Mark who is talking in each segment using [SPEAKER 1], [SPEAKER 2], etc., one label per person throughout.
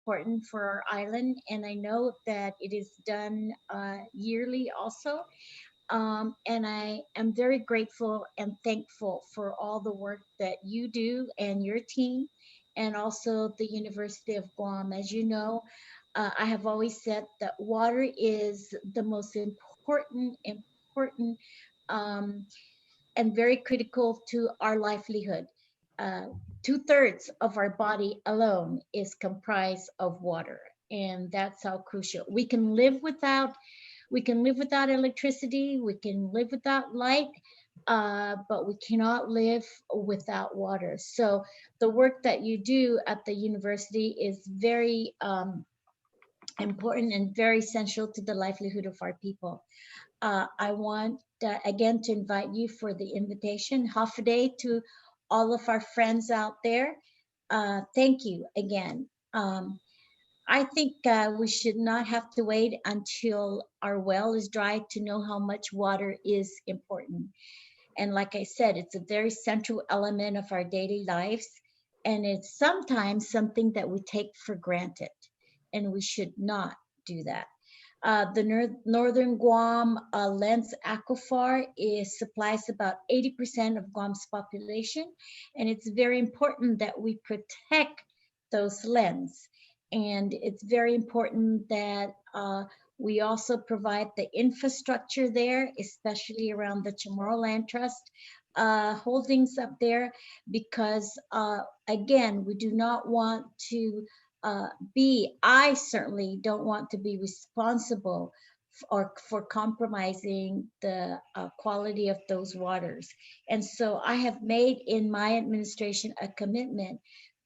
[SPEAKER 1] important for our island, and I know that it is done yearly also. And I am very grateful and thankful for all the work that you do and your team, and also the University of Guam. As you know, I have always said that water is the most important, um, and very critical to our livelihood. Uh, 2/3 of our body alone is comprised of water, and that's how crucial. We can live without electricity, we can live without light, but we cannot live without water. So the work that you do at the university is very important and very essential to the livelihood of our people. I want again to invite you for the invitation, half a day, to all of our friends out there. Thank you again. I think we should not have to wait until our well is dry to know how much water is important. And like I said, it's a very central element of our daily lives. And it's sometimes something that we take for granted. And we should not do that. The northern Guam Lens Aquifer supplies about 80% of Guam's population, and it's very important that we protect those lens. And it's very important that we also provide the infrastructure there, especially around the Chamorro Land Trust holdings up there, because again, we do not want to uh, I certainly don't want to be responsible or for compromising the quality of those waters. And so I have made in my administration a commitment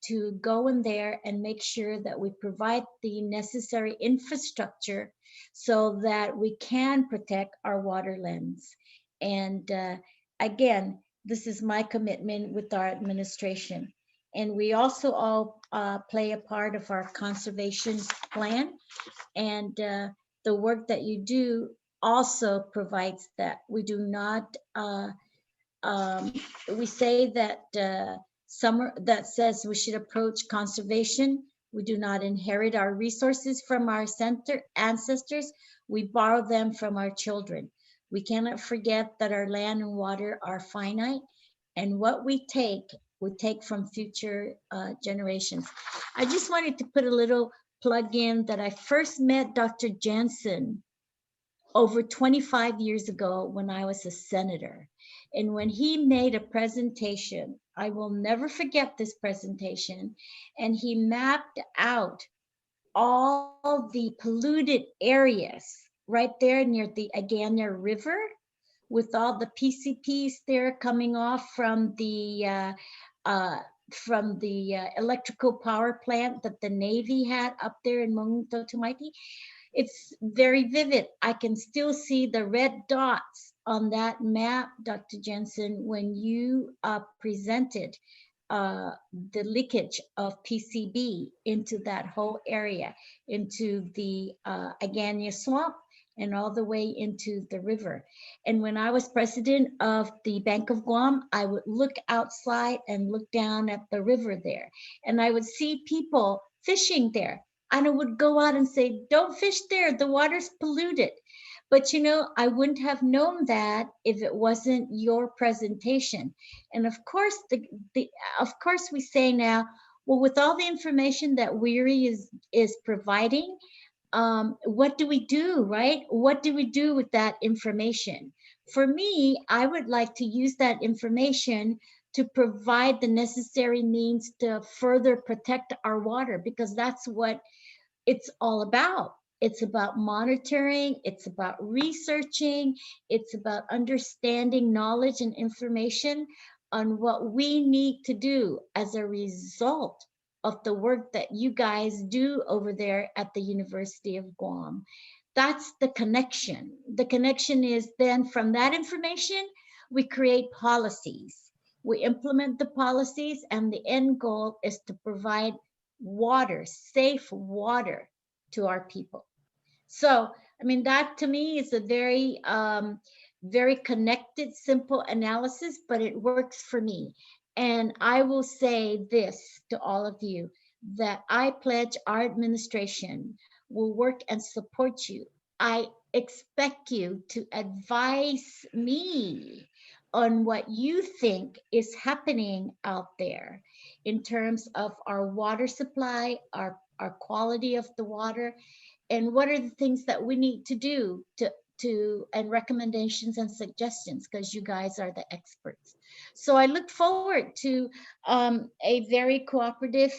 [SPEAKER 1] to go in there and make sure that we provide the necessary infrastructure so that we can protect our waterlands. And again, this is my commitment with our administration. And we also all play a part of our conservation plan. And the work that you do also provides that. We do not, we say that summer that says we should approach conservation. We do not inherit our resources from our ancestors. We borrow them from our children. We cannot forget that our land and water are finite, and what we take from future generations. I just wanted to put a little plug in that I first met Dr. Jensen over 25 years ago when I was a senator. And when he made a presentation, I will never forget this presentation. And he mapped out all the polluted areas right there near the Agana River, with all the PCPs there coming off uh, from the electrical power plant that the Navy had up there in Monguito Tumaiti. It's very vivid. I can still see the red dots on that map, Dr. Jensen, when you presented the leakage of PCB into that whole area, into the Agania swamp, and all the way into the river. And when I was president of the Bank of Guam, I would look outside and look down at the river there, and I would see people fishing there. And I would go out and say, "Don't fish there, the water's polluted." But I wouldn't have known that if it wasn't your presentation. And of course, of course we say now, well, with all the information that WERI is providing, what do we do, right? What do we do with that information? For me, I would like to use that information to provide the necessary means to further protect our water, because that's what it's all about. It's about monitoring, it's about researching, it's about understanding knowledge and information on what we need to do as a result of the work that you guys do over there at the University of Guam. That's the connection. The connection is then from that information, we create policies. We implement the policies, and the end goal is to provide water, safe water to our people. So, I mean, that to me is a very connected, simple analysis, but it works for me. And I will say this to all of you. that I pledge our administration will work and support you. I expect you to advise me on what you think is happening out there in terms of our water supply, our quality of the water, and what are the things that we need to do to and recommendations and suggestions, because you guys are the experts. So I look forward to a very cooperative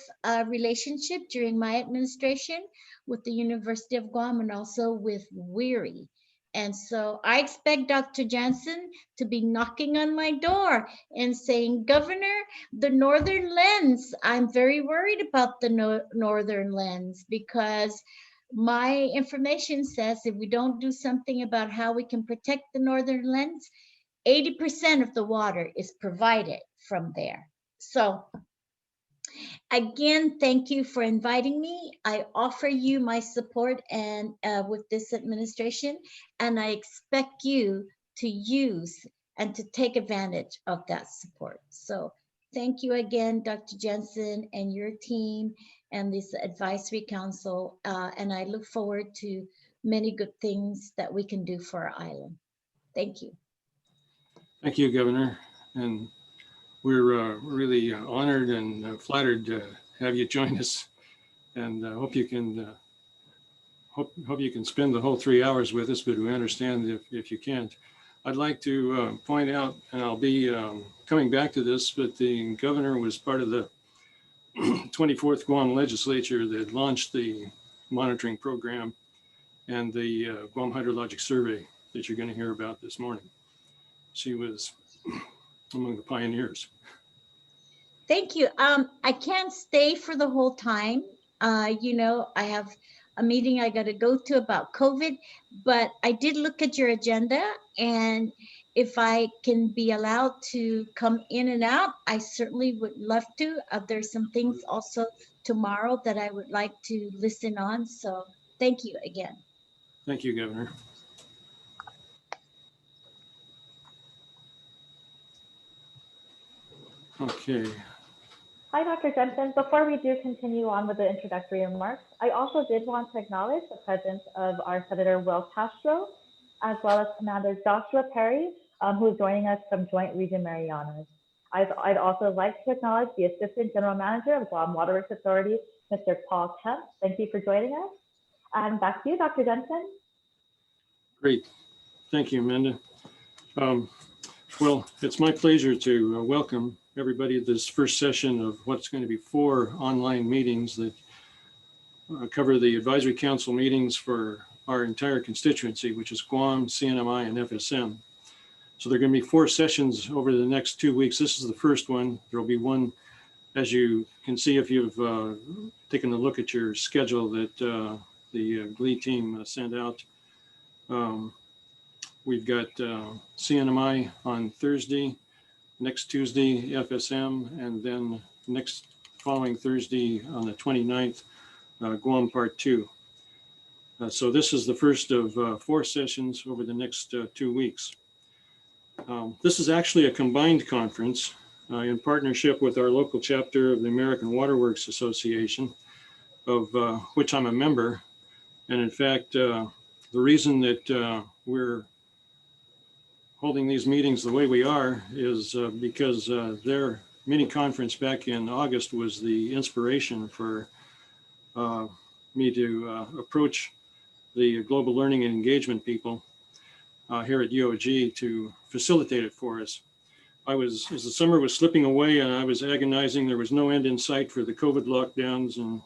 [SPEAKER 1] relationship during my administration with the University of Guam and also with WERI. And so I expect Dr. Jansen to be knocking on my door and saying, Governor, the Northern Lens, I'm very worried about the Northern Lens, because my information says if we don't do something about how we can protect the Northern Lens, 80% of the water is provided from there. So again, thank you for inviting me. I offer you my support and with this administration, and I expect you to use and to take advantage of that support. So thank you again, Dr. Jensen and your team and this advisory council. And I look forward to many good things that we can do for our island. Thank you.
[SPEAKER 2] Thank you, Governor. And we're really honored and flattered to have you join us, and hope you can spend the whole 3 hours with us. But we understand if you can't. I'd like to point out, and I'll be coming back to this, but the governor was part of the 24th Guam legislature that launched the monitoring program and the Guam hydrologic survey that you're going to hear about this morning. She was among the pioneers.
[SPEAKER 1] Thank you. I can't stay for the whole time. You know, I have a meeting I got to go to about COVID, but I did look at your agenda, and if I can be allowed to come in and out, I certainly would love to. There's some things also tomorrow that I would like to listen on. So thank you again.
[SPEAKER 2] Thank you, Governor. Okay.
[SPEAKER 3] Hi, Dr. Jensen. Before we do continue on with the introductory remarks, I also did want to acknowledge the presence of our Senator Will Castro, as well as Commander Joshua Perry, who is joining us from Joint Region Marianas. I'd also like to acknowledge the Assistant General Manager of Guam Waterworks Authority, Mr. Paul Kemp. Thank you for joining us. And back to you, Dr. Jensen.
[SPEAKER 2] Great. Thank you, Amanda. Well, it's my pleasure to welcome everybody to this first session of what's going to be 4 online meetings that cover the advisory council meetings for our entire constituency, which is Guam, CNMI, and FSM. So there are going to be 4 sessions over the next 2 weeks. This is the first one. There will be one, as you can see if you've taken a look at your schedule that the GLE team sent out. We've got CNMI on Thursday, next Tuesday, FSM, and then next following Thursday on the 29th, Guam Part 2. So this is the first of 4 sessions over the next 2 weeks. This is actually a combined conference in partnership with our local chapter of the American Waterworks Association, of which I'm a member. And in fact, the reason that we're holding these meetings the way we are is because their mini conference back in August was the inspiration for me to approach the global learning and engagement people here at UOG to facilitate it for us. As the summer was slipping away and I was agonizing, there was no end in sight for the COVID lockdowns, and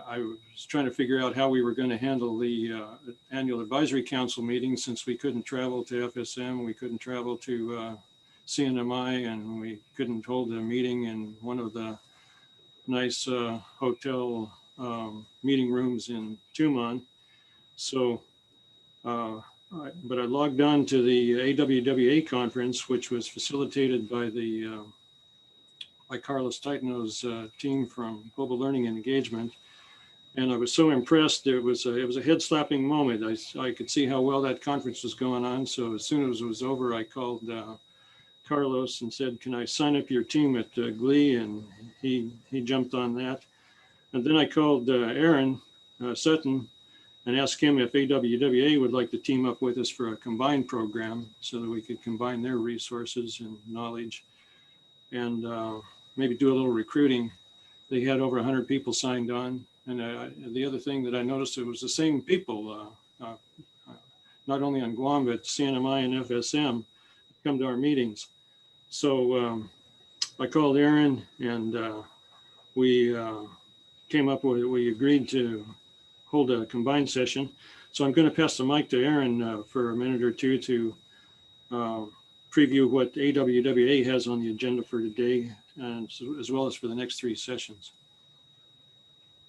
[SPEAKER 2] I was trying to figure out how we were going to handle the annual advisory council meetings, since we couldn't travel to FSM, we couldn't travel to CNMI, and we couldn't hold a meeting in one of the nice hotel meeting rooms in Tumon. So, but I logged on to the AWWA conference, which was facilitated by by Carlos Titano's team from Global Learning and Engagement. And I was so impressed. It was a head-slapping moment. I could see how well that conference was going on. So as soon as it was over, I called Carlos and said, "Can I sign up your team at GLE?" And he jumped on that. And then I called Aaron Sutton and asked him if AWWA would like to team up with us for a combined program so that we could combine their resources and knowledge and maybe do a little recruiting. They had over 100 people signed on. And the other thing that I noticed, it was the same people, not only on Guam, but CNMI and FSM come to our meetings. So I called Aaron and we came up with, we agreed to hold a combined session. So I'm going to pass the mic to Aaron for a minute or two to preview what AWWA has on the agenda for today, and as well as for the next 3 sessions.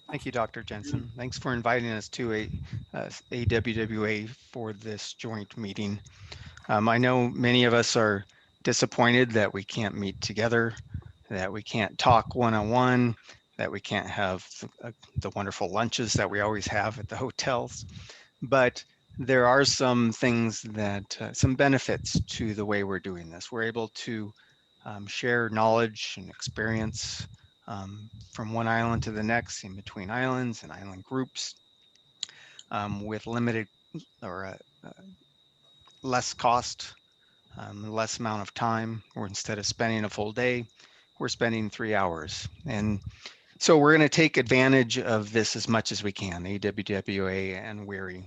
[SPEAKER 4] Thank you, Dr. Jensen. Thanks for inviting us to AWWA for this joint meeting. I know many of us are disappointed that we can't meet together, that we can't talk one-on-one, that we can't have the wonderful lunches that we always have at the hotels. But there are some things that, some benefits to the way we're doing this. We're able to share knowledge and experience from one island to the next, in between islands and island groups, with limited or less cost, less amount of time, or instead of spending a full day, we're spending 3 hours. And so we're going to take advantage of this as much as we can, AWWA and WERI.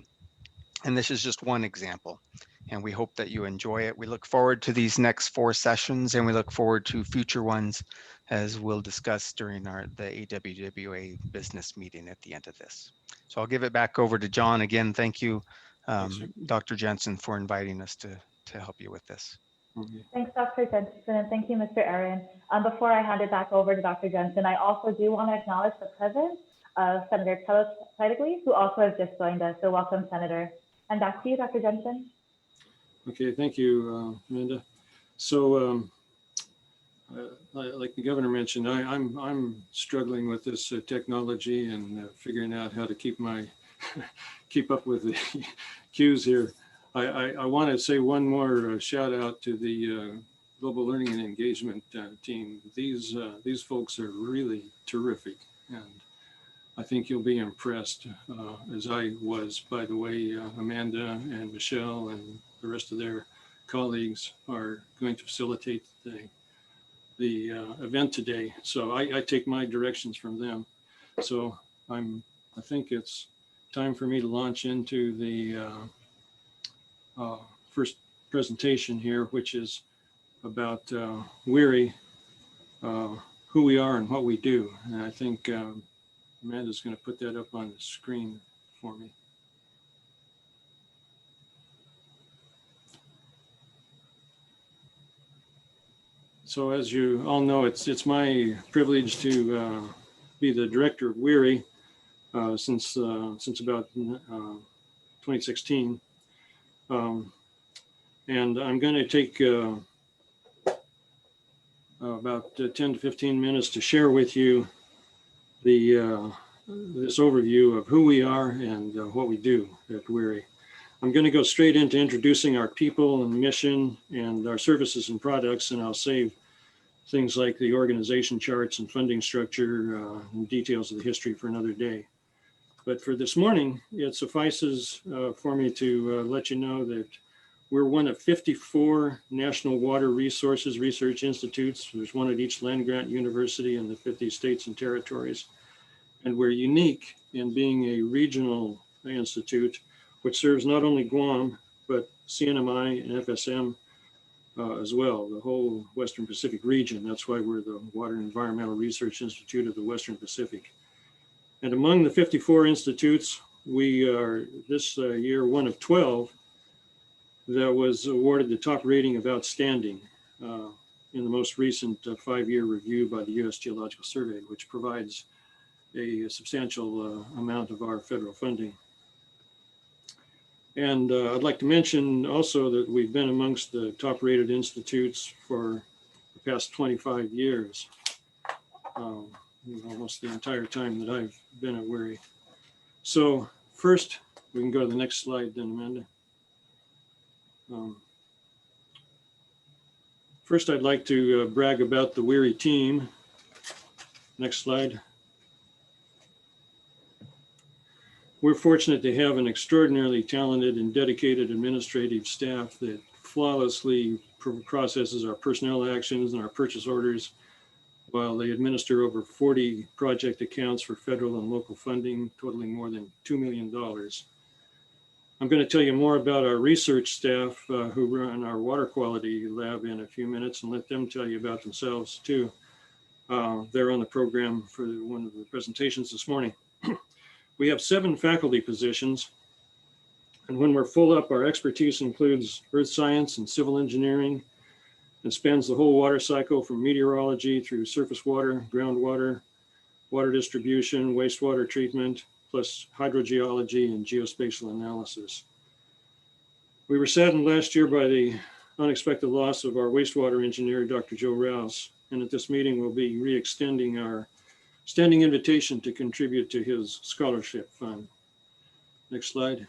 [SPEAKER 4] And this is just one example. And we hope that you enjoy it. We look forward to these next 4 sessions, and we look forward to future ones, as we'll discuss during the AWWA business meeting at the end of this. So I'll give it back over to John. Again, thank you, Dr. Jensen, for inviting us to help you with this.
[SPEAKER 3] Thanks, Dr. Jensen, and thank you, Mr. Aaron. Before I hand it back over to Dr. Jensen, I also do want to acknowledge the presence of Senator Telos Taitigui, who also has just joined us. So welcome, Senator. And back to you, Dr. Jensen.
[SPEAKER 2] Okay, thank you, Amanda. So, like the governor mentioned, I'm struggling with this technology and figuring out how to keep up with the cues here. I want to say one more shout out to the Global Learning and Engagement team. These folks are really terrific, and I think you'll be impressed, as I was, by the way Amanda and Michelle and the rest of their colleagues are going to facilitate the event today. So I take my directions from them. So I think it's time for me to launch into the first presentation here, which is about WERI, who we are and what we do. And I think Amanda's going to put that up on the screen for me. So as you all know, it's my privilege to be the director of WERI since about 2016. And I'm going to take about 10 to 15 minutes to share with you this overview of who we are and what we do at WERI. I'm going to go straight into introducing our people and mission and our services and products, and I'll save things like the organization charts and funding structure and details of the history for another day. But for this morning, it suffices for me to let you know that we're one of 54 National Water Resources Research Institutes. There's one at each land-grant university in the 50 states and territories. And we're unique in being a regional institute, which serves not only Guam, but CNMI and FSM as well, the whole Western Pacific region. That's why we're the Water and Environmental Research Institute of the Western Pacific. And among the 54 institutes, we are this year one of 12 that was awarded the top rating of outstanding in the most recent 5-year review by the U.S. Geological Survey, which provides a substantial amount of our federal funding. And I'd like to mention also that we've been amongst the top rated institutes for the past 25 years, almost the entire time that I've been at WERI. So first, we can go to the next slide then, Amanda. First, I'd like to brag about the WERI team. Next slide. We're fortunate to have an extraordinarily talented and dedicated administrative staff that flawlessly processes our personnel actions and our purchase orders, while they administer over 40 project accounts for federal and local funding, totaling more than $2 million. I'm going to tell you more about our research staff who run our water quality lab in a few minutes, and let them tell you about themselves too. They're on the program for one of the presentations this morning. We have 7 faculty positions, and when we're full up, our expertise includes earth science and civil engineering, and spans the whole water cycle from meteorology through surface water, groundwater, water distribution, wastewater treatment, plus hydrogeology and geospatial analysis. We were saddened last year by the unexpected loss of our wastewater engineer, Dr. Joe Rouse, and at this meeting we'll be re-extending our standing invitation to contribute to his scholarship fund. Next slide.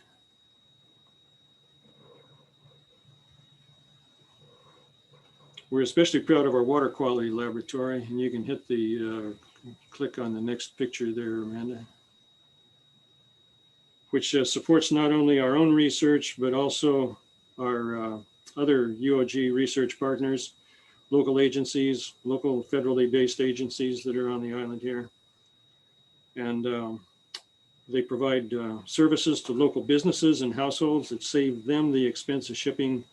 [SPEAKER 2] We're especially proud of our water quality laboratory, and you can hit the click on the next picture there, Amanda, which supports not only our own research, but also our other UOG research partners, local agencies, local federally based agencies that are on the island here. And they provide services to local businesses and households that save them the expense of shipping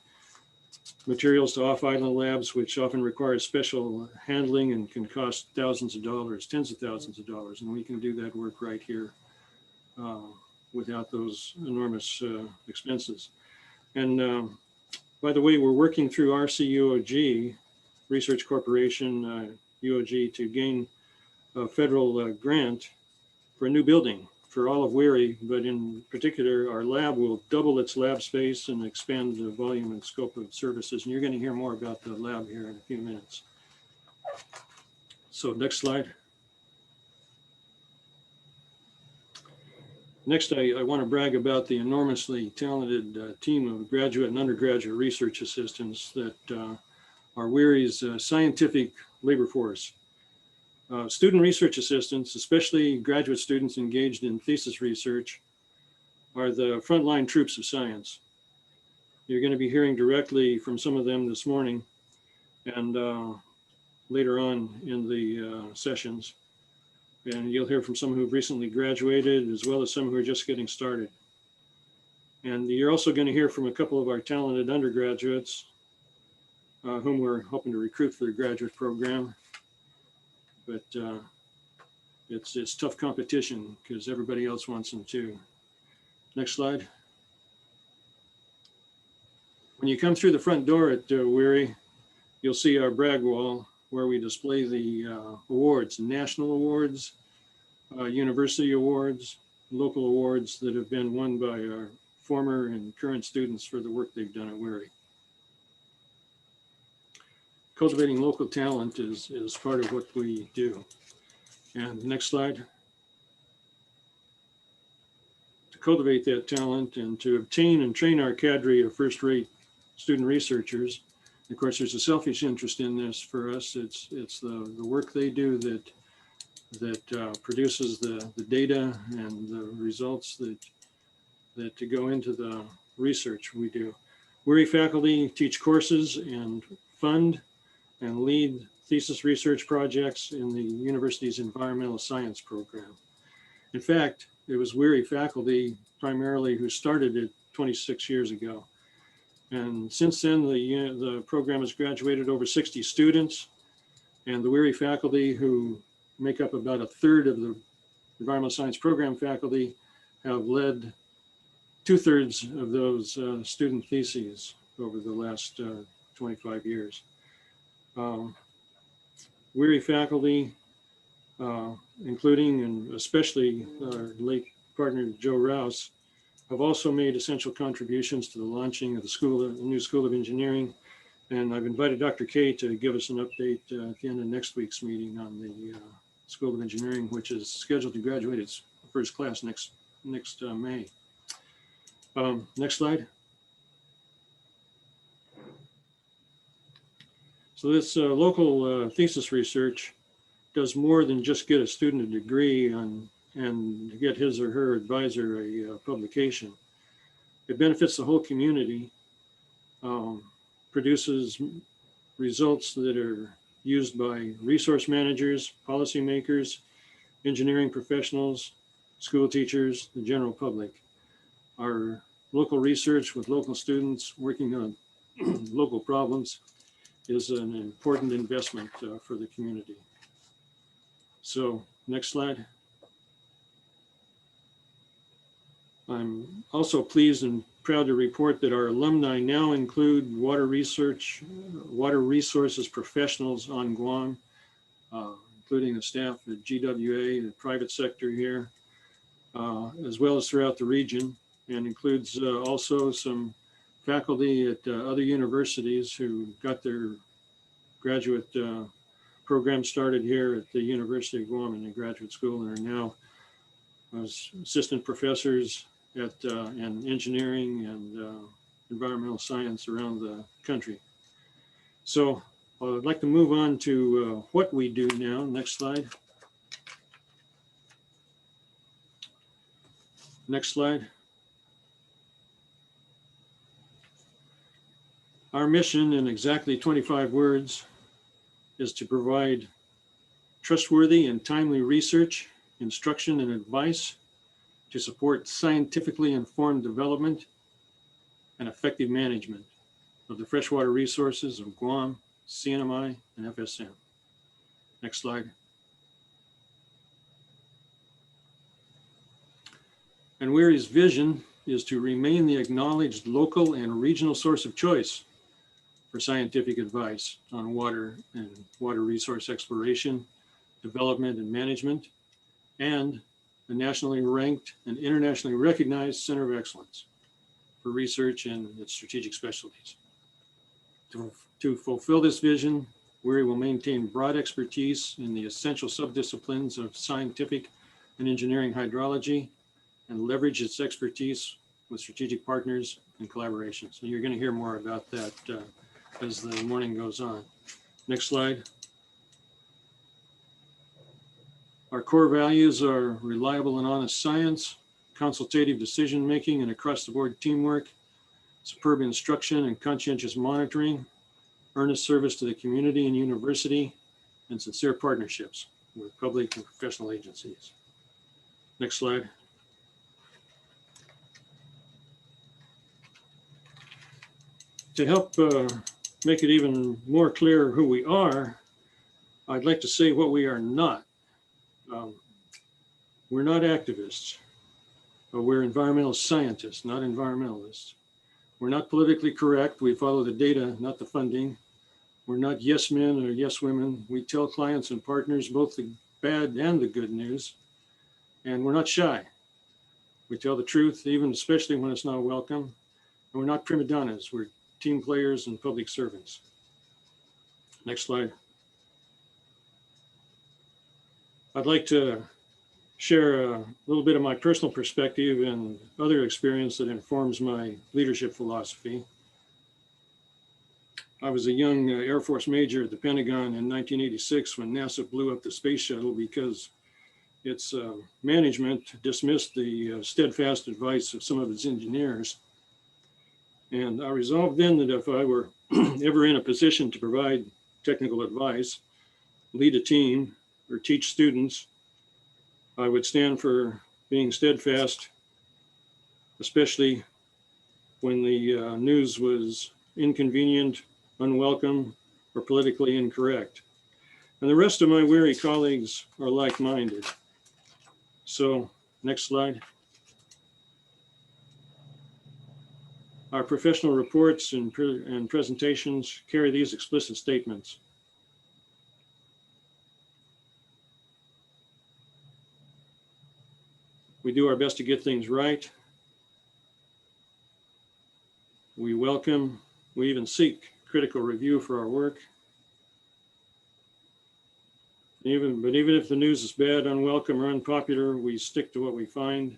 [SPEAKER 2] materials to off-island labs, which often require special handling and can cost thousands of dollars, tens of thousands of dollars. And we can do that work right here without those enormous expenses. And by the way, we're working through RCUOG, Research Corporation, UOG, to gain a federal grant for a new building for all of WERI, but in particular, our lab will double its lab space and expand the volume and scope of services. And you're going to hear more about the lab here in a few minutes. So next slide. Next, I want to brag about the enormously talented team of graduate and undergraduate research assistants that are WERI's scientific labor force. Student research assistants, especially graduate students engaged in thesis research, are the frontline troops of science. You're going to be hearing directly from some of them this morning and later on in the sessions. And you'll hear from some who've recently graduated, as well as some who are just getting started. And you're also going to hear from a couple of our talented undergraduates whom we're hoping to recruit for the graduate program. But it's tough competition because everybody else wants them too. Next slide. When you come through the front door at WERI, you'll see our brag wall where we display the awards, national awards, university awards, local awards that have been won by our former and current students for the work they've done at WERI. Cultivating local talent is part of what we do. And next slide. To cultivate that talent and to obtain and train our cadre of first-rate student researchers, of course, there's a selfish interest in this for us. It's the work they do that produces the data and the results that to go into the research we do. WERI faculty teach courses and fund and lead thesis research projects in the university's environmental science program. In fact, it was WERI faculty primarily who started it 26 years ago. And since then, the program has graduated over 60 students, and the WERI faculty, who make up about a third of the environmental science program faculty, have led 2/3 of those student theses over the last 25 years. WERI faculty, including and especially our late partner Joe Rouse, have also made essential contributions to the launching of the new School of Engineering. And I've invited Dr. Kay to give us an update at the end of next week's meeting on the School of Engineering, which is scheduled to graduate its first class next May. Next slide. So this local thesis research does more than just get a student a degree on and get his or her advisor a publication. It benefits the whole community, produces results that are used by resource managers, policymakers, engineering professionals, school teachers, the general public. Our local research with local students working on local problems is an important investment for the community. So next slide. I'm also pleased and proud to report that our alumni now include water resources professionals on Guam, including the staff at GWA, the private sector here, as well as throughout the region, and includes also some faculty at other universities who got their graduate program started here at the University of Guam in the graduate school and are now assistant professors at in engineering and environmental science around the country. So I'd like to move on to what we do now. Next slide. Next slide. Our mission in exactly 25 words is to provide trustworthy and timely research, instruction, and advice to support scientifically informed development and effective management of the freshwater resources of Guam, CNMI, and FSM. Next slide. And WERI's vision is to remain the acknowledged local and regional source of choice for scientific advice on water and water resource exploration, development, and management, and the nationally ranked and internationally recognized Center of Excellence for research and its strategic specialties. To fulfill this vision, WERI will maintain broad expertise in the essential subdisciplines of scientific and engineering hydrology and leverage its expertise with strategic partners and collaborations. And you're going to hear more about that as the morning goes on. Next slide. Our core values are reliable and honest science, consultative decision-making and across-the-board teamwork, superb instruction and conscientious monitoring, earnest service to the community and university, and sincere partnerships with public and professional agencies. Next slide. To help make it even more clear who we are, I'd like to say what we are not. We're not activists, but we're environmental scientists, not environmentalists. We're not politically correct. We follow the data, not the funding. We're not yes men or yes women. We tell clients and partners both the bad and the good news. And we're not shy. We tell the truth, even especially when it's not welcome. And we're not prima donnas. We're team players and public servants. Next slide. I'd like to share a little bit of my personal perspective and other experience that informs my leadership philosophy. I was a young Air Force major at the Pentagon in 1986 when NASA blew up the space shuttle because its management dismissed the steadfast advice of some of its engineers. And I resolved then that if I were ever in a position to provide technical advice, lead a team, or teach students, I would stand for being steadfast, especially when the news was inconvenient, unwelcome, or politically incorrect. And the rest of my WERI colleagues are like-minded. So, next slide. Our professional reports and presentations carry these explicit statements. We do our best to get things right. We welcome, we even seek critical review for our work. Even if the news is bad, unwelcome, or unpopular, we stick to what we find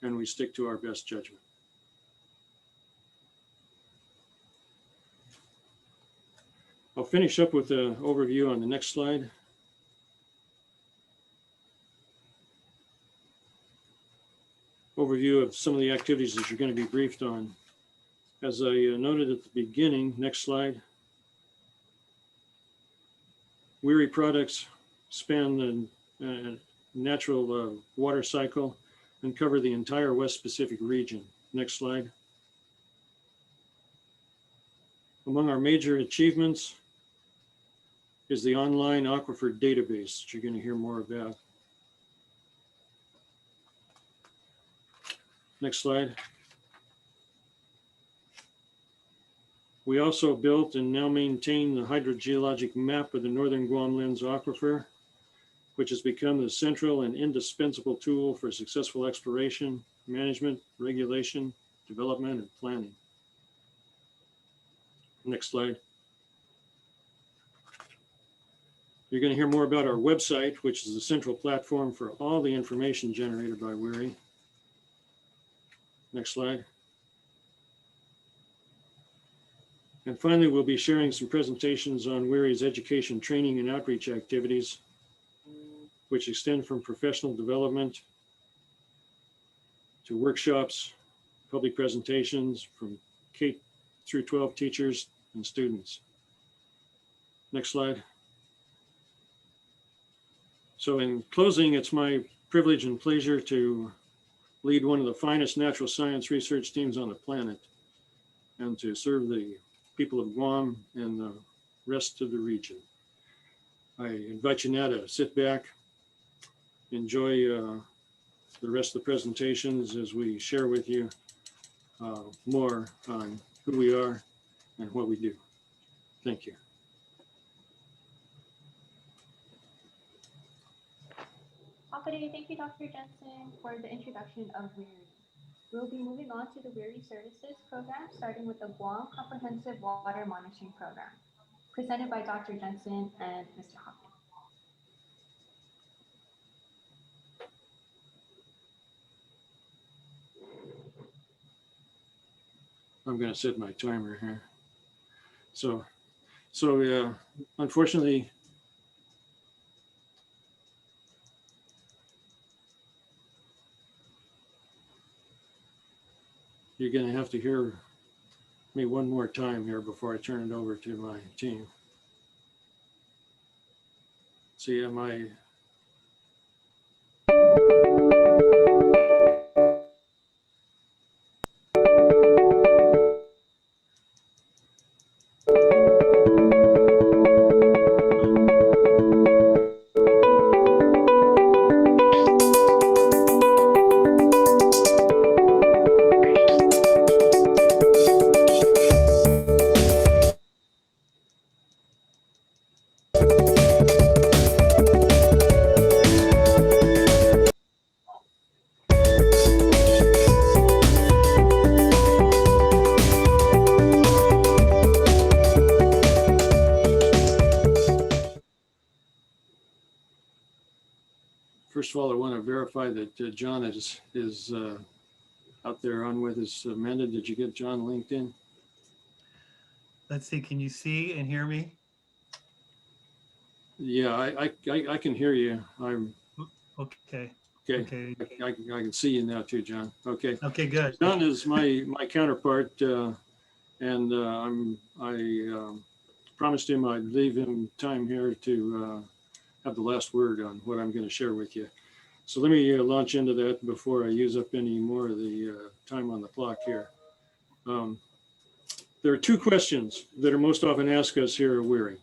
[SPEAKER 2] and we stick to our best judgment. I'll finish up with an overview on the next slide. overview of some of the activities that you're going to be briefed on. As I noted at the beginning, next slide. WERI products span the natural water cycle and cover the entire West Pacific region. Next slide. Among our major achievements is the online aquifer database that you're going to hear more about. Next slide. We also built and now maintain the hydrogeologic map of the Northern Guam Lens Aquifer, which has become the central and indispensable tool for successful exploration, management, regulation, development, and planning. Next slide. You're going to hear more about our website, which is the central platform for all the information generated by WERI. Next slide. And finally, we'll be sharing some presentations on WERI's education, training, and outreach activities, which extend from professional development to workshops, public presentations from K through 12 teachers and students. Next slide. So in closing, it's my privilege and pleasure to lead one of the finest natural science research teams on the planet and to serve the people of Guam and the rest of the region. I invite you now to sit back, enjoy the rest of the presentations as we share with you more on who we are and what we do. Thank you.
[SPEAKER 5] Good day. Thank you, Dr. Jensen, for the introduction of WERI. We'll be moving on to the WERI Services Program, starting with the Guam Comprehensive Water Monitoring Program, presented by Dr. Jensen and Mr. Hopkins.
[SPEAKER 2] I'm going to set my timer here. So unfortunately, you're going to have to hear me one more time here before I turn it over to my team. See, am I? First of all, I want to verify that John is out there on with us. Amanda, did you get John linked in?
[SPEAKER 6] Let's see, can you see and hear me?
[SPEAKER 2] Yeah, I can hear you. I'm
[SPEAKER 6] okay.
[SPEAKER 2] okay. I can see you now too, John. Okay.
[SPEAKER 6] Okay, good.
[SPEAKER 2] John is my counterpart, and I promised him I'd leave him time here to have the last word on what I'm going to share with you. So let me launch into that before I use up any more of the time on the clock here. There are two questions that are most often asked us here at WERI.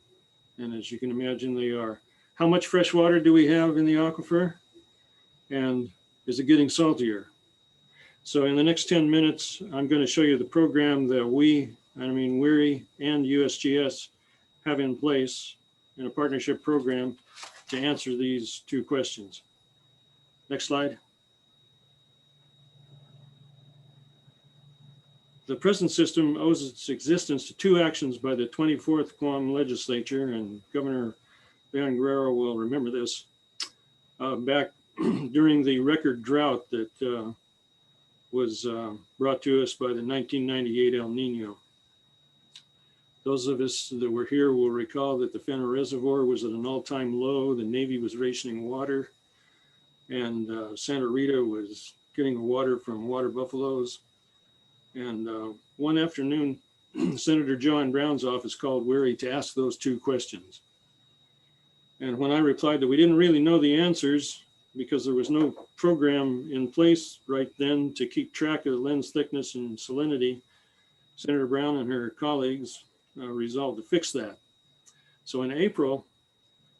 [SPEAKER 2] And as you can imagine, they are, how much fresh water do we have in the aquifer? And is it getting saltier? So in the next 10 minutes, I'm going to show you the program that WERI and USGS have in place in a partnership program to answer these two questions. Next slide. The present system owes its existence to two actions by the 24th Guam legislature, and Governor Leon Guerrero will remember this, back during the record drought that was brought to us by the 1998 El Nino. Those of us that were here will recall that the Fenner Reservoir was at an all-time low. The Navy was rationing water, and Santa Rita was getting water from water buffaloes. And one afternoon, Senator John Brown's office called WERI to ask those two questions. And when I replied that we didn't really know the answers because there was no program in place right then to keep track of the lens thickness and salinity, Senator Brown and her colleagues resolved to fix that. So in April,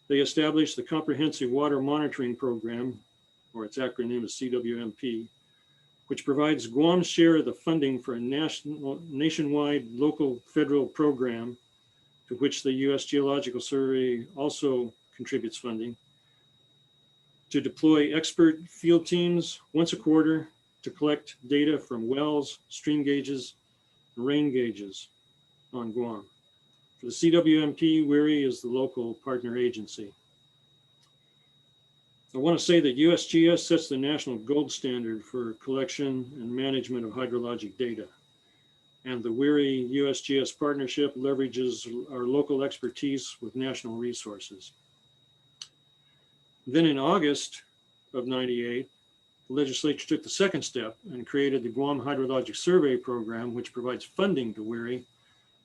[SPEAKER 2] they established the Comprehensive Water Monitoring Program, or its acronym is CWMP, which provides Guam's share of the funding for a nationwide local federal program to which the U.S. Geological Survey also contributes funding, to deploy expert field teams once a quarter to collect data from wells, stream gauges, and rain gauges on Guam. For the CWMP, WERI is the local partner agency. I want to say that USGS sets the national gold standard for collection and management of hydrologic data. And the WERI USGS partnership leverages our local expertise with national resources. Then in August of '98, the legislature took the second step and created the Guam Hydrologic Survey Program, which provides funding to WERI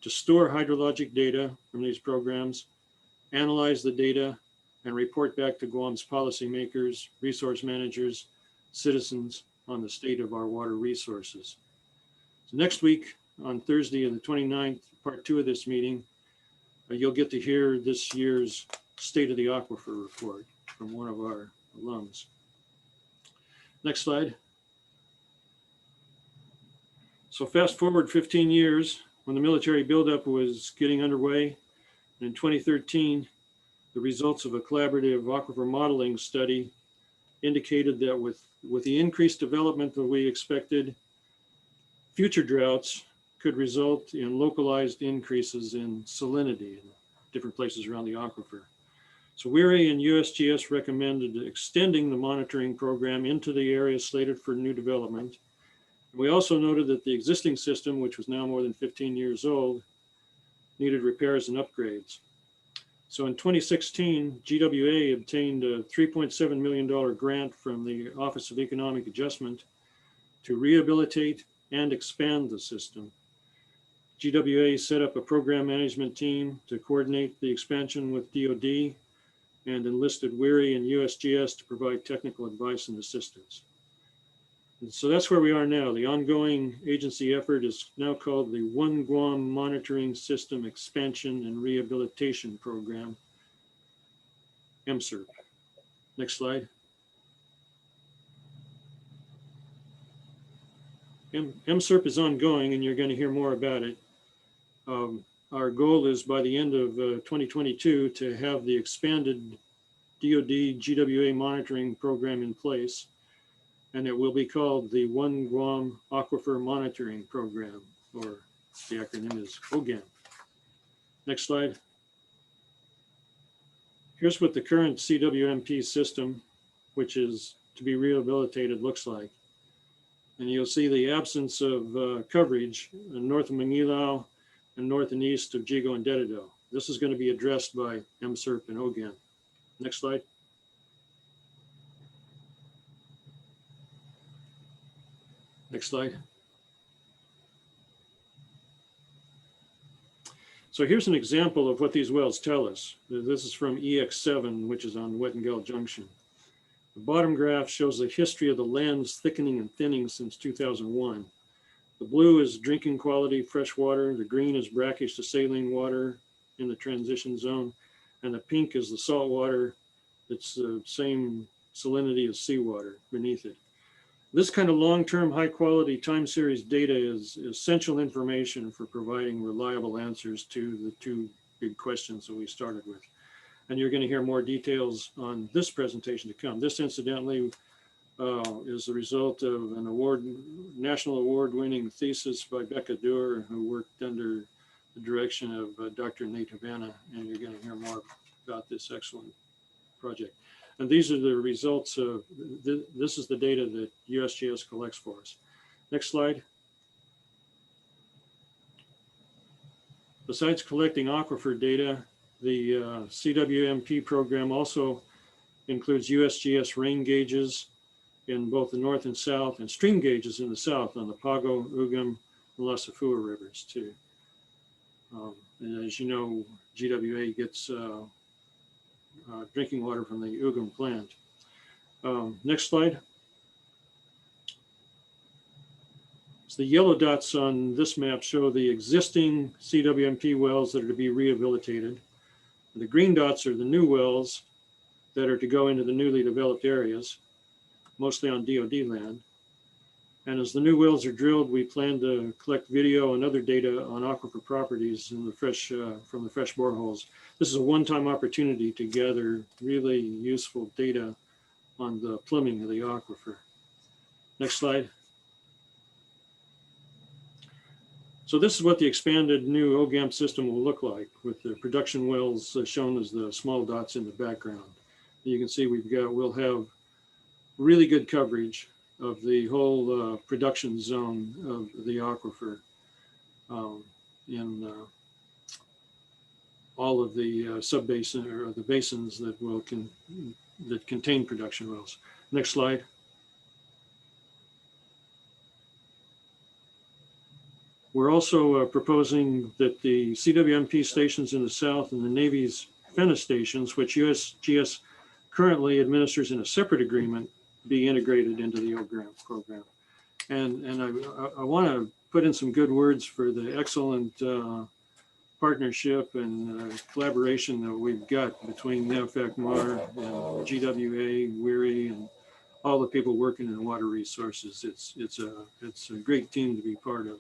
[SPEAKER 2] to store hydrologic data from these programs, analyze the data, and report back to Guam's policymakers, resource managers, citizens on the state of our water resources. So next week, on Thursday, the 29th, part 2 of this meeting, you'll get to hear this year's State of the Aquifer report from one of our alums. Next slide. So fast forward 15 years, when the military buildup was getting underway, and in 2013, the results of a collaborative aquifer modeling study indicated that with the increased development that we expected, future droughts could result in localized increases in salinity in different places around the aquifer. So WERI and USGS recommended extending the monitoring program into the areas slated for new development. We also noted that the existing system, which was now more than 15 years old, needed repairs and upgrades. So in 2016, GWA obtained a $3.7 million grant from the Office of Economic Adjustment to rehabilitate and expand the system. GWA set up a program management team to coordinate the expansion with DoD and enlisted WERI and USGS to provide technical advice and assistance. And so that's where we are now. The ongoing agency effort is now called the One Guam Monitoring System Expansion and Rehabilitation Program, MSERP. Next slide. MSERP is ongoing, and you're going to hear more about it. Our goal is by the end of 2022 to have the expanded DoD GWA monitoring program in place, and it will be called the One Guam Aquifer Monitoring Program, or the acronym is OGAM. Next slide. Here's what the current CWMP system, which is to be rehabilitated, looks like. And you'll see the absence of coverage north of Manilao and north and east of Jigo and Dedido. This is going to be addressed by MSERP and OGAM. Next slide. Next slide. So here's an example of what these wells tell us. This is from EX7, which is on Wettengel Junction. The bottom graph shows the history of the lens thickening and thinning since 2001. The blue is drinking quality fresh water. The green is brackish to saline water in the transition zone. And the pink is the salt water. It's the same salinity as seawater beneath it. This kind of long-term high-quality time series data is essential information for providing reliable answers to the two big questions that we started with. And you're going to hear more details on this presentation to come. This, incidentally, is the result of an national award-winning thesis by Becca Dewar, who worked under the direction of Dr. Nate Havana, and you're going to hear more about this excellent project. And these are the results of, this is the data that USGS collects for us. Next slide. Besides collecting aquifer data, the CWMP program also includes USGS rain gauges in both the north and south, and stream gauges in the south on the Pago, Ugam, and Lasafua rivers too. And as you know, GWA gets drinking water from the Ugam plant. Next slide. So the yellow dots on this map show the existing CWMP wells that are to be rehabilitated. The green dots are the new wells that are to go into the newly developed areas, mostly on DOD land. And as the new wells are drilled, we plan to collect video and other data on aquifer properties in the from the fresh boreholes. This is a one-time opportunity to gather really useful data on the plumbing of the aquifer. Next slide. So this is what the expanded new OGAM system will look like, with the production wells shown as the small dots in the background. You can see we'll have really good coverage of the whole production zone of the aquifer in all of the subbasin or the basins that contain production wells. Next slide. We're also proposing that the CWMP stations in the south and the Navy's FENA stations, which USGS currently administers in a separate agreement, be integrated into the OGAM program. And I want to put in some good words for the excellent partnership and collaboration that we've got between NAVFAC MAR and GWA, WERI, and all the people working in water resources. It's a great team to be part of.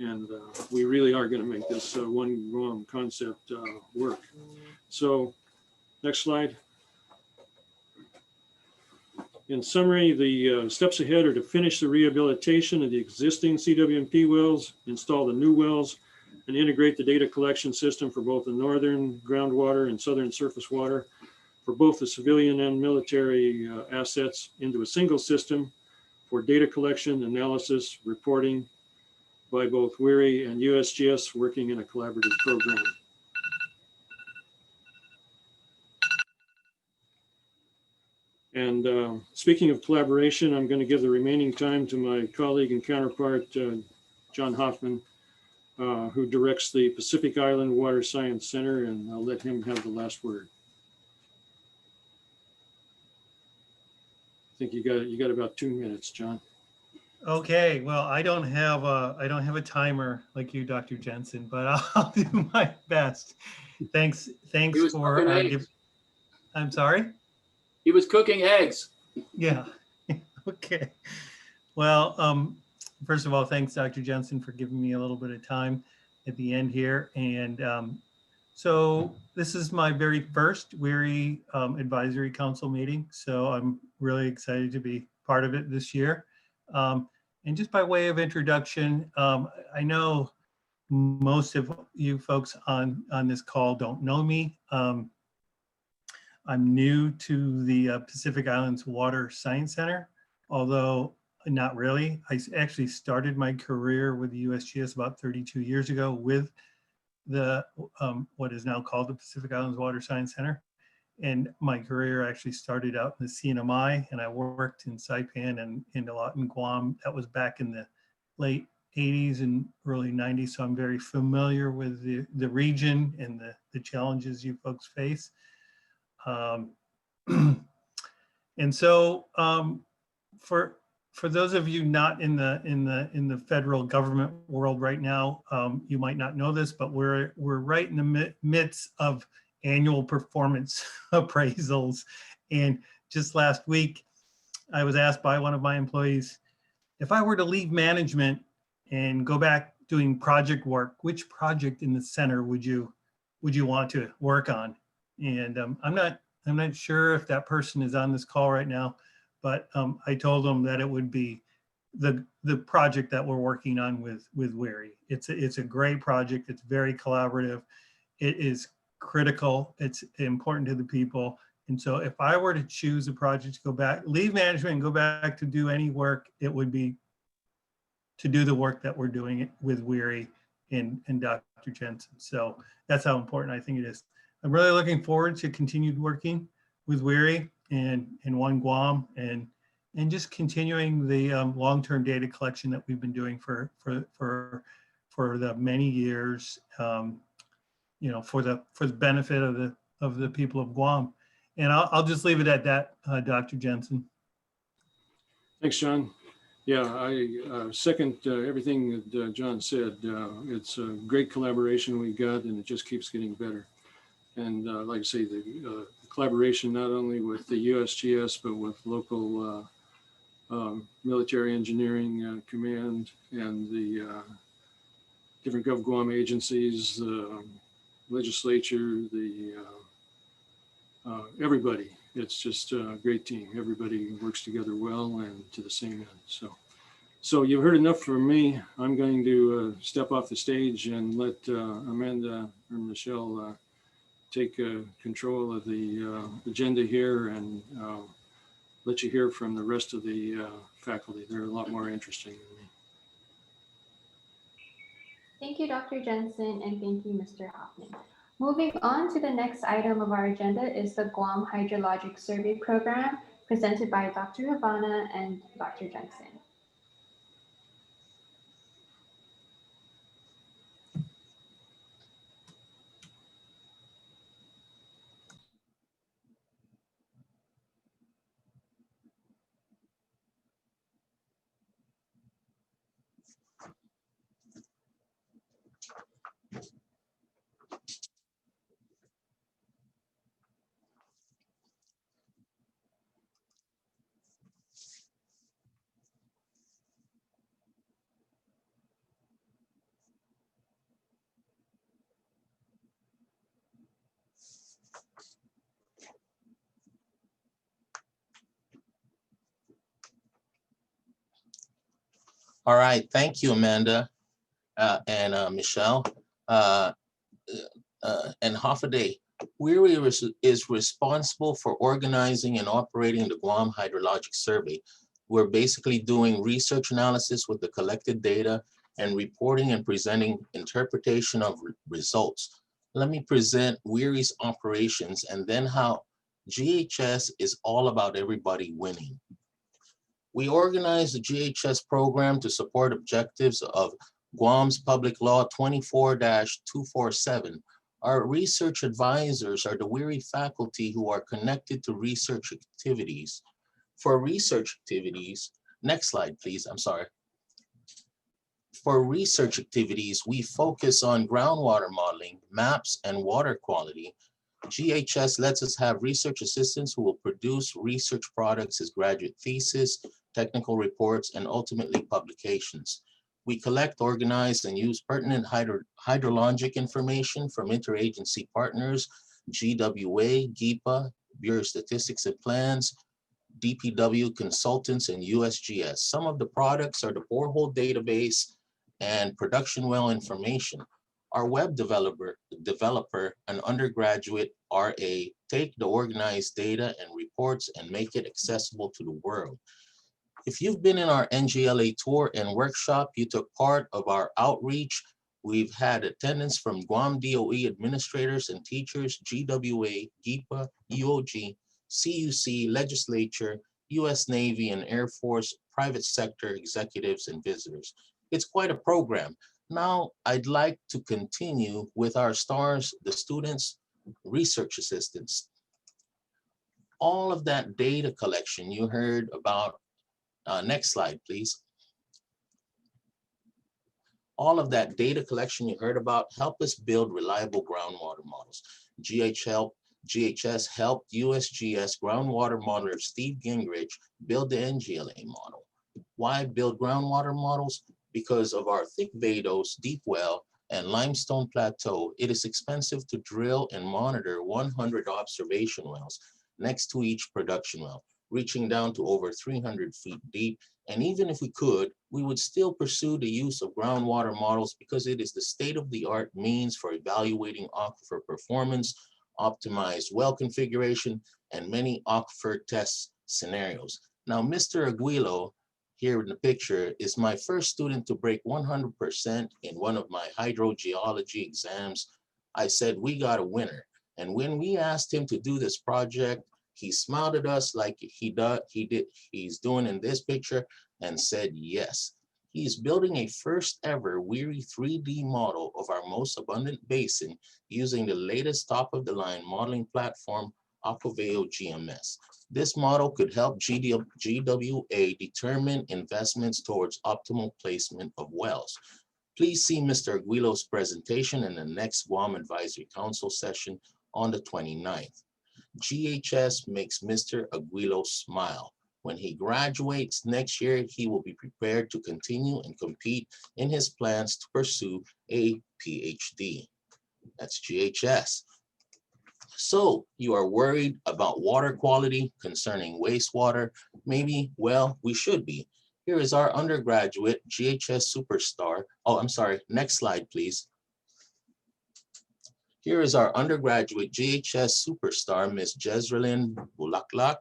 [SPEAKER 2] And we really are going to make this one GUAM concept work. So next slide. In summary, the steps ahead are to finish the rehabilitation of the existing CWMP wells, install the new wells, and integrate the data collection system for both the northern groundwater and southern surface water for both the civilian and military assets into a single system for data collection, analysis, reporting, by both WERI and USGS working in a collaborative program. And speaking of collaboration, I'm going to give the remaining time to my colleague and counterpart, John Hoffman, who directs the Pacific Island Water Science Center, and I'll let him have the last word. I think you got about 2 minutes, John.
[SPEAKER 6] Okay, well, I don't have a timer like you, Dr. Jensen, but I'll do my best. Thanks for I'm sorry?
[SPEAKER 7] He was cooking eggs.
[SPEAKER 6] Yeah. Okay. Well, first of all, thanks, Dr. Jensen, for giving me a little bit of time at the end here. And so this is my very first WERI Advisory Council meeting. So I'm really excited to be part of it this year. And just by way of introduction, I know most of you folks on this call don't know me. I'm new to the Pacific Islands Water Science Center, although not really. I actually started my career with the USGS about 32 years ago with the what is now called the Pacific Islands Water Science Center. And my career actually started out in the CNMI, and I worked in Saipan and a lot in Guam. That was back in the late 80s and early 90s. So I'm very familiar with the region and the challenges you folks face. And so for those of you not in the federal government world right now, you might not know this, but we're right in the midst of annual performance appraisals. And just last week, I was asked by one of my employees, if I were to leave management and go back doing project work, which project in the center would you want to work on? And I'm not sure if that person is on this call right now, but I told them that it would be the project that we're working on with WERI. It's a great project. It's very collaborative. It is critical. It's important to the people. And so if I were to choose a project to go back, leave management and go back to do any work, it would be to do the work that we're doing with WERI and Dr. Jensen. So that's how important I think it is. I'm really looking forward to continued working with WERI and One Guam and and just continuing the long-term data collection that we've been doing for the many years, for the benefit of the people of Guam. And I'll just leave it at that, Dr. Jensen.
[SPEAKER 2] Thanks, John. Yeah, I second everything that John said. It's a great collaboration we got, and it just keeps getting better. And like I say, the collaboration not only with the USGS, but with local military engineering command and the different GovGuam agencies, the legislature, the everybody. It's just a great team. Everybody works together well and to the same end. So you've heard enough from me. I'm going to step off the stage and let Amanda or Michelle take control of the agenda here and let you hear from the rest of the faculty. They're a lot more interesting than me.
[SPEAKER 5] Thank you, Dr. Jensen, and thank you, Mr. Hoffman. Moving on to the next item of our agenda is the Guam Hydrologic Survey Program presented by Dr. Havana and Dr. Jensen.
[SPEAKER 8] All right, thank you, Amanda and Michelle and Hoffaday. WERI is responsible for organizing and operating the Guam Hydrologic Survey. We're basically doing research analysis with the collected data and reporting and presenting interpretation of results. Let me present WERI's operations and then how GHS is all about everybody winning. We organize the GHS program to support objectives of Guam's Public Law 24-247. Our research advisors are the WERI faculty who are connected to research activities. For research activities, next slide, please, I'm sorry. For research activities, we focus on groundwater modeling, maps, and water quality. GHS lets us have research assistants who will produce research products as graduate thesis, technical reports, and ultimately publications. We collect, organize, and use pertinent hydrologic information from interagency partners, GWA, GIPA, Bureau of Statistics and Plans, DPW consultants, and USGS. Some of the products are the borehole database and production well information. Our web developer, an undergraduate RA, take the organized data and reports and make it accessible to the world. If you've been in our NGLA tour and workshop, you took part of our outreach. We've had attendance from Guam DOE administrators and teachers, GWA, GIPA, EOG, CUC, legislature, US Navy and Air Force, private sector executives and visitors. It's quite a program. Now I'd like to continue with our stars, the students, research assistants. All of that data collection you heard about, next slide, please. All of that data collection you heard about help us build reliable groundwater models. GHS helped USGS groundwater modeler Steve Gingrich build the NGLA model. Why build groundwater models? Because of our thick Vados, deep well, and limestone plateau, it is expensive to drill and monitor 100 observation wells next to each production well, reaching down to over 300 feet deep. And even if we could, we would still pursue the use of groundwater models because it is the state-of-the-art means for evaluating aquifer performance, optimized well configuration, and many aquifer test scenarios. Now, Mr. Aguilo, here in the picture, is my first student to break 100% in one of my hydrogeology exams. I said, we got a winner. And when we asked him to do this project, He smiled at us like he's doing in this picture and said yes. He's building a first ever WERI 3D model of our most abundant basin using the latest top of the line modeling platform, Aquaveo GMS. This model could help GWA determine investments towards optimal placement of wells. Please see Mr. Aguilo's presentation in the next GUAM Advisory Council session on the 29th. GHS makes Mr. Aguilo smile. When he graduates next year, he will be prepared to continue and compete in his plans to pursue a PhD. That's GHS. So you are worried about water quality concerning wastewater? Maybe, well, we should be. Here is our undergraduate GHS superstar. Oh, I'm sorry, next slide, please. Here is our undergraduate GHS superstar, Ms. Jezrelyn Bulaklak,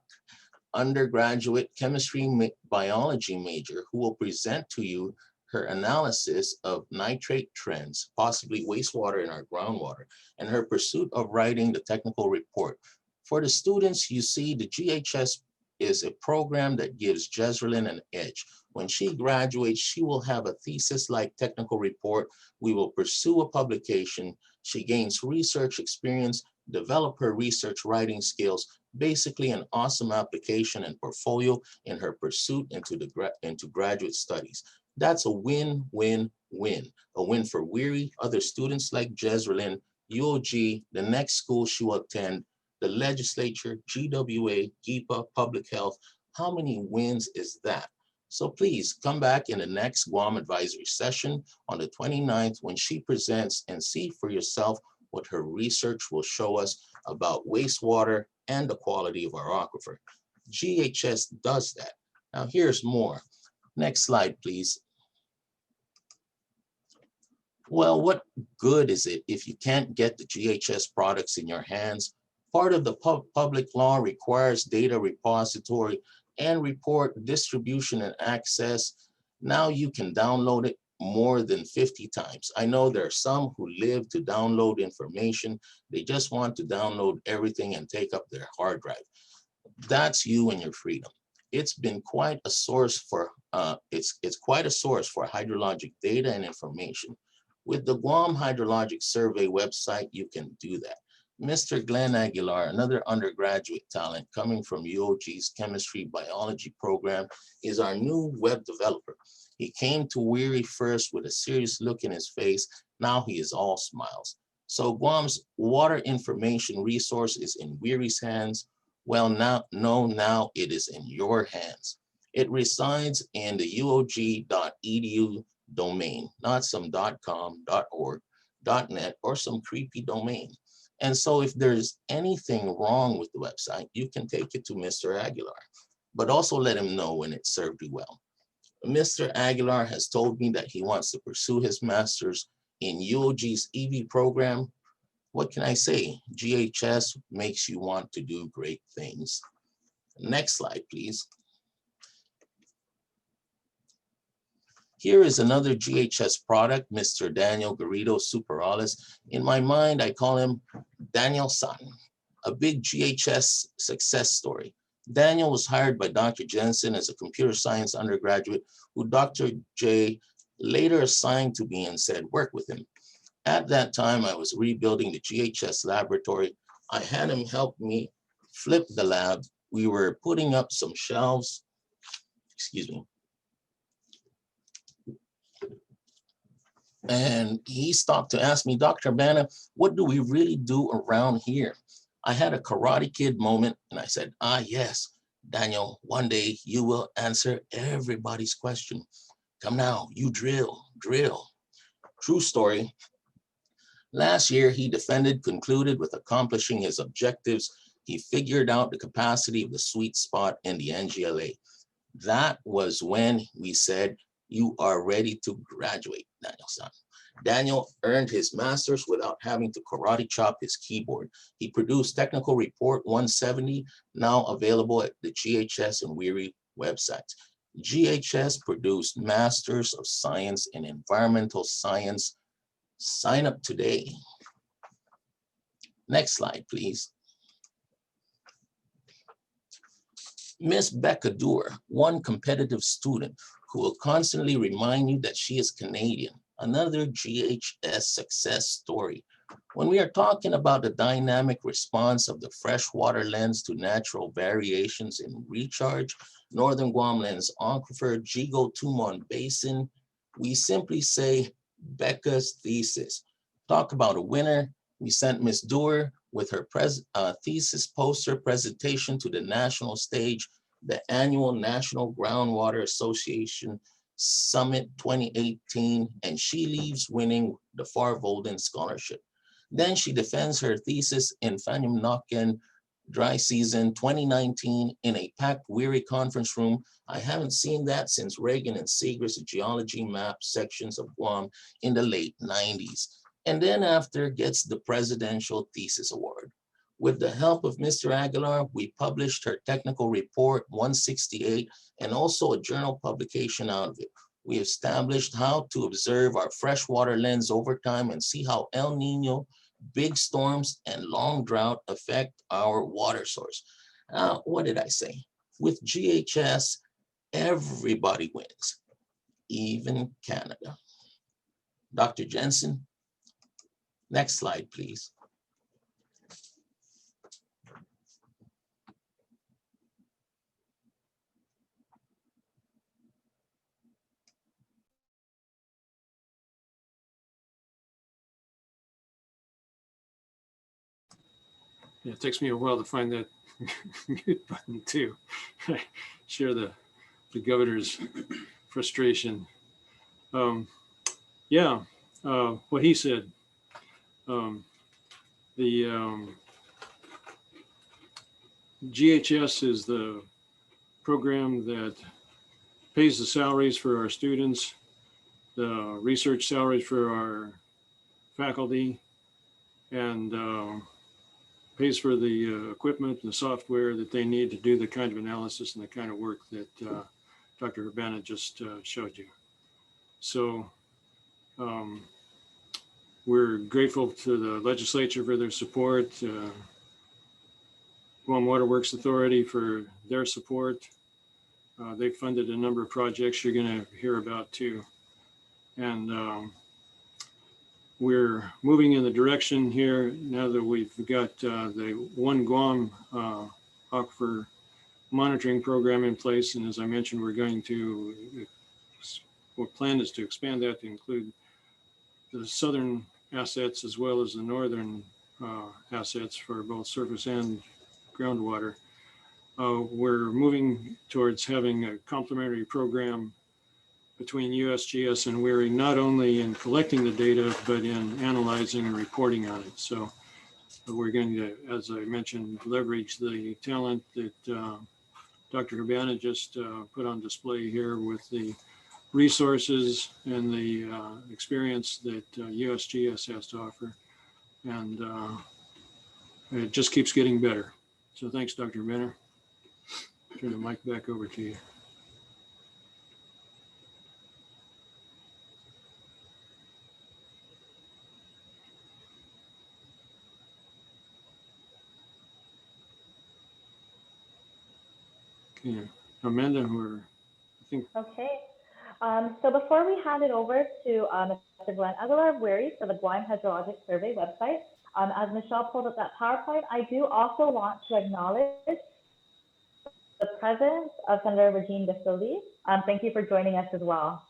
[SPEAKER 8] undergraduate chemistry biology major, who will present to you her analysis of nitrate trends, possibly wastewater in our groundwater, and her pursuit of writing the technical report. For the students, you see the GHS is a program that gives Jezrelyn an edge. When she graduates, she will have a thesis-like technical report. We will pursue a publication. She gains research experience, develop her research writing skills, basically an awesome application and portfolio in her pursuit into graduate studies. That's a win-win-win. A win for WERI, other students like Jezrelyn, UOG, the next school she will attend, the legislature, GWA, GIPA, public health. How many wins is that? So please come back in the next GUAM advisory session on the 29th when she presents and see for yourself what her research will show us about wastewater and the quality of our aquifer. GHS does that. Now here's more. Next slide, please. Well, what good is it if you can't get the GHS products in your hands? Part of the public law requires data repository and report distribution and access. Now you can download it more than 50 times. I know there are some who live to download information. They just want to download everything and take up their hard drive. That's you and your freedom. It's been quite a source for it's quite a source for hydrologic data and information. With the GUAM Hydrologic Survey website, you can do that. Mr. Glenn Aguilar, another undergraduate talent coming from UOG's chemistry biology program, is our new web developer. He came to WERI first with a serious look in his face. Now he is all smiles. So GUAM's water information resource is in WERI's hands. Well, now it is in your hands. It resides in the uog.edu domain, not some .com, .org, .net, or some creepy domain. And so if there's anything wrong with the website, you can take it to Mr. Aguilar, but also let him know when it served you well. Mr. Aguilar has told me that he wants to pursue his master's in UOG's EV program. What can I say? GHS makes you want to do great things. Next slide, please. Here is another GHS product, Mr. Daniel Garrido Superalis. In my mind, I call him Daniel San, a big GHS success story. Daniel was hired by Dr. Jensen as a computer science undergraduate who Dr. J later assigned to me and said, work with him. At that time, I was rebuilding the GHS laboratory. I had him help me flip the lab. We were putting up some shelves, excuse me. And he stopped to ask me, Dr. Bana, what do we really do around here? I had a Karate Kid moment and I said, yes, Daniel, one day you will answer everybody's question. Come now, you drill. True story. Last year, he concluded with accomplishing his objectives. He figured out the capacity of the sweet spot in the NGLA. That was when we said, you are ready to graduate, Daniel-san. Daniel earned his master's without having to karate chop his keyboard. He produced Technical Report 170, now available at the GHS and WERI websites. GHS produced Masters of Science in Environmental Science. Sign up today. Next slide, please. Miss Becca Doer, one competitive student who will constantly remind you that she is Canadian, another GHS success story. When we are talking about the dynamic response of the freshwater lens to natural variations in recharge, Northern Guam Lens Aquifer, Jigo Tumon Basin, we simply say Becca's thesis. Talk about a winner. We sent Miss Doer with her thesis poster presentation to the national stage, the annual National Groundwater Association Summit 2018, and she leaves winning the Far Volden Scholarship. Then she defends her thesis in Fanyam Noken dry season 2019 in a packed WERI conference room. I haven't seen that since Reagan and Seeger's geology map sections of Guam in the late 90s. And then after gets the Presidential Thesis Award. With the help of Mr. Aguilar, we published her technical report 168 and also a journal publication out of it. We established how to observe our freshwater lens over time and see how El Nino, big storms, and long drought affect our water source. What did I say? With GHS, everybody wins, even Canada. Dr. Jensen, next slide, please.
[SPEAKER 2] Yeah, it takes me a while to find that mute button too. I share the governor's frustration. Yeah, what he said. The GHS is the program that pays the salaries for our students, the research salaries for our faculty, and pays for the equipment and the software that they need to do the kind of analysis and the kind of work that Dr. Urbana just showed you. So we're grateful to the legislature for their support, Guam Waterworks Authority for their support. They've funded a number of projects you're going to hear about too. And we're moving in the direction here now that we've got the One Guam aquifer monitoring program in place. And as I mentioned, we're going to, our plan is to expand that to include the southern assets as well as the northern assets for both surface and groundwater. We're moving towards having a complementary program between USGS and WERI, not only in collecting the data, but in analyzing and reporting on it. So we're going to, as I mentioned, leverage the talent that Dr. Urbana just put on display here with the resources and the experience that USGS has to offer. And it just keeps getting better. So thanks, Dr. Urbana. Turn the mic back over to you. Okay, Amanda, I think.
[SPEAKER 3] Okay. So before we hand it over to Mr. Glenn Aguilar of WERI for the Guam Hydrologic Survey website, as Michelle pulled up that PowerPoint, I do also want to acknowledge the presence of Senator Regine DeSilly. Thank you for joining us as well.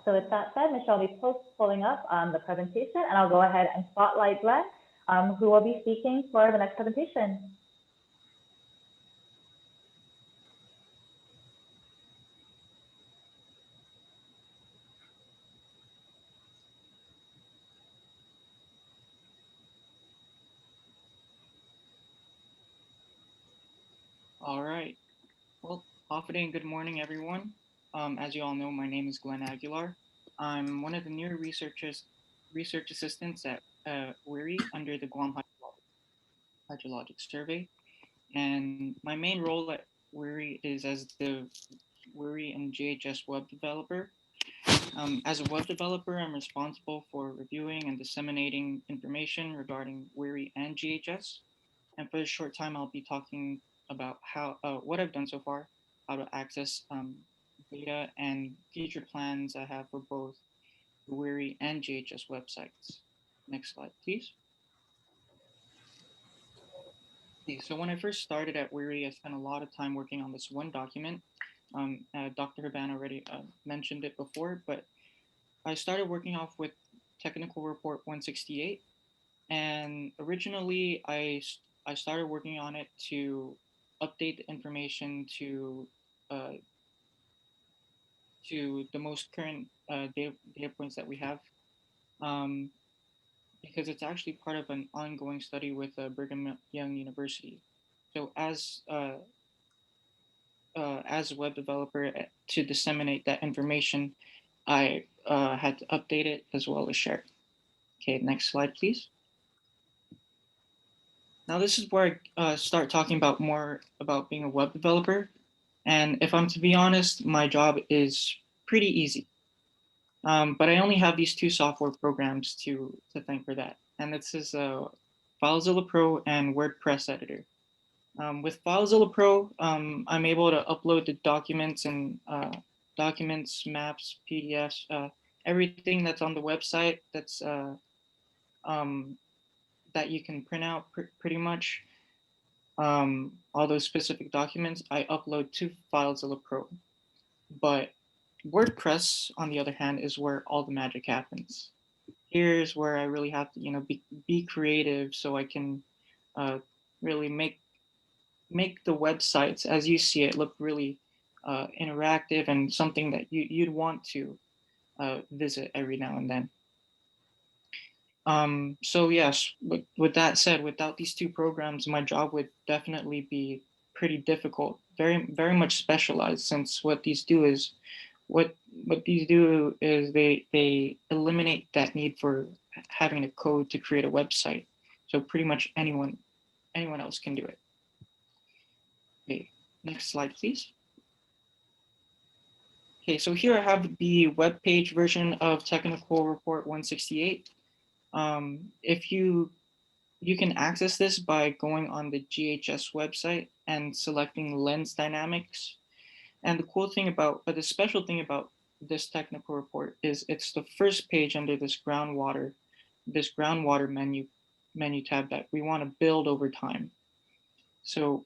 [SPEAKER 3] So with that said, Michelle will be pulling up the presentation, and I'll go ahead and spotlight Glenn, who will be speaking for the next presentation.
[SPEAKER 9] All right. Well, Day and good morning, everyone. As you all know, my name is Glenn Aguilar. I'm one of the new research assistants at WERI under the Guam Hydrologic Survey. And my main role at WERI is as the WERI and GHS web developer. As a web developer, I'm responsible for reviewing and disseminating information regarding WERI and GHS. And for this short time, I'll be talking about how what I've done so far, how to access data, and future plans I have for both the WERI and GHS websites. Next slide, please. Okay, so when I first started at WERI, I spent a lot of time working on this one document. Dr. Haban already mentioned it before, but I started working off with Technical Report 168, and originally I started working on it to update the information uh, to the most current data points that we have, um, because it's actually part of an ongoing study with Brigham Young University. So as a web developer, to disseminate that information, I had to update it as well as share it. Okay, next slide, please. Now this is where I start talking about more about being a web developer. And if I'm to be honest, my job is pretty easy. But I only have these two software programs to thank for that. And this is FileZilla Pro and WordPress Editor. With FileZilla Pro, I'm able to upload the documents and documents, maps, PDFs, everything that's on the website um, that you can print out pretty much. All those specific documents I upload to FileZilla Pro. But WordPress, on the other hand, is where all the magic happens. Here's where I really have to, be creative so I can really make the websites as you see it look really interactive and something that you'd want to visit every now and then. So yes, with that said, without these two programs, my job would definitely be pretty difficult, very much specialized, since what these do is they eliminate that need for having a code to create a website. So pretty much anyone else can do it. Okay, next slide, please. Okay, so here I have the web page version of Technical Report 168. If you can access this by going on the GHS website and selecting Lens Dynamics. And the cool thing about, the special thing about this technical report is it's the first page under this groundwater menu tab that we want to build over time. So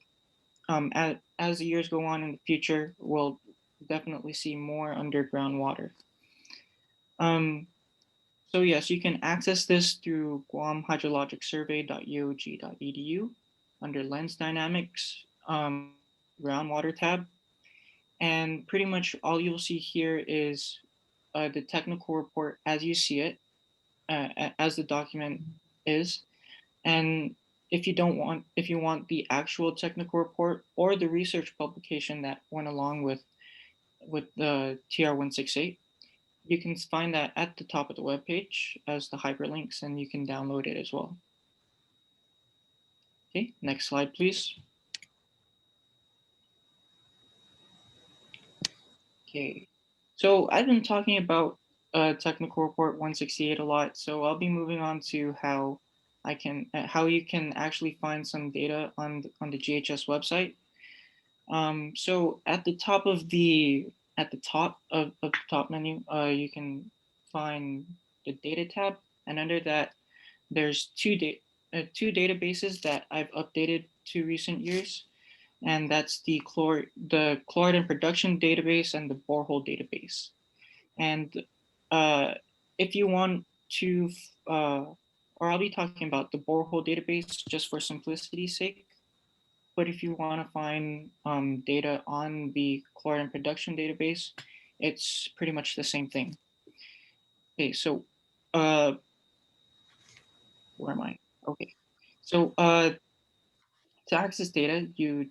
[SPEAKER 9] as the years go on in the future, we'll definitely see more underground water. So yes, you can access this through guamhydrologicsurvey.uog.edu under Lens Dynamics, groundwater tab. And pretty much all you'll see here is the technical report as you see it, as the document is. And if you want the actual technical report or the research publication that went along with the TR168, you can find that at the top of the webpage as the hyperlinks, and you can download it as well. Okay, next slide, please. Okay, so I've been talking about technical report 168 a lot, so I'll be moving on to how you can actually find some data on the GHS website. So at the top of the top menu, you can find the data tab, and under that, there's two databases that I've updated to recent years, and that's the chloride and production database and the borehole database. And if you want to, or I'll be talking about the borehole database just for simplicity's sake. But if you want to find data on the chloride and production database, it's pretty much the same thing. Okay, so where am I? Okay, so to access data, you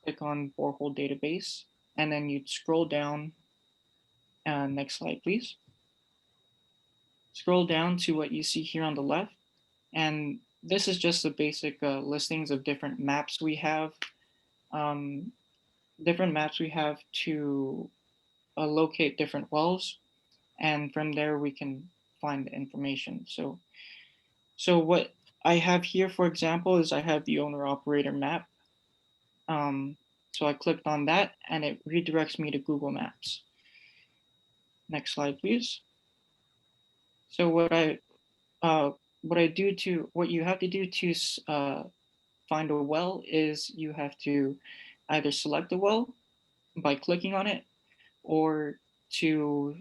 [SPEAKER 9] click on borehole database, and then you'd scroll down. Next slide, please. Scroll down to what you see here on the left, and this is just the basic listings of different maps we have. To locate different wells. and from there we can find the information. So what I have here, for example, is I have the owner operator map. So I clicked on that and it redirects me to Google Maps. Next slide, please. So what you have to do to find a well is you have to either select a well by clicking on it, or to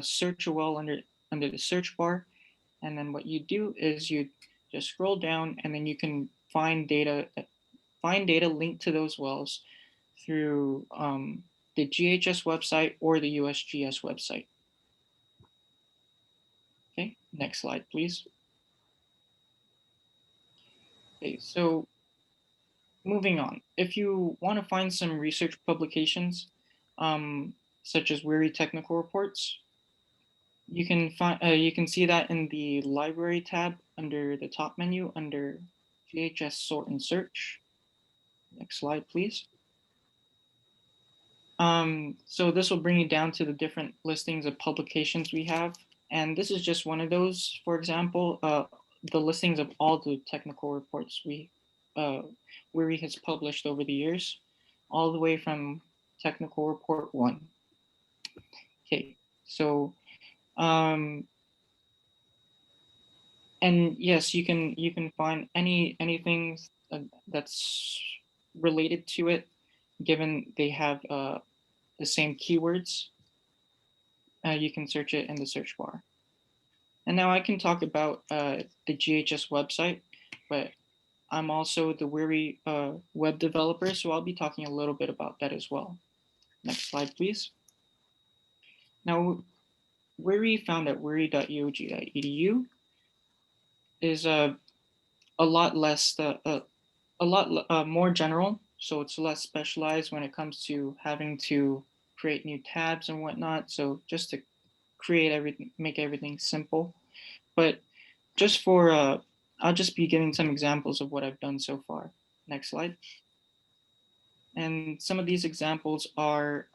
[SPEAKER 9] search a well under the search bar. And then what you do is you just scroll down, and then you can find data linked to those wells through the GHS website or the USGS website. Okay, next slide, please. Okay, so moving on. If you want to find some research publications, such as WERI technical reports, you can see that in the library tab under the top menu under GHS sort and search. Next slide, please. So this will bring you down to the different listings of publications we have. And this is just one of those. For example, the listings of all the technical reports WERI has published over the years, all the way from technical report 1. Okay, so and yes, you can find anything that's related to it, given they have the same keywords. You can search it in the search bar. And now I can talk about the GHS website, but I'm also the WERI web developer, so I'll be talking a little bit about that as well. Next slide, please. Now, WERI found at weri.eog.edu is a lot less, more general. So it's less specialized when it comes to having to create new tabs and whatnot. So just to make everything simple. But just for, I'll just be giving some examples of what I've done so far. Next slide. And some of these examples are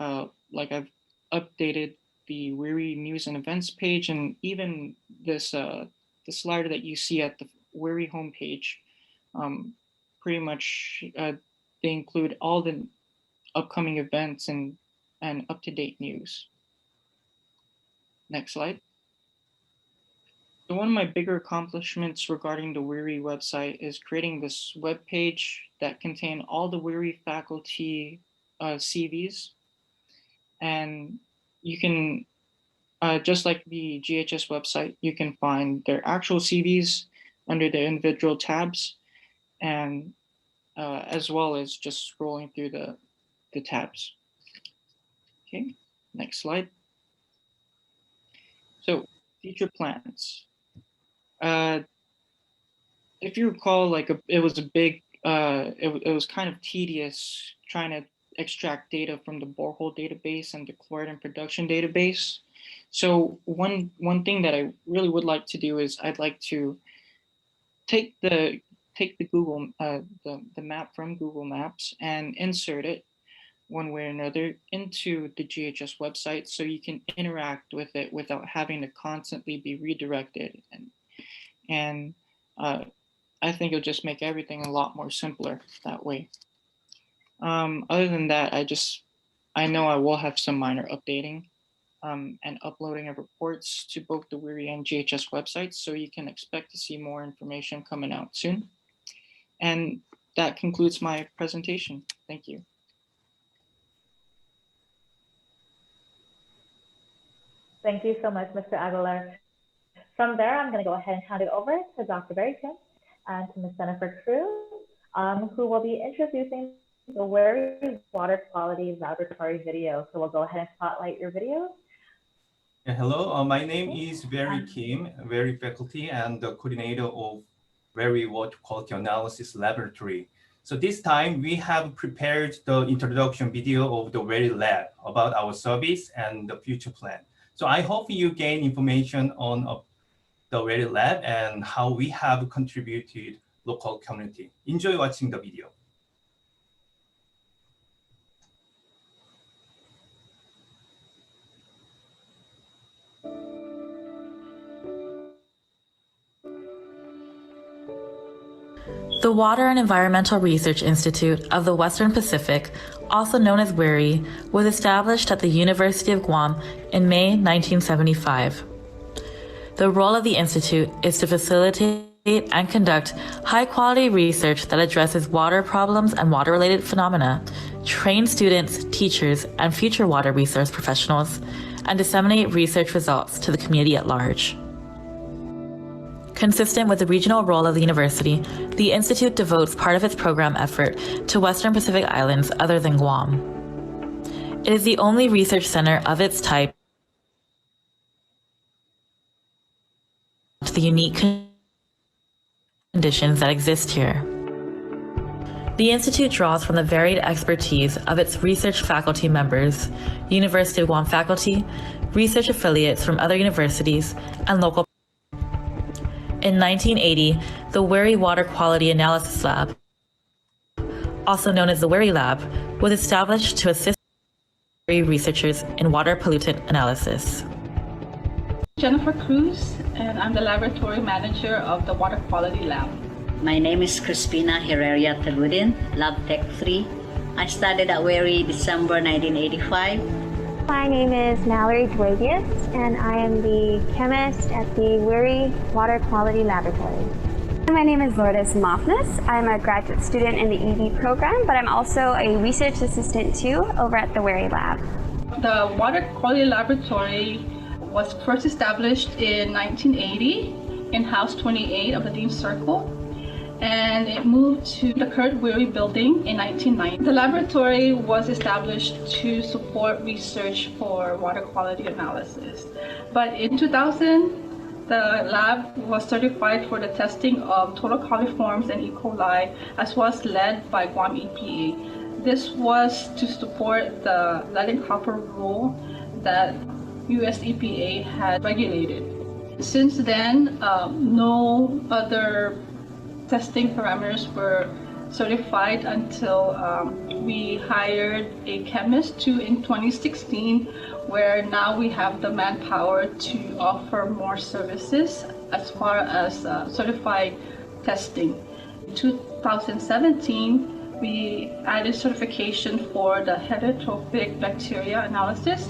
[SPEAKER 9] like I've updated the WERI news and events page, and even this the slider that you see at the WERI homepage. Pretty much they include all the upcoming events and up-to-date news. Next slide. So one of my bigger accomplishments regarding the WERI website is creating this web page that contain all the WERI faculty CVs. And you can, just like the GHS website, you can find their actual CVs under their individual tabs, and as well as just scrolling through the tabs. Okay, next slide. So future plans. If you recall, it was a big, it was kind of tedious trying to extract data from the borehole database and the chloride production database. So one thing that I really would like to do is I'd like to take the Google the map from Google Maps and insert it one way or another into the GHS website, so you can interact with it without having to constantly be redirected. And I think it'll just make everything a lot more simpler that way. Other than that, I know I will have some minor updating and uploading of reports to both the WERI and GHS websites, so you can expect to see more information coming out soon. And that concludes my presentation. Thank you.
[SPEAKER 3] Thank you so much, Mr. Aguilar. From there, I'm going to go ahead and hand it over to Dr. Barry Kim and to Ms. Jennifer Cruz, who will be introducing the WERI Water Quality Laboratory video. So we'll go ahead and spotlight your video.
[SPEAKER 10] Yeah, hello, my name is Barry Kim, WERI faculty and the coordinator of WERI Water Quality Analysis Laboratory. So this time we have prepared the introduction video of the WERI lab about our service and the future plan. So I hope you gain information on the WERI lab and how we have contributed local community. Enjoy watching the video.
[SPEAKER 11] The Water and Environmental Research Institute of the Western Pacific, also known as WERI, was established at the University of Guam in May 1975. The role of the institute is to facilitate and conduct high-quality research that addresses water problems and water-related phenomena, train students, teachers, and future water resource professionals, and disseminate research results to the community at large. Consistent with the regional role of the university, the institute devotes part of its program effort to Western Pacific Islands other than Guam. It is the only research center of its type to the unique conditions that exist here. The institute draws from the varied expertise of its research faculty members, University of Guam faculty, research affiliates from other universities, and local. In 1980, the WERI Water Quality Analysis Lab, also known as the WERI Lab, was established to assist researchers in water pollutant analysis.
[SPEAKER 12] Jennifer Cruz, and I'm the laboratory manager of the Water Quality Lab.
[SPEAKER 13] My name is Crispina Herrera Tagudin, Lab Tech 3. I studied at WERI December 1985.
[SPEAKER 14] My name is Mallory Duegius, and I am the chemist at the WERI Water Quality Laboratory.
[SPEAKER 15] My name is Lourdes Mofness. I'm a graduate student in the ED program, but I'm also a research assistant too over at the WERI Lab.
[SPEAKER 12] The Water Quality Laboratory was first established in 1980 in House 28 of the Dean Circle, and it moved to the current WERI building in 1990. The laboratory was established to support research for water quality analysis. But in 2000, the lab was certified for the testing of total coliforms and E. coli, as well as lead by Guam EPA. This was to support the lead and copper rule that US EPA had regulated. Since then, no other testing parameters were certified until we hired a chemist in 2016, where now we have the manpower to offer more services as far as certified testing. In 2017, we added certification for the heterotrophic bacteria analysis.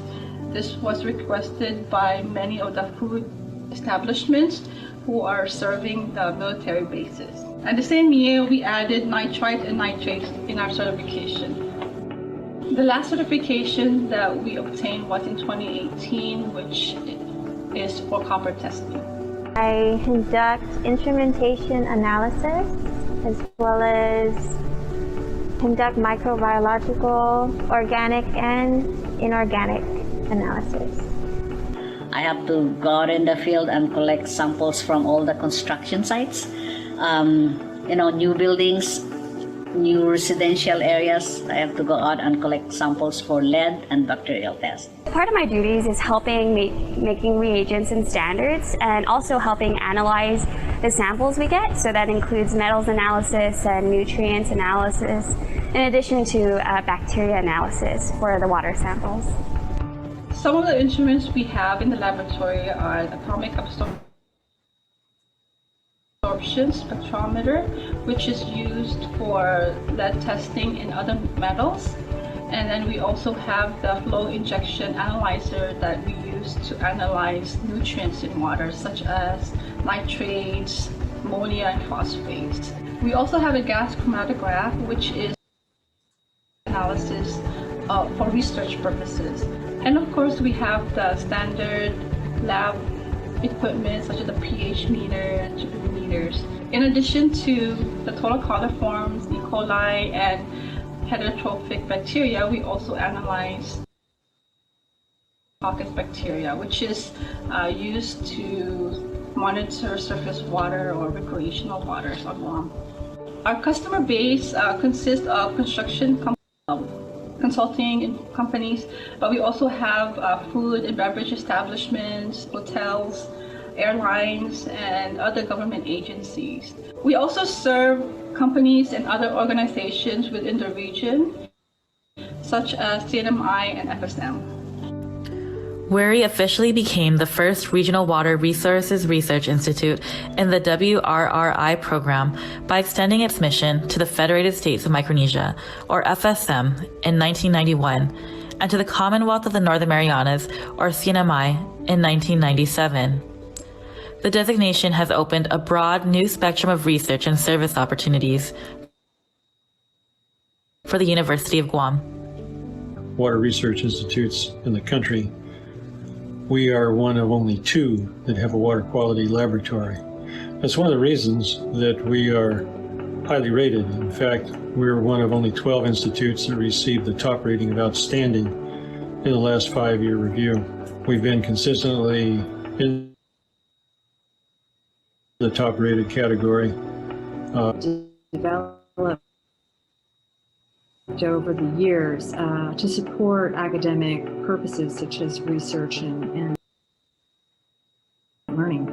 [SPEAKER 12] This was requested by many of the food establishments who are serving the military bases. And the same year, we added nitrite and nitrates in our certification. The last certification that we obtained was in 2018, which is for copper testing.
[SPEAKER 14] I conduct instrumentation analysis as well as conduct microbiological, organic, and inorganic analysis.
[SPEAKER 13] I have to go out in the field and collect samples from all the construction sites. New buildings, new residential areas. I have to go out and collect samples for lead and bacterial tests.
[SPEAKER 15] Part of my duties is helping making reagents and standards, and also helping analyze the samples we get. So that includes metals analysis and nutrients analysis, in addition to bacteria analysis for the water samples.
[SPEAKER 12] Some of the instruments we have in the laboratory are atomic absorption spectrometer, which is used for lead testing in other metals. And then we also have the flow injection analyzer that we use to analyze nutrients in water, such as nitrates, ammonia, and phosphates. We also have a gas chromatograph, which is analysis for research purposes. And of course, we have the standard lab equipment, such as the pH meter and temperature meters. In addition to the total coliforms, E. coli, and heterotrophic bacteria, we also analyze pocket bacteria, which is used to monitor surface water or recreational waters on Guam. Our customer base consists of construction consulting companies, but we also have food and beverage establishments, hotels, airlines, and other government agencies. We also serve companies and other organizations within the region, such as CNMI and FSM.
[SPEAKER 11] WERI officially became the first regional water resources research institute in the WRRI program by extending its mission to the Federated States of Micronesia, or FSM, in 1991, and to the Commonwealth of the Northern Marianas, or CNMI, in 1997. The designation has opened a broad new spectrum of research and service opportunities for the University of Guam.
[SPEAKER 2] Water research institutes in the country, we are one of only 2 that have a water quality laboratory. That's one of the reasons that we are highly rated. In fact, we're one of only 12 institutes that received the top rating of outstanding in the last 5-year review. We've been consistently in the top rated category.
[SPEAKER 16] Developed over the years to support academic purposes such as research and learning.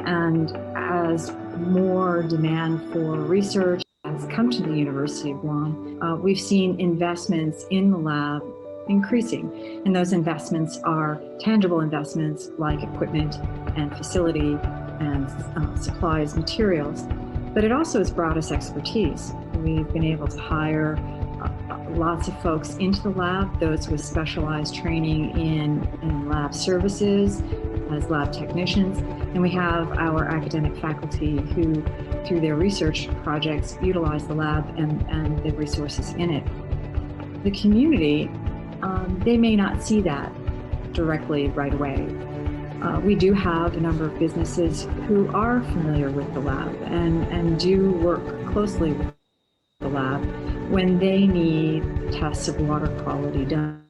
[SPEAKER 16] And as more demand for research has come to the University of Guam, we've seen investments in the lab increasing. And those investments are tangible investments like equipment and facility and supplies, materials. But it also has brought us expertise. We've been able to hire lots of folks into the lab, those with specialized training in lab services as lab technicians. And we have our academic faculty who, through their research projects, utilize the lab and the resources in it. The community, they may not see that directly right away. We do have a number of businesses who are familiar with the lab and do work closely with the lab when they need tests of water quality done.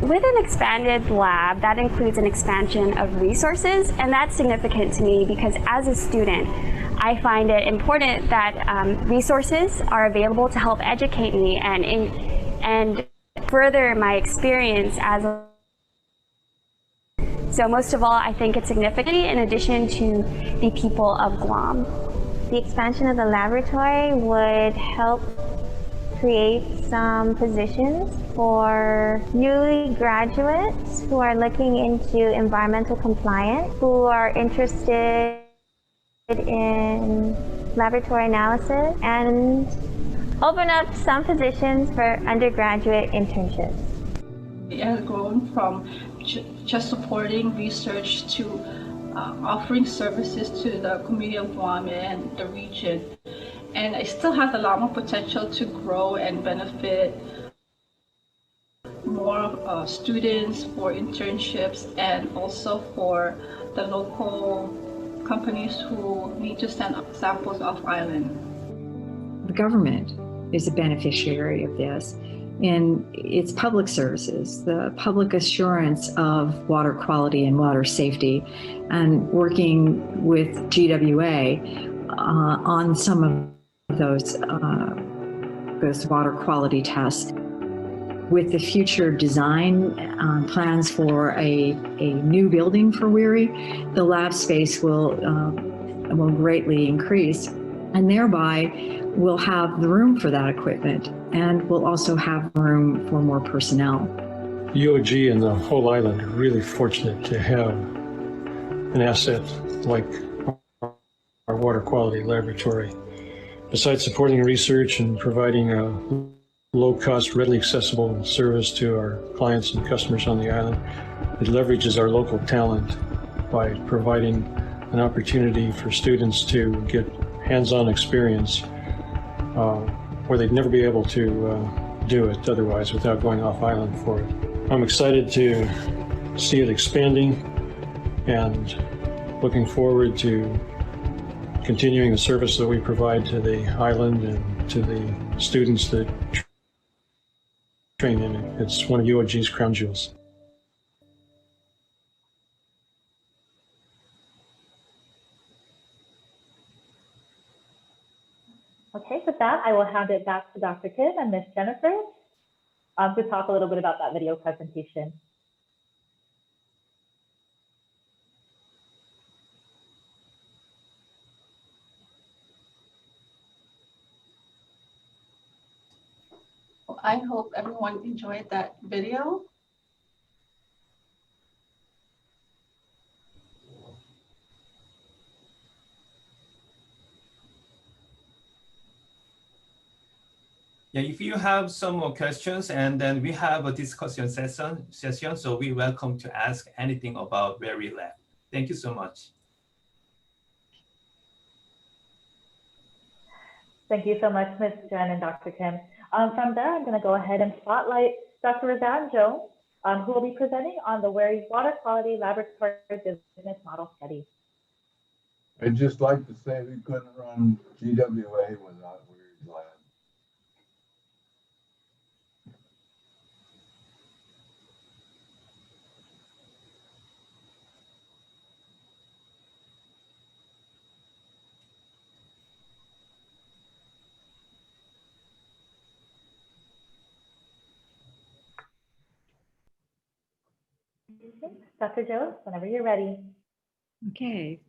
[SPEAKER 15] With an expanded lab, that includes an expansion of resources, and that's significant to me because as a student, I find it important that resources are available to help educate me and further my experience as a So most of all, I think it's significant in addition to the people of Guam.
[SPEAKER 14] The expansion of the laboratory would help create some positions for newly graduates who are looking into environmental compliance, who are interested in laboratory analysis, and open up some positions for undergraduate internships.
[SPEAKER 12] It has grown from just supporting research to offering services to the community of Guam and the region. And it still has a lot more potential to grow and benefit more students for internships and also for the local companies who need to send samples off island.
[SPEAKER 16] The government is a beneficiary of this in its public services, the public assurance of water quality and water safety, and working with GWA on some of those water quality tests. With the future design plans for a new building for WERI, the lab space will greatly increase, and thereby we'll have the room for that equipment, and we'll also have room for more personnel.
[SPEAKER 2] UOG and the whole island are really fortunate to have an asset like our water quality laboratory. Besides supporting research and providing a low-cost, readily accessible service to our clients and customers on the island, it leverages our local talent by providing an opportunity for students to get hands-on experience where they'd never be able to do it otherwise without going off island for it. I'm excited to see it expanding and looking forward to continuing the service that we provide to the island and to the students that train in it. It's one of UOG's crown jewels.
[SPEAKER 3] Okay, with that, I will hand it back to Dr. Kim and Ms. Jennifer to talk a little bit about that video presentation.
[SPEAKER 12] I hope everyone enjoyed that video.
[SPEAKER 10] Yeah, if you have some more questions, and then we have a discussion session, so we welcome to ask anything about WERI Lab. Thank you so much.
[SPEAKER 3] Thank you so much, Ms. Jen and Dr. Kim. From there, I'm going to go ahead and spotlight Dr. Razan Jones, who will be presenting on the WERI Water Quality Laboratory Business Model Study.
[SPEAKER 17] I'd just like to say we couldn't run GWA without WERI's lab.
[SPEAKER 3] Dr. Jones, whenever you're ready.
[SPEAKER 16] Okay.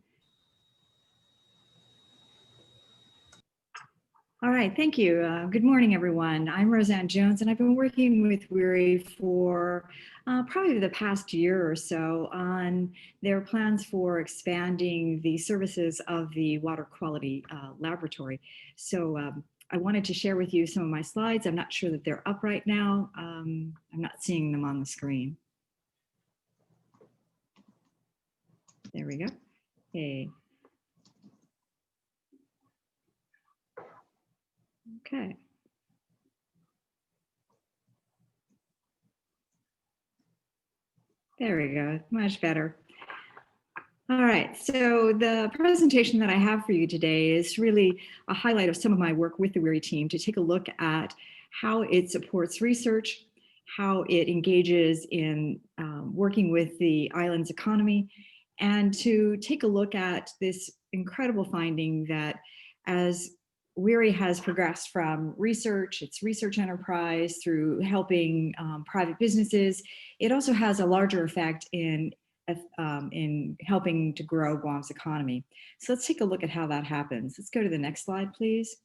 [SPEAKER 16] All right, thank you. Good morning, everyone. I'm Roseanne Jones, and I've been working with WERI for probably the past year or so on their plans for expanding the services of the Water Quality Laboratory. So I wanted to share with you some of my slides. I'm not sure that they're up right now. I'm not seeing them on the screen. There we go. Okay. Okay. There we go, much better. All right, so the presentation that I have for you today is really a highlight of some of my work with the WERI team to take a look at how it supports research, how it engages in working with the island's economy, and to take a look at this incredible finding that as WERI has progressed from research, its research enterprise, through helping private businesses, it also has a larger effect in helping to grow Guam's economy. So let's take a look at how that happens. Let's go to the next slide, please.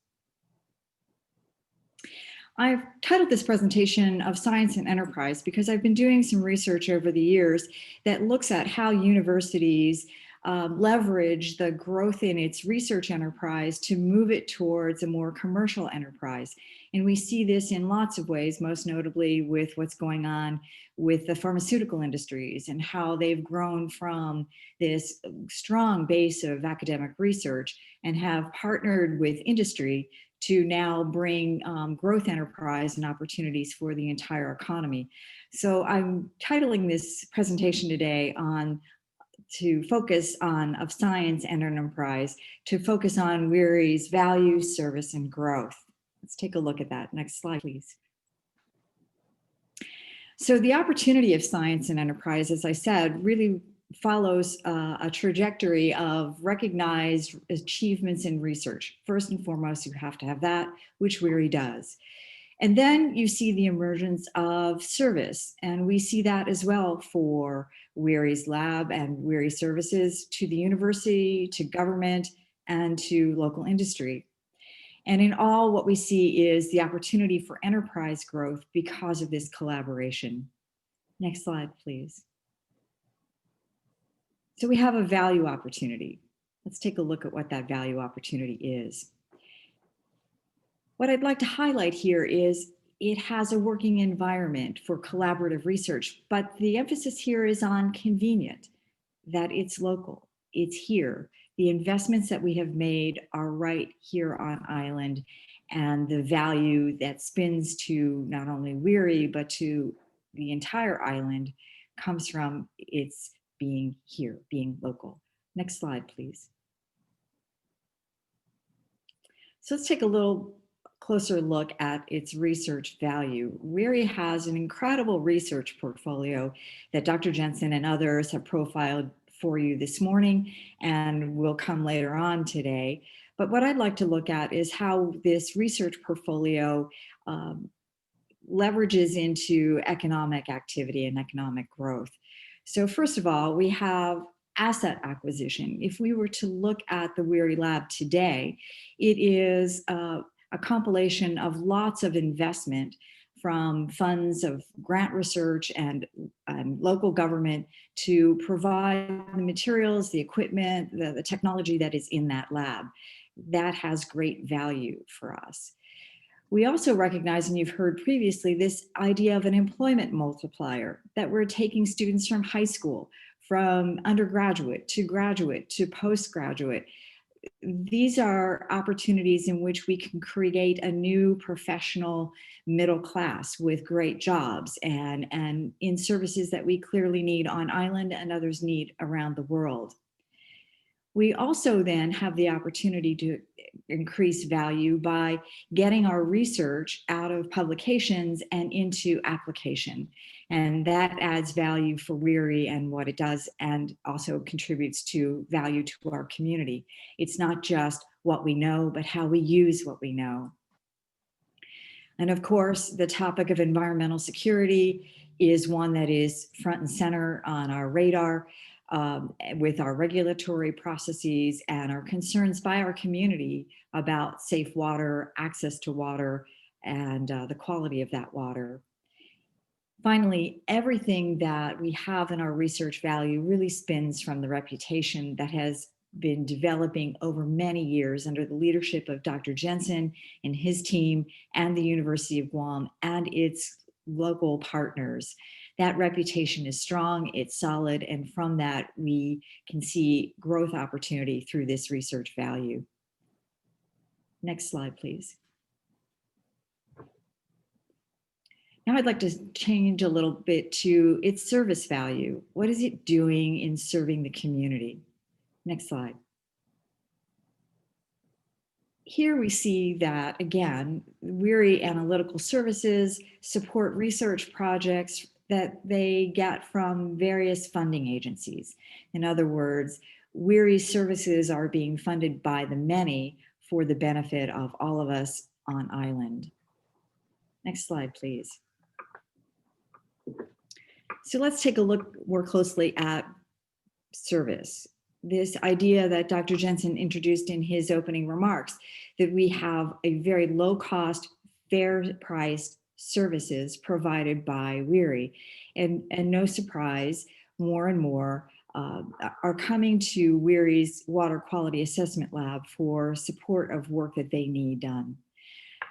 [SPEAKER 16] I've titled this presentation of Science and Enterprise because I've been doing some research over the years that looks at how universities leverage the growth in its research enterprise to move it towards a more commercial enterprise. And we see this in lots of ways, most notably with what's going on with the pharmaceutical industries and how they've grown from this strong base of academic research and have partnered with industry to now bring growth enterprise and opportunities for the entire economy. So I'm titling this presentation today on to focus on of science and enterprise, to focus on WERI's value, service, and growth. Let's take a look at that. Next slide, please. So the opportunity of science and enterprise, as I said, really follows a trajectory of recognized achievements in research. First and foremost, you have to have that, which WERI does. And then you see the emergence of service. And we see that as well for WERI's lab and WERI services to the university, to government, and to local industry. And in all, what we see is the opportunity for enterprise growth because of this collaboration. Next slide, please. So we have a value opportunity. Let's take a look at what that value opportunity is. What I'd like to highlight here is it has a working environment for collaborative research, but the emphasis here is on convenient, that it's local, it's here. The investments that we have made are right here on island, and the value that spins to not only WERI, but to the entire island comes from its being here, being local. Next slide, please. So let's take a little closer look at its research value. WERI has an incredible research portfolio that Dr. Jensen and others have profiled for you this morning and will come later on today. But what I'd like to look at is how this research portfolio leverages into economic activity and economic growth. So first of all, we have asset acquisition. If we were to look at the WERI lab today, it is a compilation of lots of investment from funds of grant research and local government to provide the materials, the equipment, the technology that is in that lab. That has great value for us. We also recognize, and you've heard previously, this idea of an employment multiplier, that we're taking students from high school, from undergraduate to postgraduate. These are opportunities in which we can create a new professional middle class with great jobs and in services that we clearly need on island and others need around the world. We also then have the opportunity to increase value by getting our research out of publications and into application. And that adds value for WERI and what it does, and also contributes to value to our community. It's not just what we know, but how we use what we know. And of course, the topic of environmental security is one that is front and center on our radar. With our regulatory processes and our concerns by our community about safe water, access to water, and the quality of that water. Finally, everything that we have in our research value really spins from the reputation that has been developing over many years under the leadership of Dr. Jensen and his team and the University of Guam and its local partners. That reputation is strong, it's solid, and from that we can see growth opportunity through this research value. Next slide, please. Now I'd like to change a little bit to its service value. What is it doing in serving the community? Next slide. Here we see that, again, WERI Analytical Services support research projects that they get from various funding agencies. In other words, WERI services are being funded by the many for the benefit of all of us on island. Next slide, please. So let's take a look more closely at service. This idea that Dr. Jensen introduced in his opening remarks, that we have a very low cost, fair priced services provided by WERI. And no surprise, more and more are coming to WERI's Water Quality Assessment Lab for support of work that they need done.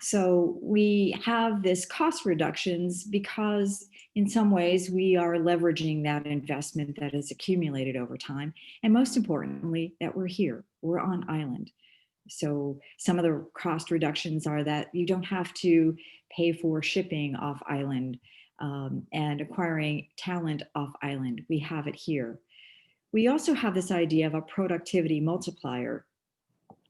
[SPEAKER 16] So we have this cost reductions because in some ways we are leveraging that investment that has accumulated over time. And most importantly, that we're here, we're on island. So some of the cost reductions are that you don't have to pay for shipping off island and acquiring talent off island. We have it here. We also have this idea of a productivity multiplier,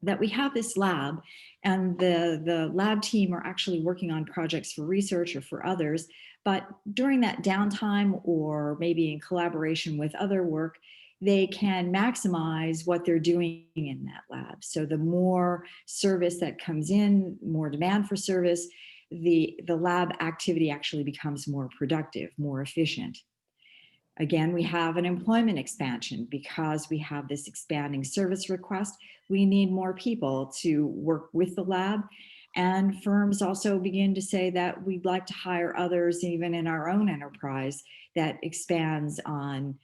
[SPEAKER 16] that we have this lab and the lab team are actually working on projects for research or for others. But during that downtime, or maybe in collaboration with other work, they can maximize what they're doing in that lab. So the more service that comes in, more demand for service, the lab activity actually becomes more productive, more efficient. Again, we have an employment expansion because we have this expanding service request. We need more people to work with the lab. And firms also begin to say that we'd like to hire others, even in our own enterprise, that expands on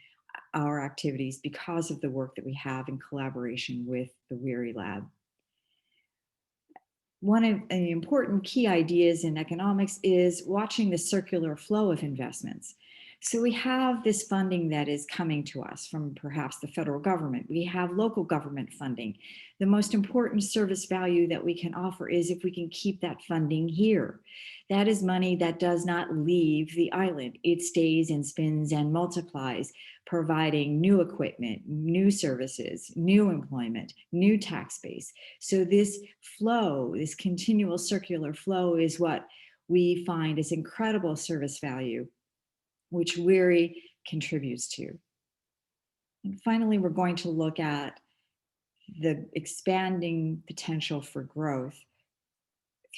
[SPEAKER 16] our activities because of the work that we have in collaboration with the WERI lab. One of the important key ideas in economics is watching the circular flow of investments. So we have this funding that is coming to us from perhaps the federal government. We have local government funding. The most important service value that we can offer is if we can keep that funding here. That is money that does not leave the island. It stays and spins and multiplies, providing new equipment, new services, new employment, new tax base. So this flow, this continual circular flow, is what we find is incredible service value, which WERI contributes to. And finally, we're going to look at the expanding potential for growth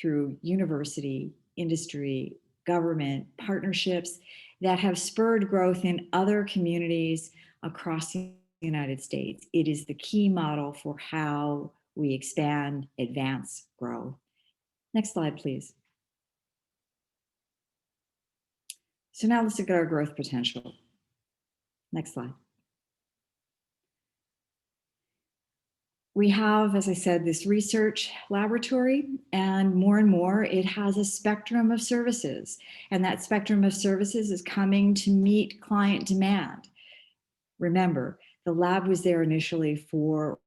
[SPEAKER 16] through university, industry, government partnerships that have spurred growth in other communities across the United States. It is the key model for how we expand, advance, grow. Next slide, please. So now let's look at our growth potential. Next slide. we have, as I said, this research laboratory, and more it has a spectrum of services, and that spectrum of services is coming to meet client demand. Remember, the lab was there initially for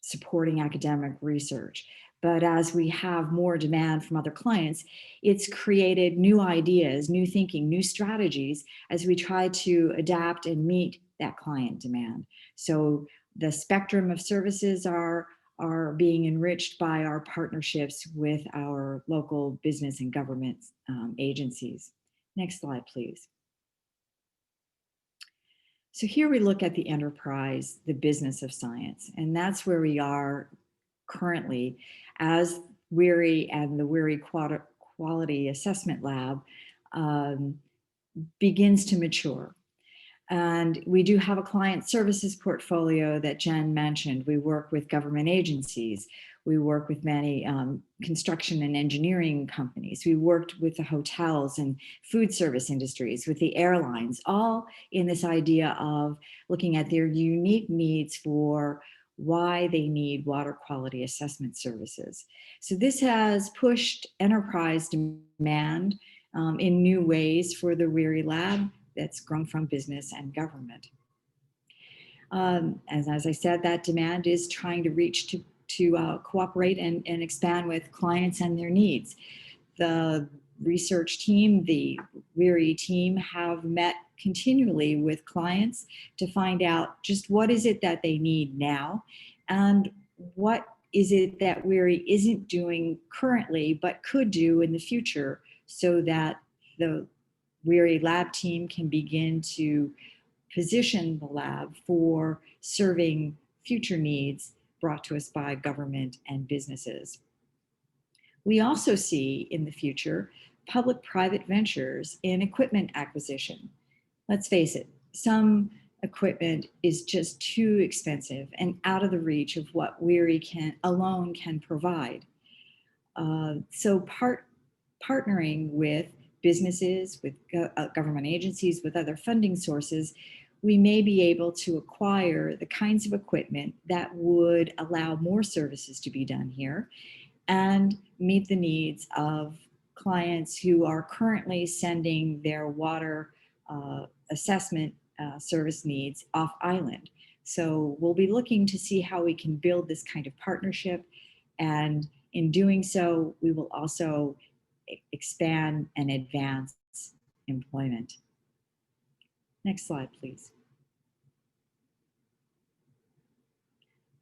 [SPEAKER 16] supporting academic research, but as we have more demand from other clients, it's created new ideas, new thinking, new strategies as we try to adapt and meet that client demand. So the spectrum of services are being enriched by our partnerships with our local business and government agencies. Next slide, please. So here we look at the enterprise, the business of science, and that's where we are currently as WERI and the WERI Quality Assessment Lab begins to mature. And we do have a client services portfolio that Jen mentioned. We work with government agencies. We work with many construction and engineering companies. We worked with the hotels and food service industries, with the airlines, all in this idea of looking at their unique needs for why they need water quality assessment services. So this has pushed enterprise demand in new ways for the WERI lab that's grown from business and government. As I said, that demand is trying to reach to cooperate and expand with clients and their needs. The research team, the WERI team, have met continually with clients to find out just what is it that they need now and what is it that WERI isn't doing currently but could do in the future, so that the WERI lab team can begin to position the lab for serving future needs brought to us by government and businesses. We also see in the future public-private ventures in equipment acquisition. Let's face it, some equipment is just too expensive and out of the reach of what WERI alone can provide. So partnering with businesses, with government agencies, with other funding sources, we may be able to acquire the kinds of equipment that would allow more services to be done here and meet the needs of clients who are currently sending their water assessment service needs off island. So we'll be looking to see how we can build this kind of partnership, and in doing so, we will also expand and advance employment. Next slide, please.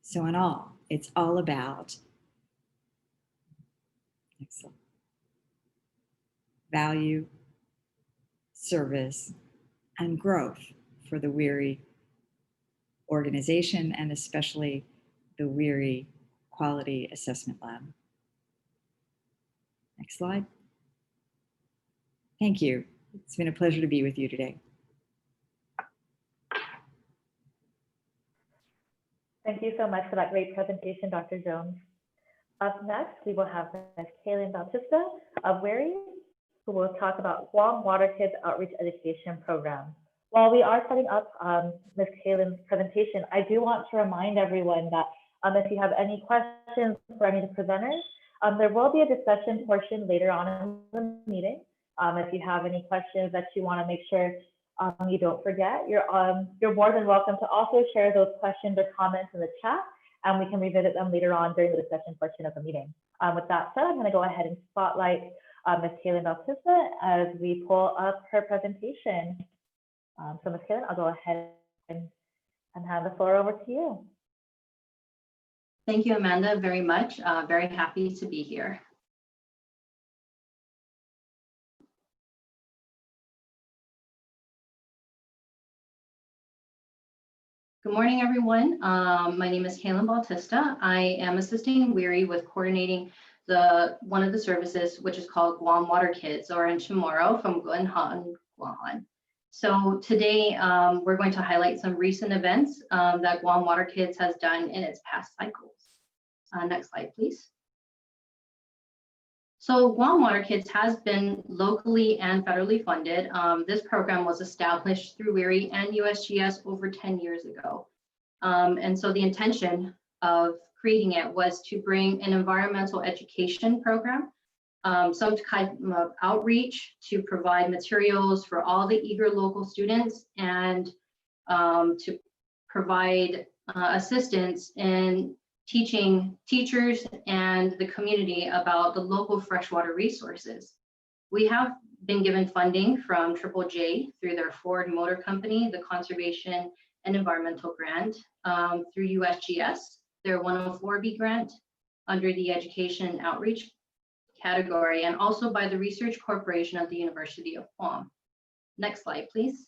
[SPEAKER 16] So in all, it's all about value, service, and growth for the WERI organization, and especially the WERI Quality Assessment Lab. Next slide. Thank you. It's been a pleasure to be with you today.
[SPEAKER 3] Thank you so much for that great presentation, Dr. Jones. Up next, we will have Ms. Kaylin Bautista of WERI, who will talk about GUAM Water Kids Outreach Education Program. While we are setting up Ms. Kaylin's presentation, I do want to remind everyone that if you have any questions for any of the presenters, there will be a discussion portion later on in the meeting. If you have any questions that you want to make sure you don't forget, you're more than welcome to also share those questions or comments in the chat, and we can revisit them later on during the discussion portion of the meeting. With that said, I'm going to go ahead and spotlight Ms. Kaylin Bautista as we pull up her presentation. So Ms. Kaylin, I'll go ahead and hand the floor over to you.
[SPEAKER 18] Thank you, Amanda, very much. Very happy to be here. Good morning, everyone. My name is Kaylin Bautista. I am assisting WERI with coordinating one of the services, which is called GUAM Water Kids, or in Chamorro, from Guanhan, Guam. So today we're going to highlight some recent events that GUAM Water Kids has done in its past cycles. Next slide, please. So GUAM Water Kids has been locally and federally funded. This program was established through WERI and USGS over 10 years ago. And so the intention of creating it was to bring an environmental education program, some kind of outreach to provide materials for all the eager local students, and to provide assistance in teaching teachers and the community about the local freshwater resources. We have been given funding from Triple J through their Ford Motor Company, the Conservation and Environmental Grant, through USGS, their 104B grant under the Education and Outreach category, and also by the Research Corporation of the University of Guam. Next slide, please.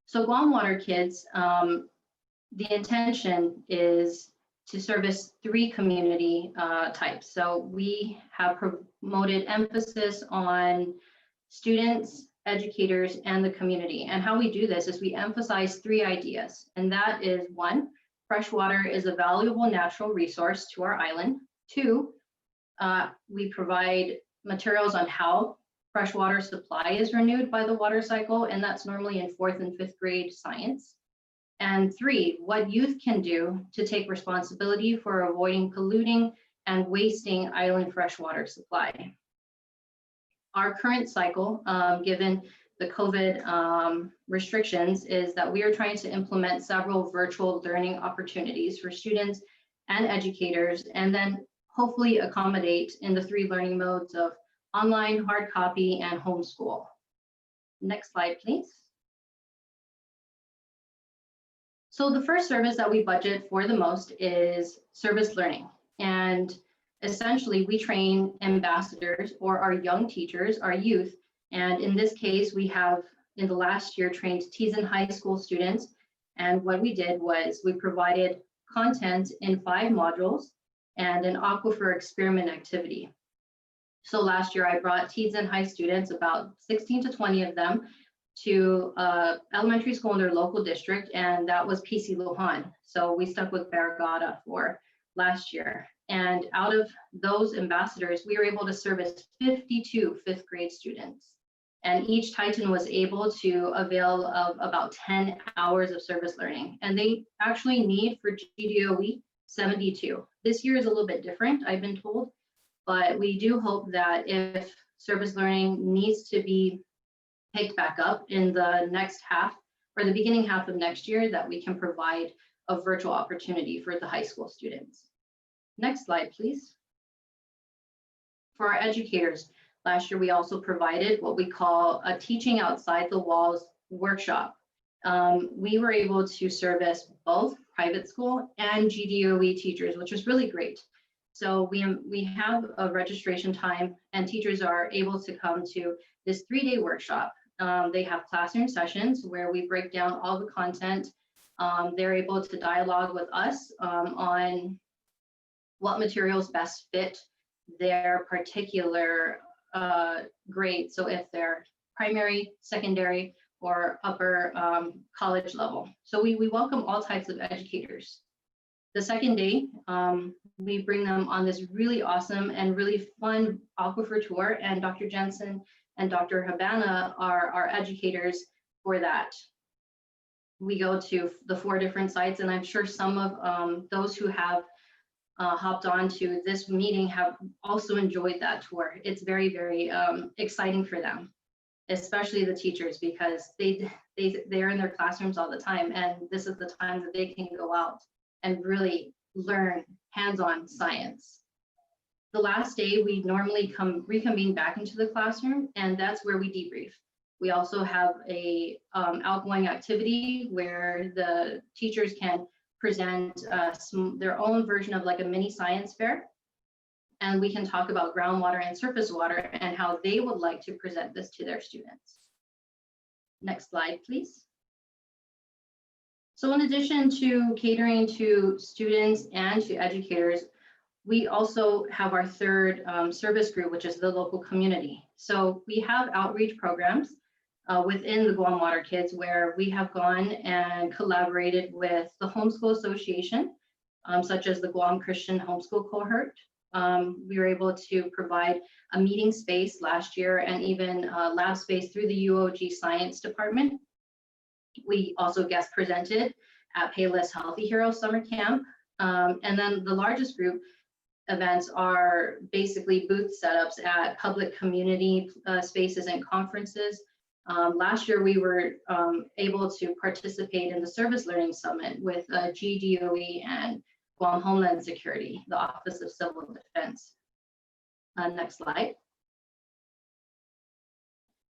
[SPEAKER 18] So Guam Water Kids, the intention is to service 3 community types. So we have promoted emphasis on students, educators, and the community. And how we do this is we emphasize 3 ideas. And that is 1, freshwater is a valuable natural resource to our island. 2, we provide materials on how freshwater supply is renewed by the water cycle, and that's normally in 4th and 5th grade science. And 3, what youth can do to take responsibility for avoiding polluting and wasting island freshwater supply. Our current cycle, given the COVID restrictions, is that we are trying to implement several virtual learning opportunities for students and educators, and then hopefully accommodate in the 3 learning modes of online, hard copy, and homeschool. Next slide, please. So the first service that we budget for the most is service learning. And essentially we train ambassadors, or our young teachers, our youth. And in this case, we have in the last year trained Teason High School students. And what we did was we provided content in 5 modules and an aquifer experiment activity. So last year I brought Teason High students, about 16 to 20 of them, to elementary school in their local district, and that was PC Lujan. So we stuck with Barragata for last year. And out of those ambassadors, we were able to service 52 5th grade students. And each Titan was able to avail of about 10 hours of service learning. And they actually need for GDOE 72. This year is a little bit different, I've been told, but we do hope that if service learning needs to be picked back up in the next half or the beginning half of next year, that we can provide a virtual opportunity for the high school students. Next slide, please. For our educators, last year we also provided what we call a teaching outside the walls workshop. We were able to service both private school and GDOE teachers, which was really great. So we have a registration time, and teachers are able to come to this 3-day workshop. They have classroom sessions where we break down all the content. They're able to dialogue with us on what materials best fit their particular grade. So if they're primary, secondary, or upper college level. So we welcome all types of educators. The second day, we bring them on this really awesome and really fun aquifer tour, and Dr. Jensen and Dr. Habana are our educators for that. We go to the 4 different sites, and I'm sure some of those who have hopped on to this meeting have also enjoyed that tour. It's very, very exciting for them, especially the teachers, because they're in their classrooms all the time, and this is the time that they can go out and really learn hands-on science. The last day, we normally reconvene back into the classroom, and that's where we debrief. We also have a outgoing activity where the teachers can present their own version of like a mini science fair, and we can talk about groundwater and surface water and how they would like to present this to their students. Next slide, please. So in addition to catering to students and to educators, we also have our third service group, which is the local community. So we have outreach programs within the Guam Water Kids, where we have gone and collaborated with the Homeschool Association, such as the Guam Christian Homeschool Cohort. We were able to provide a meeting space last year, and even lab space through the UOG Science Department. We also guest presented at Payless Healthy Hero Summer Camp. And then the largest group events are basically booth setups at public community spaces and conferences. Last year, we were able to participate in the Service Learning Summit with GDOE and Guam Homeland Security, the Office of Civil Defense. Next slide.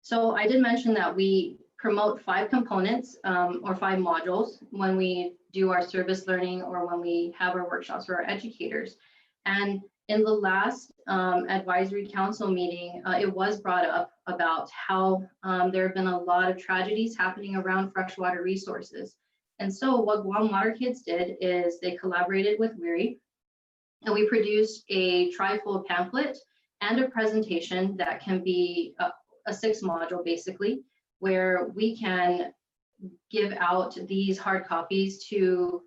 [SPEAKER 18] So I did mention that we promote 5 components or 5 modules when we do our service learning or when we have our workshops for our educators. And in the last advisory council meeting, it was brought up about how there have been a lot of tragedies happening around freshwater resources. And so what Guam Water Kids did is they collaborated with WERI, and we produced a trifold pamphlet and a presentation that can be a 6 module basically, where we can give out these hard copies to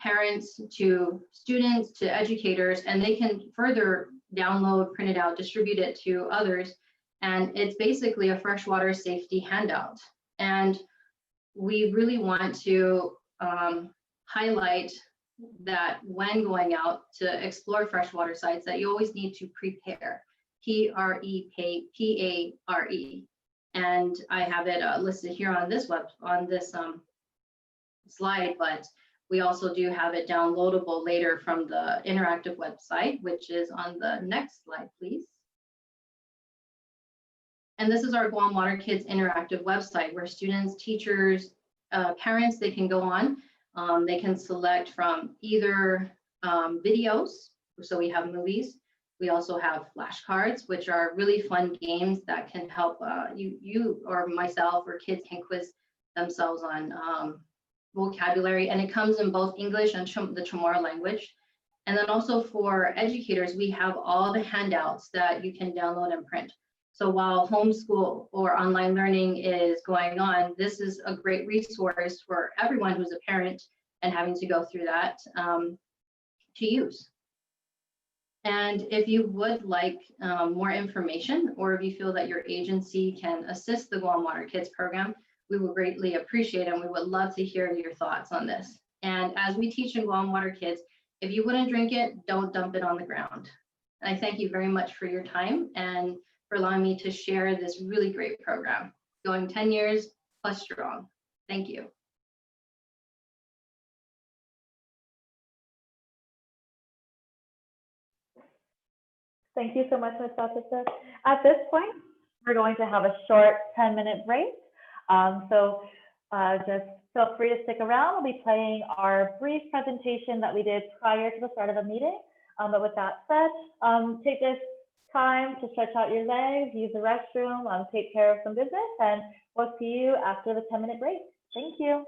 [SPEAKER 18] parents, to students, to educators, and they can further download, print it out, distribute it to others. And it's basically a freshwater safety handout. And we really want to highlight that when going out to explore freshwater sites, that you always need to prepare, P-R-E-P-A-R-E. And I have it listed here on this slide, but we also do have it downloadable later from the interactive website, which is on the next slide, please. And this is our Guam Water Kids interactive website where students, teachers, parents, they can go on. They can select from either videos, so we have movies. We also have flashcards, which are really fun games that can help you or myself or kids can quiz themselves on vocabulary, and it comes in both English and the Chamorro language. And then also for educators, we have all the handouts that you can download and print. So while homeschool or online learning is going on, this is a great resource for everyone who's a parent and having to go through that to use. And if you would like more information, or if you feel that your agency can assist the Guam Water Kids program, we would greatly appreciate it, and we would love to hear your thoughts on this. And as we teach in Guam Water Kids, if you wouldn't drink it, don't dump it on the ground. And I thank you very much for your time and for allowing me to share this really great program, going 10 years plus strong. Thank you.
[SPEAKER 3] Thank you so much, Ms. Bautista. At this point, we're going to have a short 10-minute break. Just feel free to stick around. We'll be playing our brief presentation that we did prior to the start of the meeting. But with that said, take this time to stretch out your legs, use the restroom, take care of some business, and we'll see you after the 10-minute break. Thank you.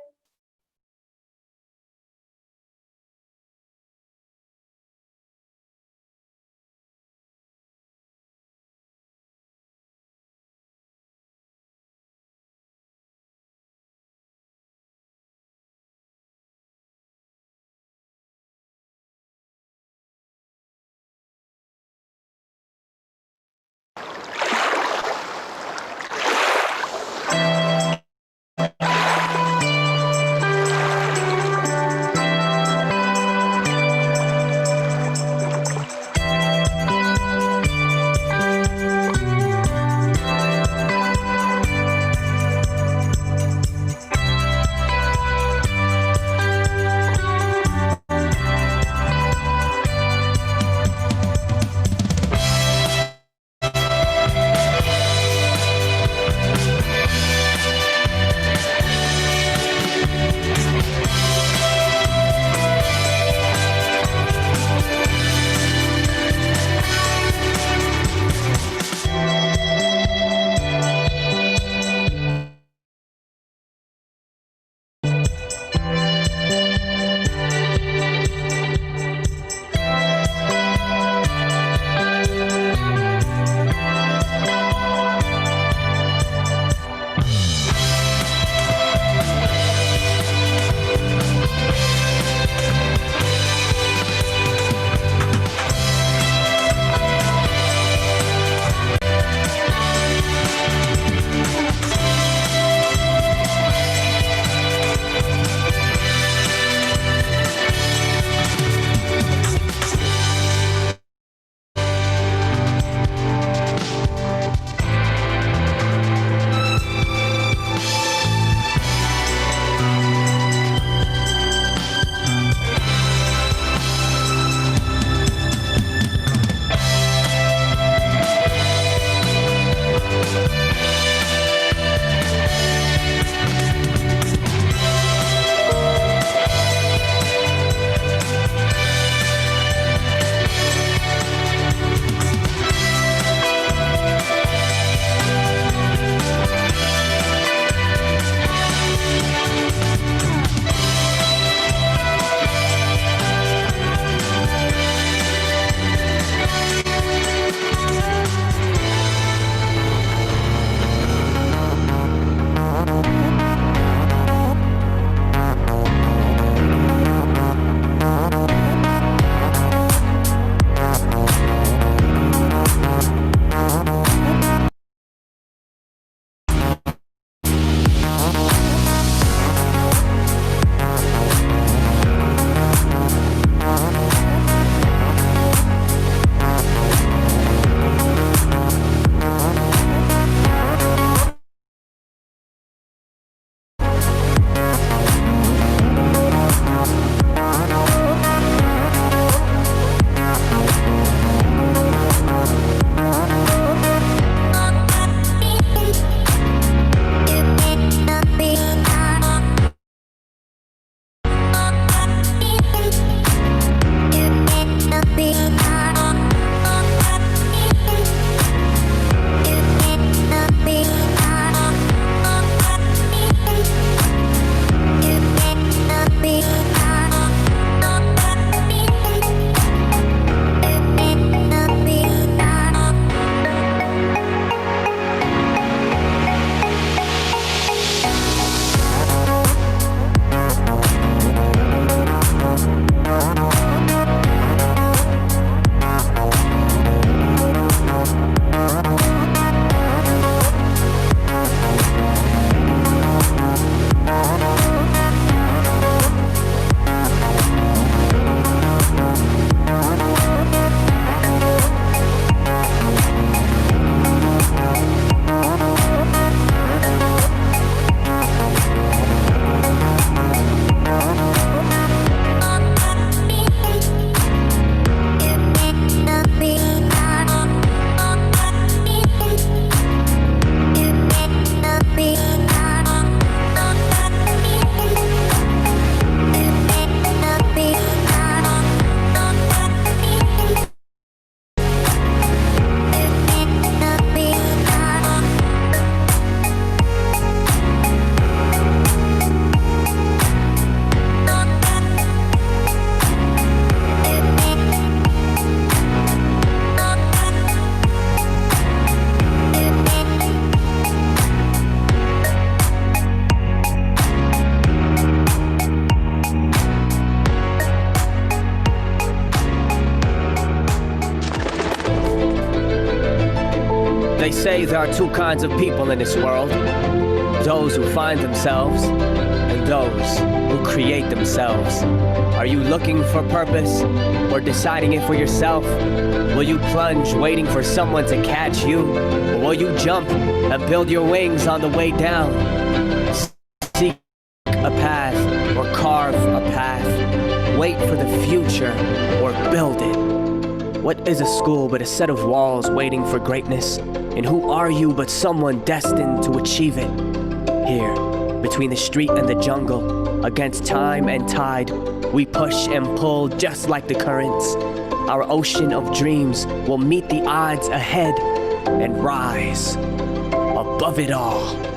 [SPEAKER 19] believe there are two kinds of people in this world. Those who find themselves and those who create themselves. Are you looking for purpose or deciding it for yourself? Will you plunge waiting for someone to catch you? Or will you jump and build your wings on the way down? Seek a path or carve a path. Wait for the future or build it. What is a school but a set of walls waiting for greatness? And who are you but someone destined to achieve it? Here, between the street and the jungle, against time and tide, we push and pull just like the currents. Our ocean of dreams will meet the odds ahead and rise above it all.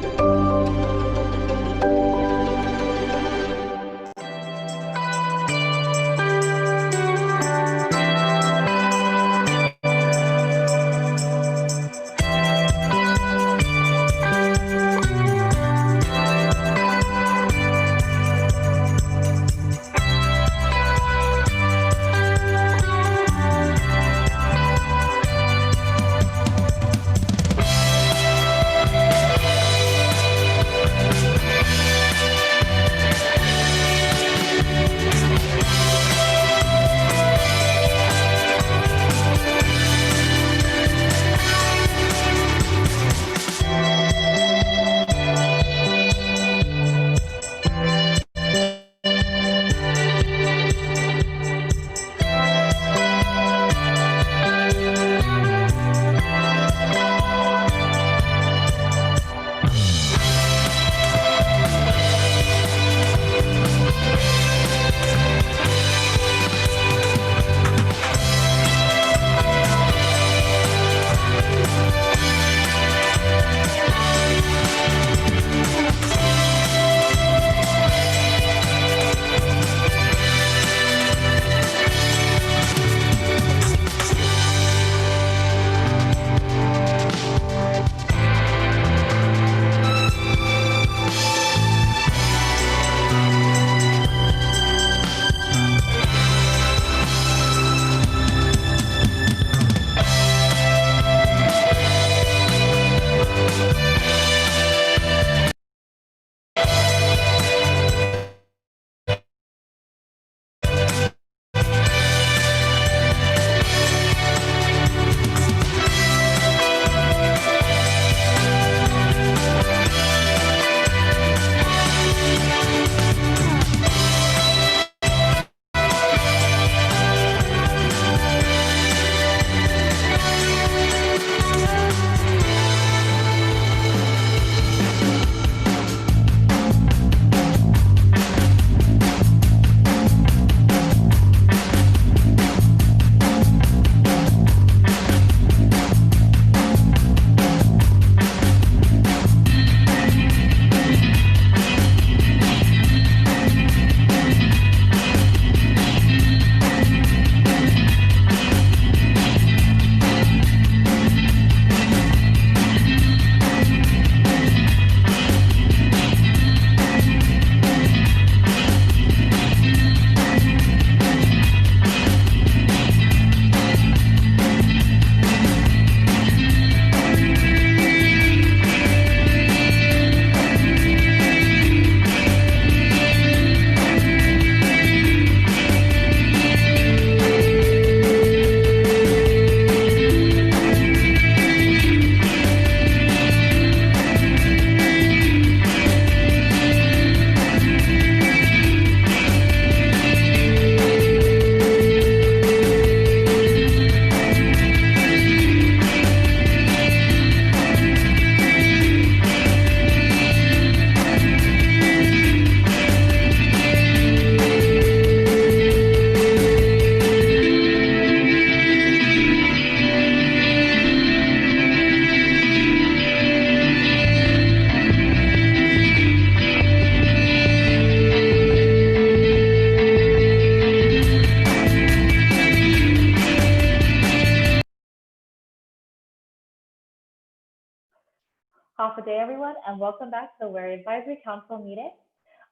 [SPEAKER 3] Half a day, everyone, and welcome back to the WERI Advisory Council meeting.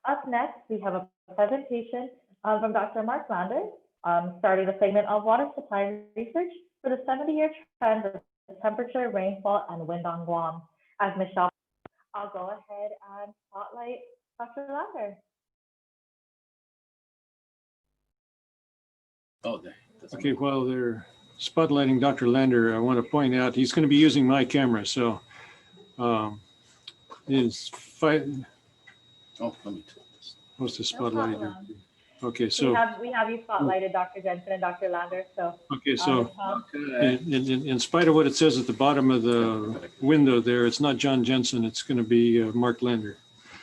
[SPEAKER 3] Up next, we have a presentation from Dr. Mark Landers, starting the segment of water supply research for the 70-year trend of temperature, rainfall, and wind on Guam. As Michelle, I'll go ahead and spotlight Dr. Lander.
[SPEAKER 7] Oh, there.
[SPEAKER 2] Okay, while they're spotlighting Dr. Lander, I want to point out he's going to be using my camera. So is
[SPEAKER 7] Oh, let me take this.
[SPEAKER 2] what's the
[SPEAKER 3] No
[SPEAKER 2] spotlighting?
[SPEAKER 3] problem.
[SPEAKER 2] Okay, so
[SPEAKER 3] We have you spotlighted, Dr. Jensen and Dr. Lander. So
[SPEAKER 2] okay, so
[SPEAKER 7] Okay.
[SPEAKER 2] in spite of what it says at the bottom of the window there, it's not John Jensen. It's going to be Mark Lander.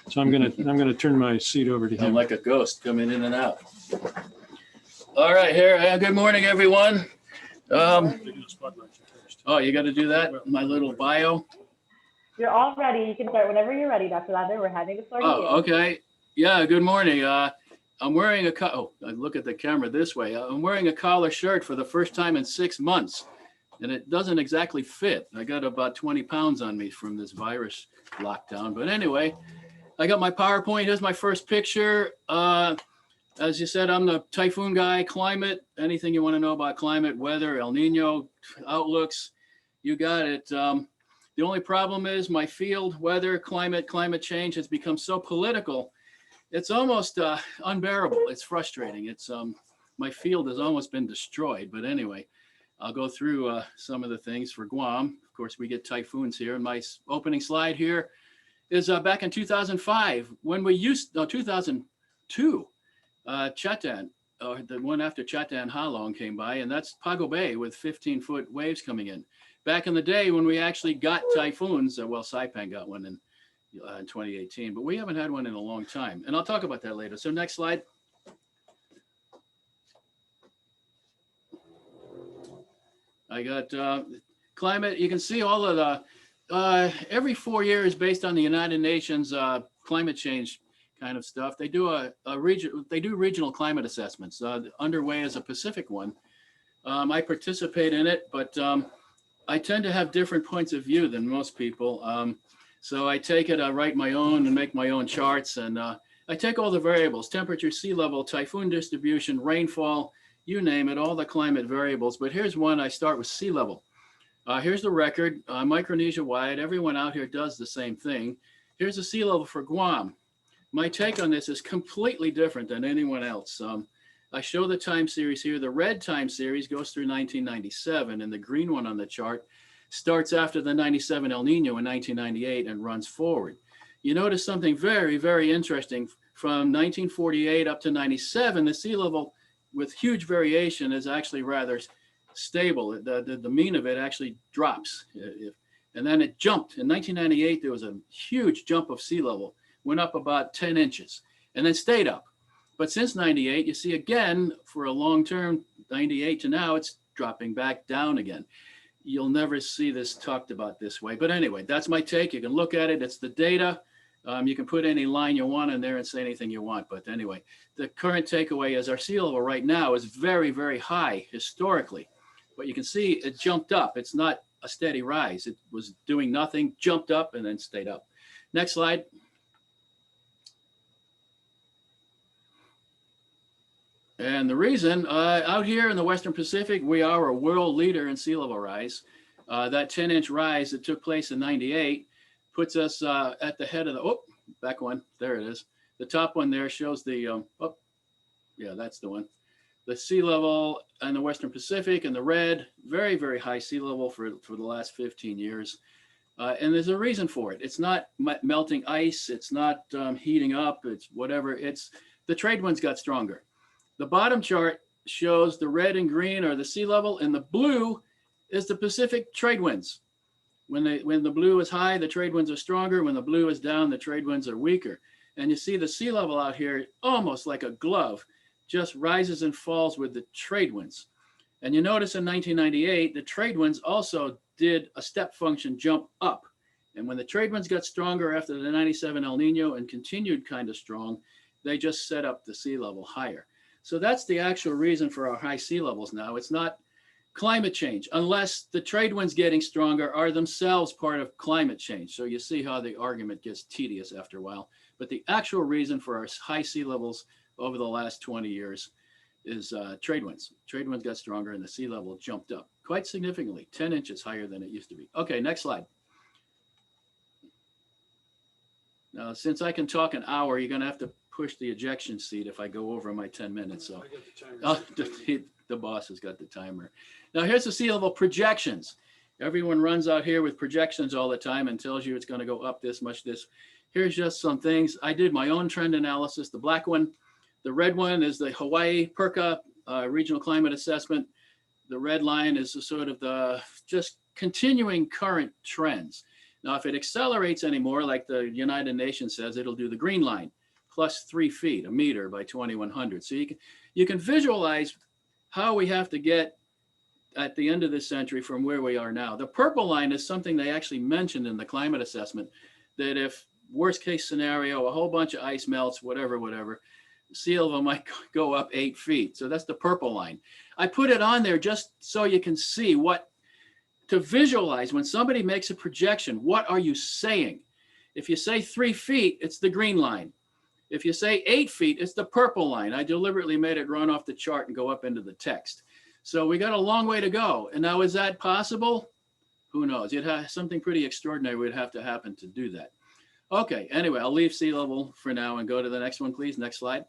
[SPEAKER 2] So I'm gonna turn my seat over to
[SPEAKER 7] I'm
[SPEAKER 2] him.
[SPEAKER 7] like a ghost coming in and out. All right, here. Good morning, everyone. Oh, you got to do that? My little bio.
[SPEAKER 3] you're all ready. You can start whenever you're ready, Dr. Lander. We're handing the floor to you.
[SPEAKER 7] Oh, okay. Yeah, good morning. I'm wearing I look at the camera this way. I'm wearing a collar shirt for the first time in 6 months, and it doesn't exactly fit. I got about 20 pounds on me from this virus lockdown. But anyway, I got my PowerPoint. Here's my first picture. As you said, I'm the typhoon guy, climate, anything you want to know about climate, weather, El Nino, outlooks, you got it. The only problem is my field, weather, climate change has become so political. It's almost unbearable. It's frustrating. It's my field has almost been destroyed. But anyway, I'll go through some of the things for Guam. Of course, we get typhoons here. And my opening slide here is back in 2005 when we used, 2002, Chatan, the one after Chatan Halong came by, and that's Pago Bay with 15-foot waves coming in. Back in the day when we actually got typhoons, well, Saipan got one in 2018, but we haven't had one in a long time. And I'll talk about that later. So next slide. I got climate. You can see all of the, every 4 years based on the United Nations climate change kind of stuff. They do regional climate assessments. Underway is a Pacific one. I participate in it, but I tend to have different points of view than most people. So I take it, I write my own and make my own charts, and I take all the variables: temperature, sea level, typhoon distribution, rainfall, you name it, all the climate variables. But here's one. I start with sea level. Here's the record, Micronesia wide. Everyone out here does the same thing. Here's the sea level for Guam. My take on this is completely different than anyone else. I show the time series here. The red time series goes through 1997, and the green one on the chart starts after the 97 El Nino in 1998 and runs forward. You notice something very, very interesting. From 1948 up to 97, the sea level with huge variation is actually rather stable. The mean of it actually drops. And then it jumped. In 1998, there was a huge jump of sea level, went up about 10 inches and then stayed up. But since 98, you see again, for a long term, 98 to now, it's dropping back down again. You'll never see this talked about this way. But anyway, that's my take. You can look at it. It's the data. You can put any line you want in there and say anything you want. But anyway, the current takeaway is our sea level right now is very, very high historically. But you can see it jumped up. It's not a steady rise. It was doing nothing, jumped up, and then stayed up. Next slide. And the reason, out here in the Western Pacific, we are a world leader in sea level rise. That 10-inch rise that took place in 98 puts us at the head of the, back one, there it is. The top one there shows the, yeah, that's the one. The sea level in the Western Pacific in the red, very, very high sea level for the last 15 years. And there's a reason for it. It's not melting ice. It's not heating up. It's whatever. It's the trade winds got stronger. The bottom chart shows the red and green are the sea level, and the blue is the Pacific trade winds. When the blue is high, the trade winds are stronger. When the blue is down, the trade winds are weaker. And you see the sea level out here, almost like a glove, just rises and falls with the trade winds. And you notice in 1998, the trade winds also did a step function jump up. And when the trade winds got stronger after the 97 El Nino and continued kind of strong, they just set up the sea level higher. So that's the actual reason for our high sea levels now. It's not climate change, unless the trade winds getting stronger are themselves part of climate change. So you see how the argument gets tedious after a while. But the actual reason for our high sea levels over the last 20 years trade winds. Trade winds got stronger and the sea level jumped up quite significantly, 10 inches higher than it used to be. Okay, next slide. Now, since I can talk an hour, you're gonna have to push the ejection seat if I go over my 10 minutes. So the boss has got the timer. Now here's the sea level projections. Everyone runs out here with projections all the time and tells you it's gonna go up this much, this. Here's just some things. I did my own trend analysis. The black one, the red one is the Hawaii PERCA regional climate assessment. The red line is the sort of the just continuing current trends. Now, if it accelerates anymore, like the United Nations says, it'll do the green line, plus 3 feet, a meter by 2100. So you can visualize how we have to get at the end of this century from where we are now. The purple line is something they actually mentioned in the climate assessment, that if worst case scenario, a whole bunch of ice melts, whatever, sea level might go up 8 feet. So that's the purple line. I put it on there just so you can see what to visualize when somebody makes a projection. What are you saying? If you say 3 feet, it's the green line. If you say 8 feet, it's the purple line. I deliberately made it run off the chart and go up into the text. So we got a long way to go. And now, is that possible? Who knows? You'd have something pretty extraordinary would have to happen to do that. Okay, anyway, I'll leave sea level for now and go to the next one, please. Next slide.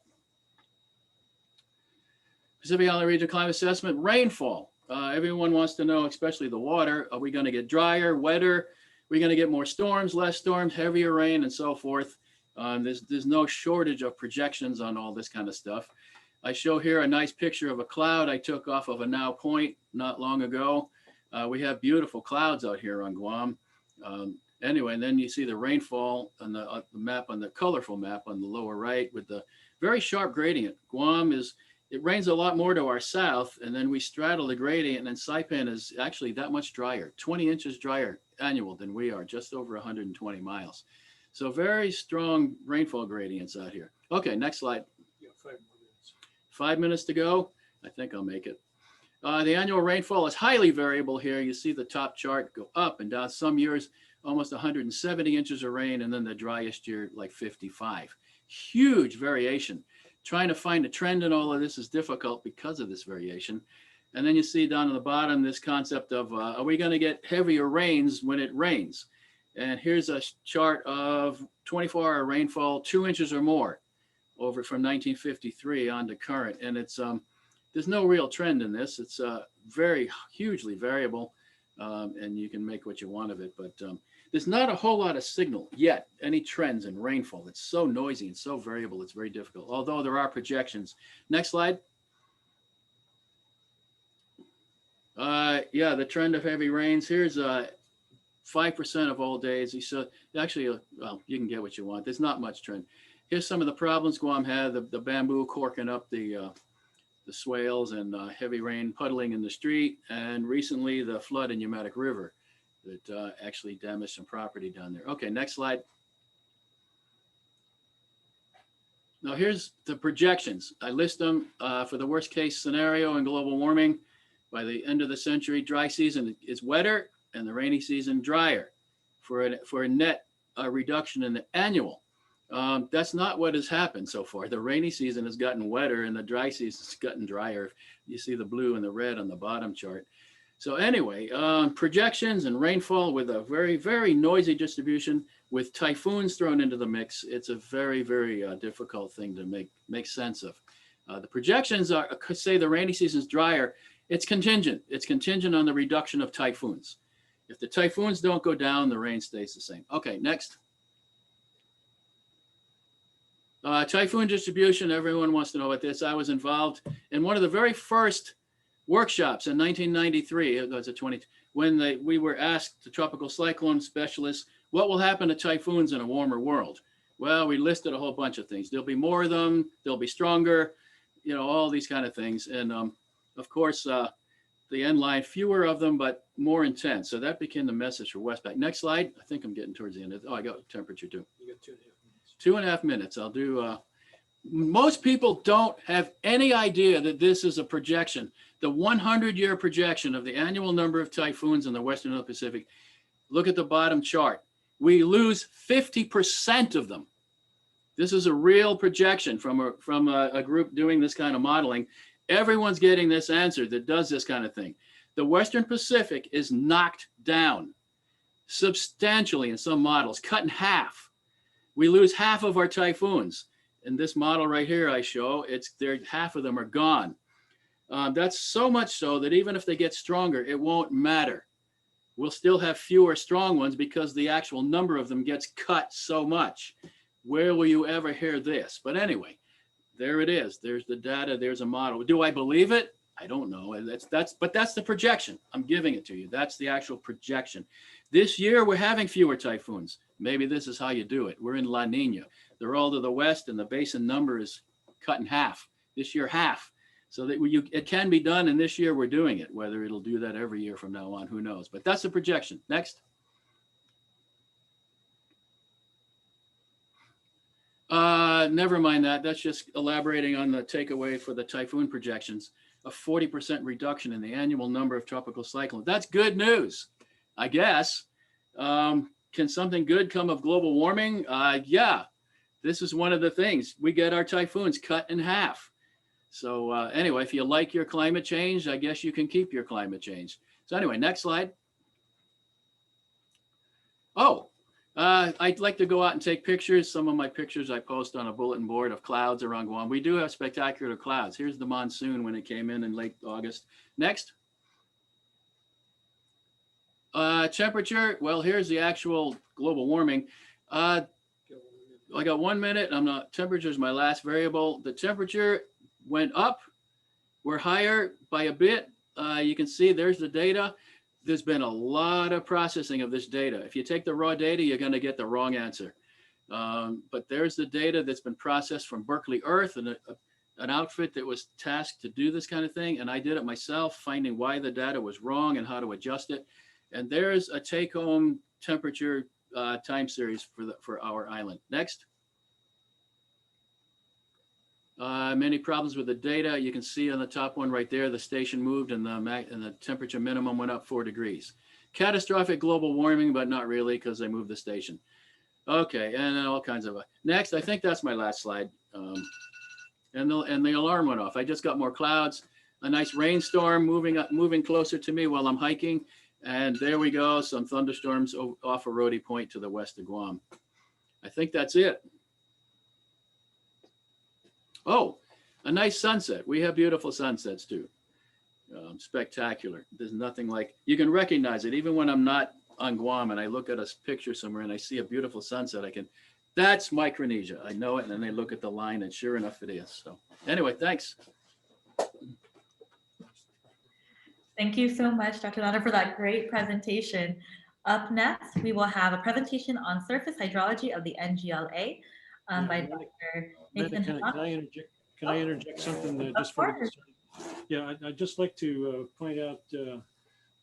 [SPEAKER 7] Pacific Island Region Climate Assessment, rainfall. Everyone wants to know, especially the water, are we going to get drier, wetter? Are we going to get more storms, less storms, heavier rain, and so forth? There's no shortage of projections on all this kind of stuff. I show here a nice picture of a cloud I took off of a Now Point not long ago. We have beautiful clouds out here on Guam. Anyway, and then you see the rainfall on the map, on the colorful map on the lower right with the very sharp gradient. Guam it rains a lot more to our south, and then we straddle the gradient, and Saipan is actually that much drier, 20 inches drier annual than we are, just over 120 miles. So very strong rainfall gradients out here. Okay, next slide.
[SPEAKER 2] Yeah, 5 more minutes.
[SPEAKER 7] 5 minutes to go. I think I'll make it. The annual rainfall is highly variable here. You see the top chart go up and down. Some years, almost 170 inches of rain, and then the driest year, like 55. Huge variation. Trying to find a trend in all of this is difficult because of this variation. And then you see down at the bottom this concept of, are we going to get heavier rains when it rains? And here's a chart of 24-hour rainfall, 2 inches or more over from 1953 on to current. And it's there's no real trend in this. It's very hugely variable, and you can make what you want of it. But there's not a whole lot of signal yet, any trends in rainfall. It's so noisy and so variable, it's very difficult, although there are projections. Next slide. Yeah, the trend of heavy rains. Here's 5% of all days. So actually, well, you can get what you want. There's not much trend. Here's some of the problems Guam had, the bamboo corking up the swales and heavy rain puddling in the street, and recently the flood in Umatic River that actually damaged some property down there. Okay, next slide. Now here's the projections. I list them for the worst case scenario in global warming. By the end of the century, dry season is wetter and the rainy season drier for a net reduction in the annual. That's not what has happened so far. The rainy season has gotten wetter and the dry season has gotten drier. You see the blue and the red on the bottom chart. So anyway, projections and rainfall with a very, very noisy distribution with typhoons thrown into the mix. It's a very, very difficult thing to make sense of. The projections are, say the rainy season is drier. It's contingent. It's contingent on the reduction of typhoons. If the typhoons don't go down, the rain stays the same. Okay, next. Typhoon distribution, everyone wants to know about this. I was involved in one of the very first workshops in 1993, it was when we were asked, the tropical cyclone specialists, what will happen to typhoons in a warmer world? Well, we listed a whole bunch of things. There'll be more of them, they'll be stronger, you know, all these kind of things. And of course, the end line, fewer of them, but more intense. So that became the message for Westpac. Next slide. I think I'm getting towards the end. Oh, I got temperature too.
[SPEAKER 2] You got 2.5 minutes.
[SPEAKER 7] 2.5 minutes. I'll do, most people don't have any idea that this is a projection. The 100-year projection of the annual number of typhoons in the Western Indo-Pacific. Look at the bottom chart. We lose 50% of them. This is a real projection from a group doing this kind of modeling. Everyone's getting this answer that does this kind of thing. The Western Pacific is knocked down substantially in some models, cut in half. We lose half of our typhoons. In this model right here I show, half of them are gone. That's so much so that even if they get stronger, it won't matter. We'll still have fewer strong ones because the actual number of them gets cut so much. Where will you ever hear this? But anyway, there it is. There's the data. There's a model. Do I believe it? I don't know. But that's the projection. I'm giving it to you. That's the actual projection. This year, we're having fewer typhoons. Maybe this is how you do it. We're in La Nina. They're all to the west, and the basin number is cut in half. This year, half. So that it can be done, and this year we're doing it. Whether it'll do that every year from now on, who knows? But that's the projection. Next. Never mind that. That's just elaborating on the takeaway for the typhoon projections. A 40% reduction in the annual number of tropical cyclones. That's good news, I guess. Can something good come of global warming? Yeah, this is one of the things. We get our typhoons cut in half. So anyway, if you like your climate change, I guess you can keep your climate change. So anyway, next slide. Oh, I'd like to go out and take pictures. Some of my pictures I post on a bulletin board of clouds around Guam. We do have spectacular clouds. Here's the monsoon when it came in late August. Next. Temperature, well, here's the actual global warming. I got 1 minute. Temperature is my last variable. The temperature went up. We're higher by a bit. You can see there's the data. There's been a lot of processing of this data. If you take the raw data, you're going to get the wrong answer. But there's the data that's been processed from Berkeley Earth, and an outfit that was tasked to do this kind of thing. And I did it myself, finding why the data was wrong and how to adjust it. And there's a take-home temperature time series for our island. Next. Many problems with the data. You can see on the top one right there, the station moved and the temperature minimum went up 4 degrees. Catastrophic global warming, but not really because they moved the station. Okay, and then all kinds of. Next, I think that's my last slide. And the alarm went off. I just got more clouds, a nice rainstorm moving closer to me while I'm hiking. And there we go, some thunderstorms off of Rody Point to the west of Guam. I think that's it. Oh, a nice sunset. We have beautiful sunsets too. Spectacular. There's nothing like, you can recognize it. Even when I'm not on Guam and I look at a picture somewhere and I see a beautiful sunset, that's Micronesia. I know it. And then they look at the line and sure enough it is. So anyway, thanks.
[SPEAKER 11] Thank you so much, Dr. Lana, for that great presentation. Up next, we will have a presentation on surface hydrology of the NGLA by Dr. Nathan.
[SPEAKER 2] Can I interject something just for the start? Yeah, I'd just like to point out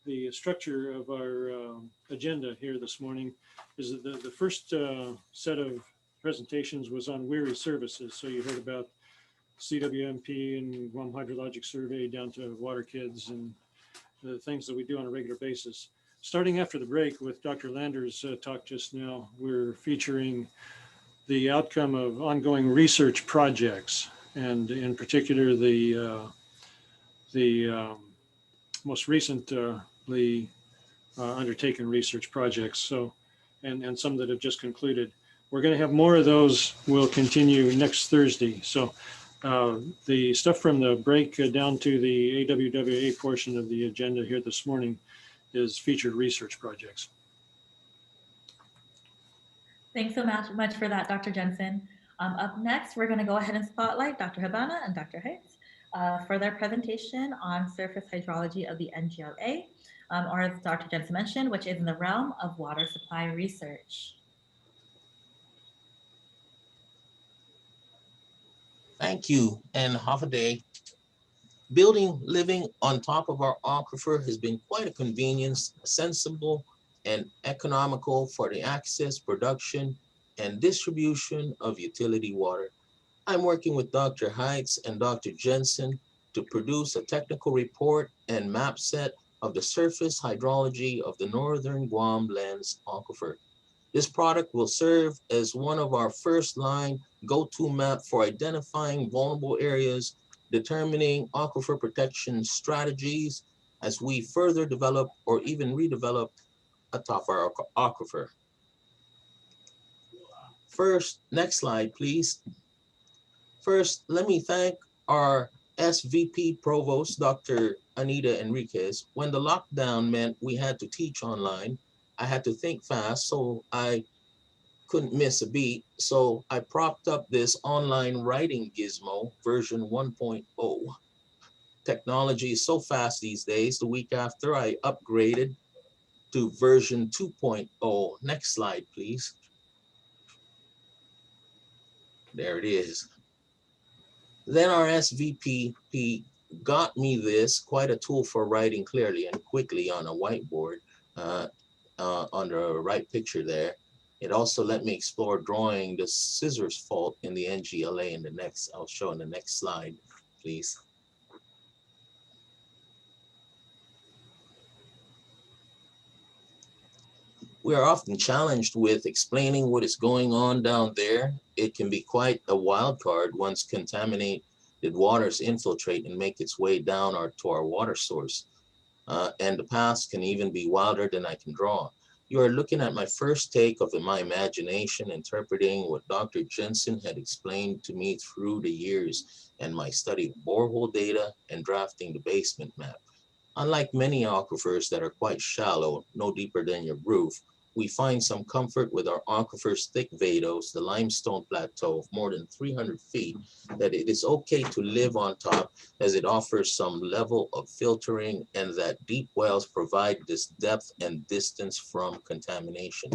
[SPEAKER 2] the structure of our agenda here this morning is that the first set of presentations was on WERI services. So you heard about CWMP and Guam Hydrologic Survey down to water kids and the things that we do on a regular basis. Starting after the break with Dr. Lander's talk just now, we're featuring the outcome of ongoing research projects, and in particular the most recently undertaken research projects. So, and some that have just concluded. We're going to have more of those. Will continue next Thursday. So. The stuff from the break down to the AWWA portion of the agenda here this morning is featured research projects.
[SPEAKER 11] Thanks so much for that, Dr. Jensen. Up next, we're going to go ahead and spotlight Dr. Habana and Dr. Heights for their presentation on surface hydrology of the NGLA, or as Dr. Jensen mentioned, which is in the realm of water supply research.
[SPEAKER 8] Thank you, and Hafade. Living on top of our aquifer has been quite a convenience, sensible and economical for the access, production, and distribution of utility water. I'm working with Dr. Heights and Dr. Jensen to produce a technical report and map set of the surface hydrology of the northern Guam Lens aquifer. This product will serve as one of our first line go-to map for identifying vulnerable areas determining aquifer protection strategies as we further develop or even redevelop a top of our aquifer. First, next slide, please. First, let me thank our SVP Provost, Dr. Anita Enriquez. When the lockdown meant we had to teach online, I had to think fast, so I couldn't miss a beat. So I propped up this online writing gizmo version 1.0. Technology is so fast these days. The week after, I upgraded to version 2.0. Next slide, please. There it is. Then our SVP got me this, quite a tool for writing clearly and quickly on a whiteboard under a right picture there. It also let me explore drawing the scissors fault in the NGLA in the next, I'll show in the next slide, please. We are often challenged with explaining what is going on down there. It can be quite a wild card once contaminated waters infiltrate and make its way down to our water source. And the past can even be wilder than I can draw. You are looking at my first take of my imagination, interpreting what Dr. Jensen had explained to me through the years and my study of borehole data and drafting the basement map. Unlike many aquifers that are quite shallow, no deeper than your roof, we find some comfort with our aquifer's thick vados, the limestone plateau of more than 300 feet, that it is okay to live on top as it offers some level of filtering and that deep wells provide this depth and distance from contamination.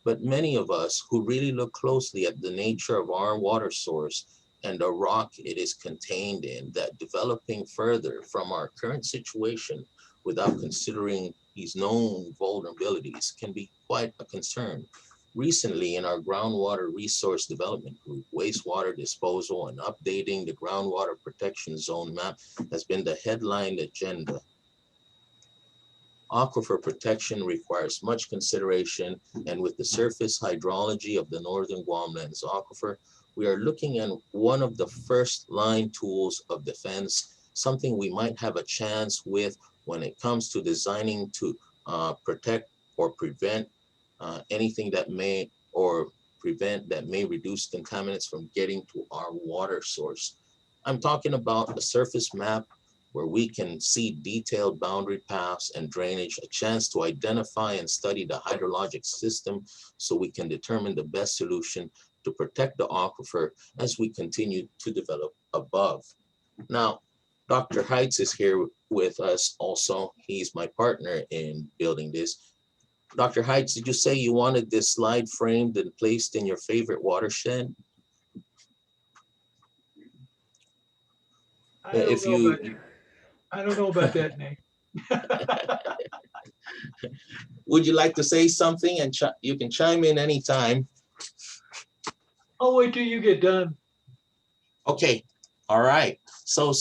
[SPEAKER 8] But many of us who really look closely at the nature of our water source and the rock it is contained in, that developing further from our current situation without considering these known vulnerabilities can be quite a concern. Recently, in our groundwater resource development group, wastewater disposal and updating the groundwater protection zone map has been the headline agenda. Aquifer protection requires much consideration, and with the surface hydrology of the northern Guam Lands aquifer, we are looking at one of the first line tools of defense, something we might have a chance with when it comes to designing to protect or prevent anything that may reduce contaminants from getting to our water source. I'm talking about a surface map where we can see detailed boundary paths and drainage, a chance to identify and study the hydrologic system so we can determine the best solution to protect the aquifer as we continue to develop above. Now, Dr. Heitz is here with us also. He's my partner in building this. Dr. Heitz, did you say you wanted this slide framed and placed in your favorite watershed?
[SPEAKER 20] I don't know about that, Nick.
[SPEAKER 8] Would you like to say something? And you can chime in anytime.
[SPEAKER 20] I'll wait till you get done.
[SPEAKER 8] Okay, all right. So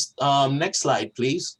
[SPEAKER 8] next slide, please.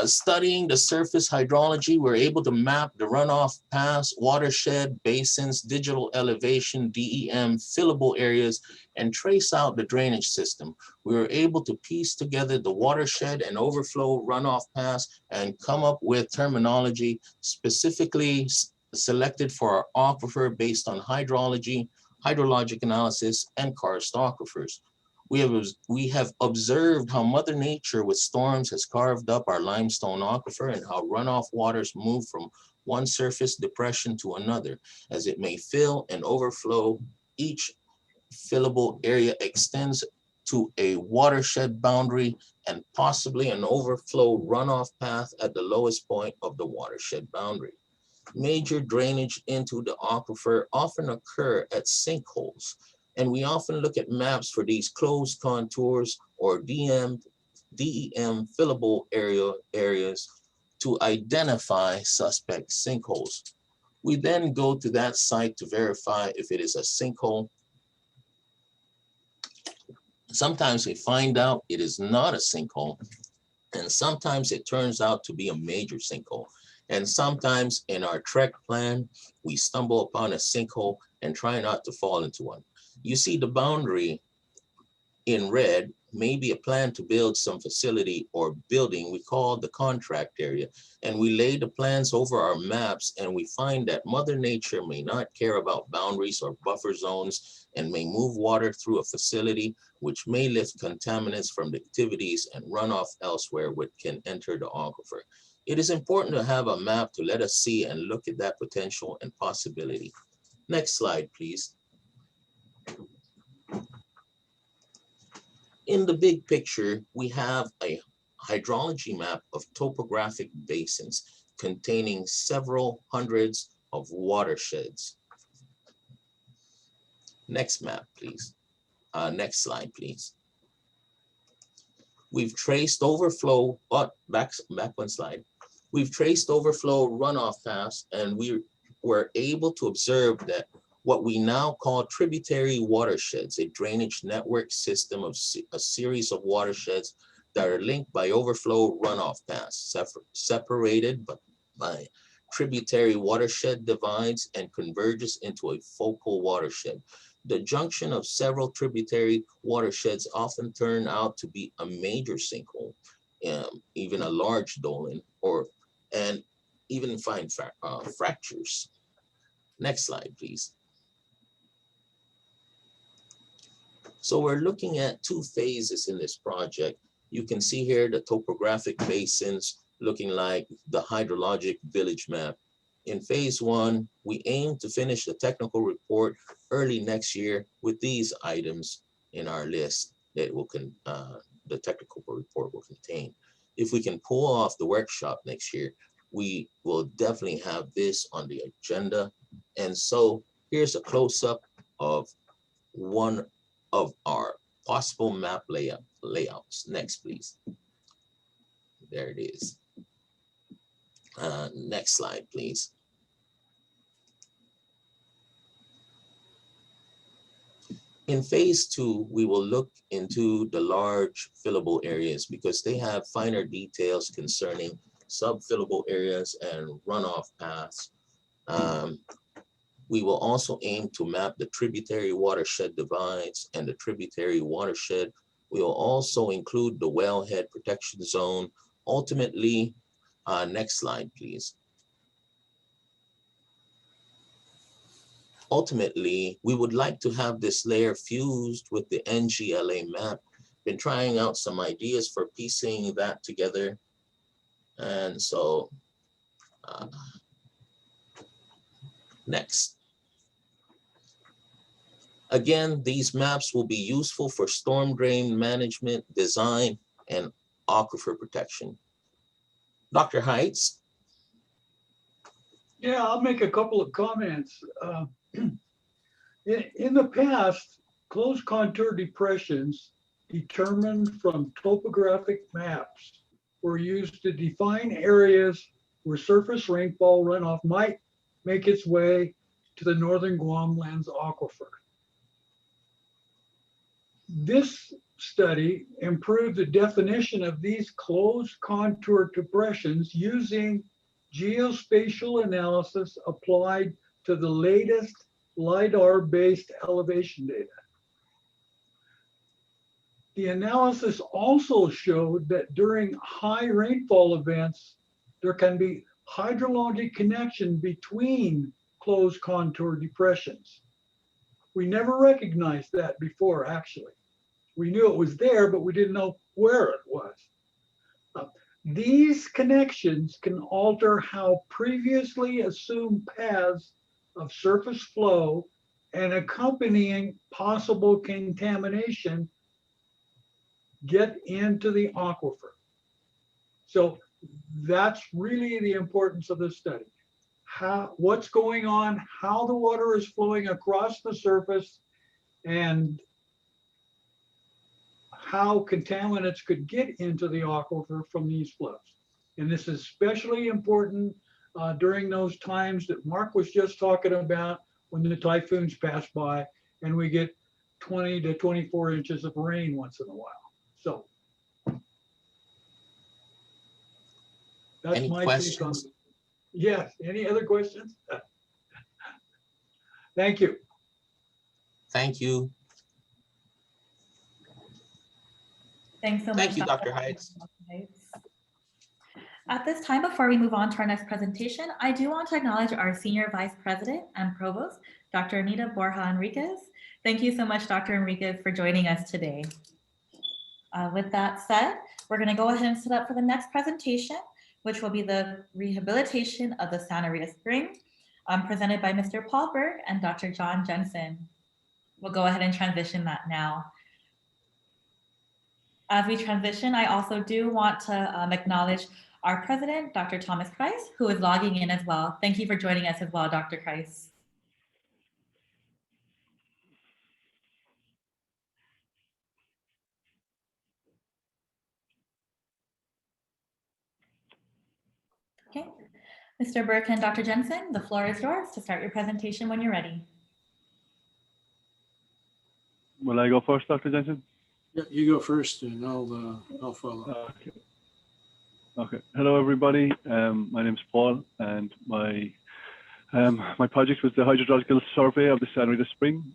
[SPEAKER 8] Studying the surface hydrology, we're able to map the runoff paths, watershed, basins, digital elevation, DEM, fillable areas, and trace out the drainage system. We were able to piece together the watershed and overflow runoff paths and come up with terminology specifically selected for our aquifer based on hydrology, hydrologic analysis, and karst aquifers. We have observed how Mother Nature with storms has carved up our limestone aquifer and how runoff waters move from one surface depression to another. As it may fill and overflow, each fillable area extends to a watershed boundary and possibly an overflow runoff path at the lowest point of the watershed boundary. Major drainage into the aquifer often occur at sinkholes, and we often look at maps for these closed contours or DEM fillable areas to identify suspect sinkholes. We then go to that site to verify if it is a sinkhole. Sometimes we find out it is not a sinkhole, and sometimes it turns out to be a major sinkhole. And sometimes in our trek plan, we stumble upon a sinkhole and try not to fall into one. You see the boundary in red may be a plan to build some facility or building we call the contract area. And we lay the plans over our maps and we find that Mother Nature may not care about boundaries or buffer zones and may move water through a facility which may lift contaminants from the activities and run off elsewhere which can enter the aquifer. It is important to have a map to let us see and look at that potential and possibility. Next slide, please. In the big picture, we have a hydrology map of topographic basins containing several hundreds of watersheds. Next map, please. Next slide, please. We've traced overflow, back one slide. We've traced overflow runoff paths, and we were able to observe that what we now call tributary watersheds, a drainage network system of a series of watersheds that are linked by overflow runoff paths, separated by tributary watershed divides and converges into a focal watershed. The junction of several tributary watersheds often turn out to be a major sinkhole, even a large dolin, and even find fractures. Next slide, please. So we're looking at two phases in this project. You can see here the topographic basins looking like the hydrologic village map. In phase one, we aim to finish the technical report early next year with these items in our list that the technical report will contain. If we can pull off the workshop next year, we will definitely have this on the agenda. And so here's a close-up of one of our possible map layouts. Next, please. There it is. Next slide, please. In phase two, we will look into the large fillable areas because they have finer details concerning sub-fillable areas and runoff paths. We will also aim to map the tributary watershed divides and the tributary watershed. We will also include the wellhead protection zone. Ultimately, next slide, please. Ultimately, we would like to have this layer fused with the NGLA map. Been trying out some ideas for piecing that together. And so, next. Again, these maps will be useful for storm drain management, design, and aquifer protection. Dr. Heitz?
[SPEAKER 20] Yeah, I'll make a couple of comments. In the past, closed contour depressions determined from topographic maps were used to define areas where surface rainfall runoff might make its way to the northern Guam lands aquifer. This study improved the definition of these closed contour depressions using geospatial analysis applied to the latest LIDAR-based elevation data. The analysis also showed that during high rainfall events, there can be hydrologic connection between closed contour depressions. We never recognized that before, actually. We knew it was there, but we didn't know where it was. These connections can alter how previously assumed paths of surface flow and accompanying possible contamination get into the aquifer. So that's really the importance of this study. What's going on, how the water is flowing across the surface, and how contaminants could get into the aquifer from these flows. And this is especially important during those times that Mark was just talking about, when the typhoons pass by and we get 20 to 24 inches of rain once in a while. So that's
[SPEAKER 8] Any
[SPEAKER 20] my
[SPEAKER 8] questions?
[SPEAKER 20] take on it. Yes, any other questions? Thank you.
[SPEAKER 8] Thank you.
[SPEAKER 11] Thanks so much.
[SPEAKER 8] Thank you, Dr. Heights.
[SPEAKER 11] At this time, before we move on to our next presentation, I do want to acknowledge our Senior Vice President and Provost, Dr. Anita Borja Enriquez. Thank you so much, Dr. Enriquez, for joining us today. With that said, we're going to go ahead and set up for the next presentation, which will be the rehabilitation of the Santa Rita Spring, presented by Mr. Paul Berg and Dr. John Jensen. We'll go ahead and transition that now. As we transition, I also do want to acknowledge our president, Dr. Thomas Kreis, who is logging in as well. Thank you for joining us as well, Dr. Kreis. Okay, Mr. Burke and Dr. Jensen, the floor is yours to start your presentation when you're ready.
[SPEAKER 21] Will I go first, Dr. Jensen?
[SPEAKER 2] Yeah, you go first and I'll follow.
[SPEAKER 21] Okay. Hello, everybody. My name is Paul, and my project was the hydrological survey of the Santa Rita Spring.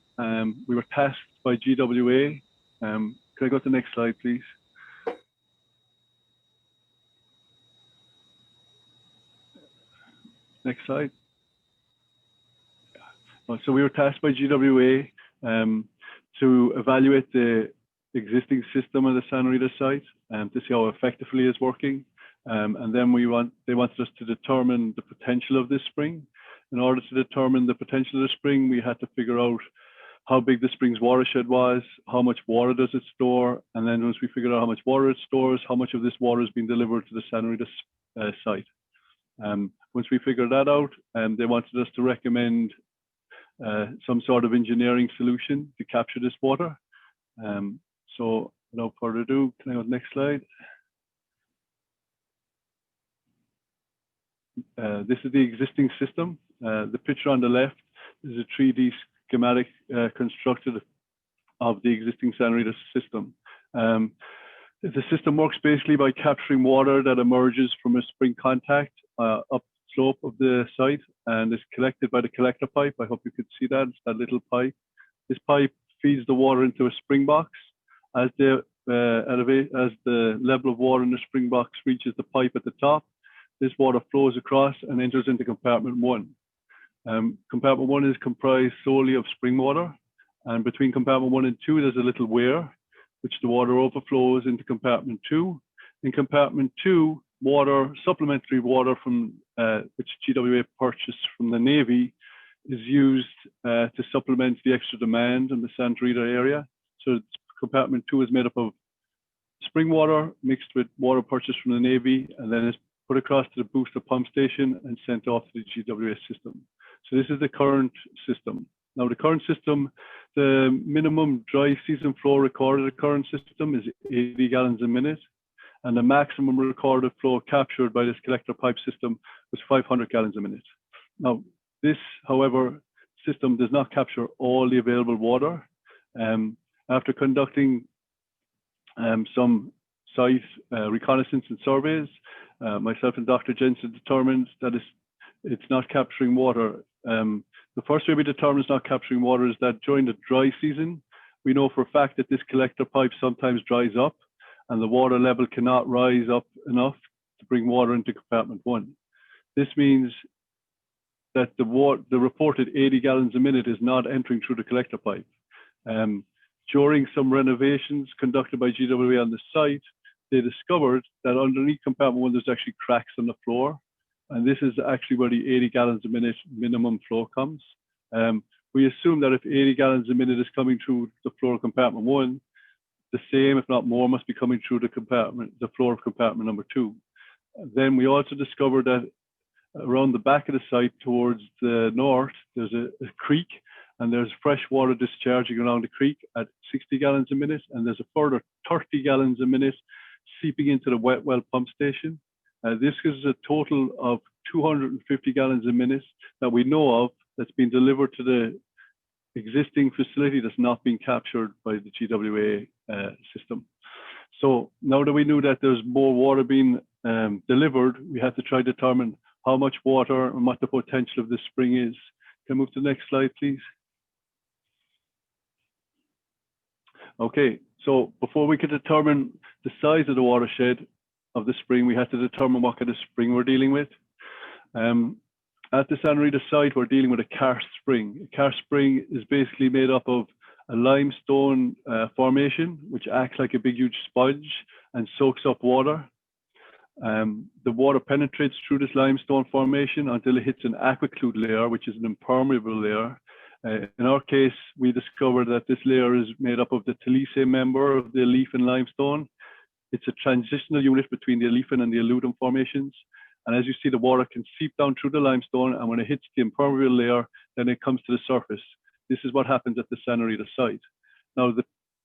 [SPEAKER 21] We were tasked by GWA. Could I go to the next slide, please? Next slide. So we were tasked by GWA to evaluate the existing system of the Santa Rita site to see how effectively it's working. And then they wanted us to determine the potential of this spring. In order to determine the potential of the spring, we had to figure out how big the spring's watershed was, how much water does it store, and then once we figured out how much water it stores, how much of this water is being delivered to the Santa Rita site. Once we figured that out, they wanted us to recommend some sort of engineering solution to capture this water. So without further ado, can I go to the next slide? This is the existing system. The picture on the left is a 3D schematic constructed of the existing Santa Rita system. The system works basically by capturing water that emerges from a spring contact up slope of the site, and is collected by the collector pipe. I hope you could see that. It's that little pipe. This pipe feeds the water into a spring box. As the level of water in the spring box reaches the pipe at the top, this water flows across and enters into compartment 1. Compartment 1 is comprised solely of spring water, and between compartment 1 and 2, there's a little weir, which the water overflows into compartment 2. In compartment 2, supplementary water from which GWA purchased from the Navy is used to supplement the extra demand in the Santa Rita area. So compartment 2 is made up of spring water mixed with water purchased from the Navy, and then it's put across to the booster pump station and sent off to the GWA system. So this is the current system. Now the current system, the minimum dry season flow recorded in the current system is 80 gallons a minute, and the maximum recorded flow captured by this collector pipe system was 500 gallons a minute. Now this, however, system does not capture all the available water. After conducting some site reconnaissance and surveys, myself and Dr. Jensen determined that it's not capturing water. The first way we determine it's not capturing water is that during the dry season, we know for a fact that this collector pipe sometimes dries up and the water level cannot rise up enough to bring water into compartment 1. This means that the reported 80 gallons a minute is not entering through the collector pipe. During some renovations conducted by GWA on the site, they discovered that underneath compartment 1, there's actually cracks on the floor. And this is actually where the 80 gallons a minute minimum flow comes. We assume that if 80 gallons a minute is coming through the floor of compartment 1, the same, if not more, must be coming through the floor of compartment number 2. Then we also discovered that around the back of the site towards the north, there's a creek, and there's fresh water discharging along the creek at 60 gallons a minute, and there's a further 30 gallons a minute seeping into the wet well pump station. This is a total of 250 gallons a minute that we know of that's been delivered to the existing facility that's not being captured by the GWA system. So now that we knew that there's more water being delivered, we had to try to determine how much water and what the potential of this spring is. Can I move to the next slide, please? Okay, So before we could determine the size of the watershed of the spring, we had to determine what kind of spring we're dealing with. At the Santa Rita site, we're dealing with a karst spring. A karst spring is basically made up of a limestone formation, which acts like a big, huge sponge and soaks up water. The water penetrates through this limestone formation until it hits an aquiclude layer, which is an impermeable layer. In our case, we discovered that this layer is made up of the Talise member of the Aleafin limestone. It's a transitional unit between the Aleafin and the alluvium formations. And as you see, the water can seep down through the limestone, and when it hits the impermeable layer, then it comes to the surface. This is what happens at the Santa Rita site. Now,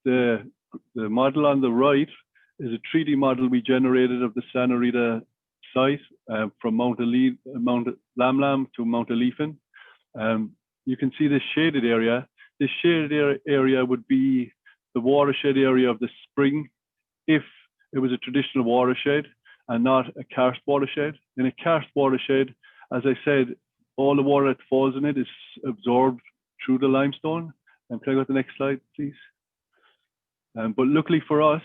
[SPEAKER 21] the model on the right is a 3D model we generated of the Santa Rita site from Mount Lamlam to Mount Aleafin. You can see this shaded area. This shaded area would be the watershed area of the spring if it was a traditional watershed and not a karst watershed. In a karst watershed, as I said, all the water that falls in it is absorbed through the limestone. And can I go to the next slide, please? But luckily for us,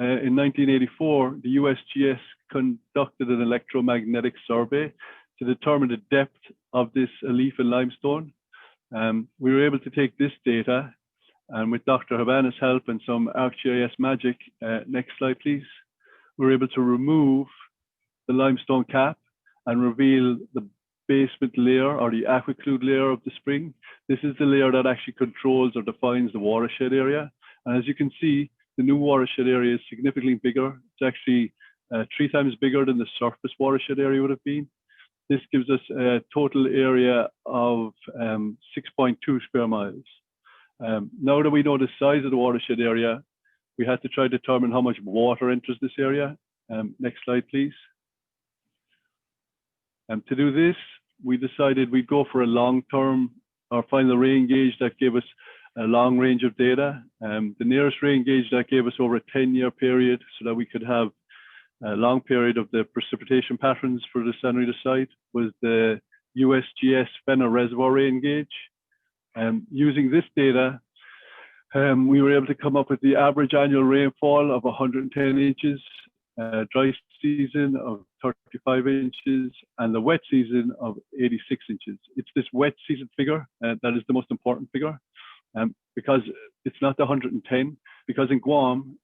[SPEAKER 21] in 1984, the USGS conducted an electromagnetic survey to determine the depth of this Aleafin limestone. We were able to take this data, and with Dr. Havana's help and some ArcGIS magic, next slide, please, we were able to remove the limestone cap and reveal the basement layer or the aquiclude layer of the spring. This is the layer that actually controls or defines the watershed area. And as you can see, the new watershed area is significantly bigger. It's actually 3 times bigger than the surface watershed area would have been. This gives us a total area of 6.2 square miles. Now that we know the size of the watershed area, we had to try to determine how much water enters this area. Next slide, please. To do this, we decided we'd go for a long-term or find the rain gauge that gave us a long range of data. The nearest rain gauge that gave us over a 10-year period so that we could have a long period of the precipitation patterns for the Santa Rita site was the USGS Fenner Reservoir Rain Gauge. Using this data, we were able to come up with the average annual rainfall of 110 inches, dry season of 35 inches, and the wet season of 86 inches. It's this wet season figure that is the most important figure, because it's not the 110, because in Guam,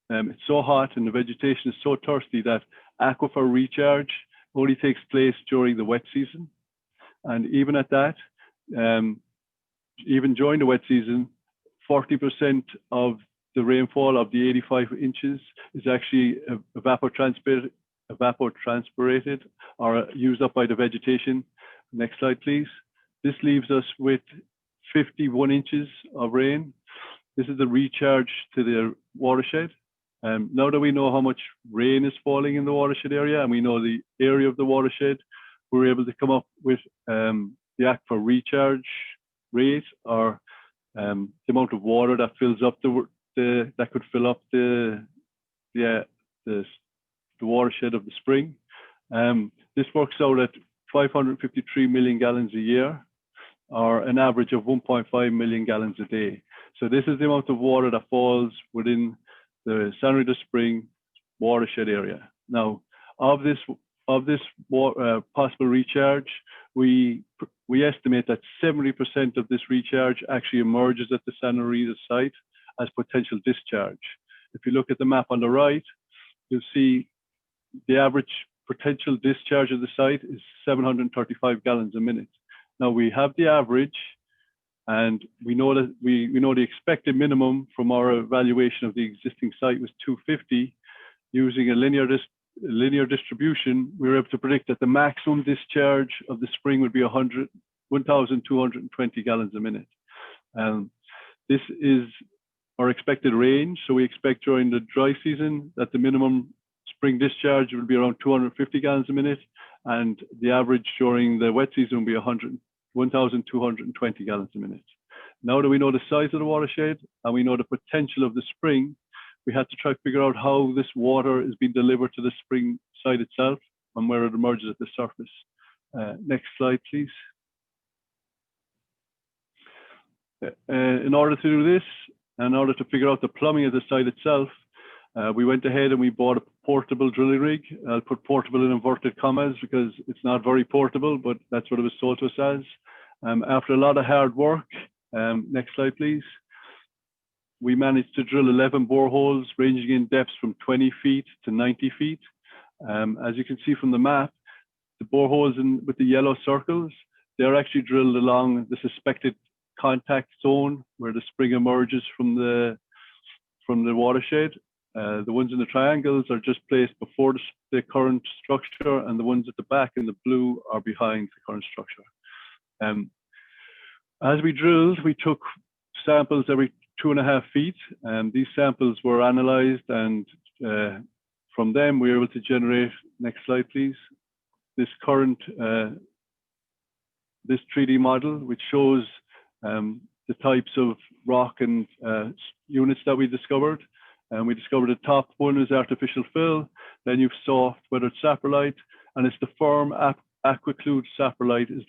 [SPEAKER 21] it's so hot and the vegetation is so thirsty that aquifer recharge only takes place during the wet season. And even at that, even during the wet season, 40% of the rainfall of the 85 inches is actually evapotranspirated or used up by the vegetation. Next slide, please. This leaves us with 51 inches of rain. This is the recharge to the watershed. Now that we know how much rain is falling in the watershed area and we know the area of the watershed, we're able to come up with the aquifer recharge rate, or the amount of water that fills up that could fill up the watershed of the spring. This works out at 553 million gallons a year, or an average of 1.5 million gallons a day. So this is the amount of water that falls within the Santa Rita Spring watershed area. Now, of this possible recharge, we estimate that 70% of this recharge actually emerges at the Santa Rita site as potential discharge. If you look at the map on the right, you'll see the average potential discharge of the site is 735 gallons a minute. Now we have the average, and we know that we know the expected minimum from our evaluation of the existing site was 250. Using a linear distribution, we were able to predict that the maximum discharge of the spring would be 1,220 gallons a minute. This is our expected range. So we expect during the dry season that the minimum spring discharge will be around 250 gallons a minute, and the average during the wet season will be 1,220 gallons a minute. Now that we know the size of the watershed and we know the potential of the spring, we had to try to figure out how this water is being delivered to the spring site itself and where it emerges at the surface. Next slide, please. In order to do this, And in order to figure out the plumbing of the site itself, we went ahead and we bought a portable drilling rig. I'll put portable in inverted commas because it's not very portable, but that's what it was sold to us as. After a lot of hard work, next slide, please. We managed to drill 11 boreholes ranging in depths from 20 feet to 90 feet. As you can see from the map, the boreholes with the yellow circles, they're actually drilled along the suspected contact zone where the spring emerges from the watershed. The ones in the triangles are just placed before the current structure, and the ones at the back in the blue are behind the current structure. As we drilled, we took samples every 2.5 feet, and these samples were analyzed, and from them we were able to generate, next slide please, this current, this 3D model, which shows the types of rock and units that we discovered. And we discovered the top one is artificial fill, then you've soft weathered saprolite, and it's the firm aquiclude saprolite is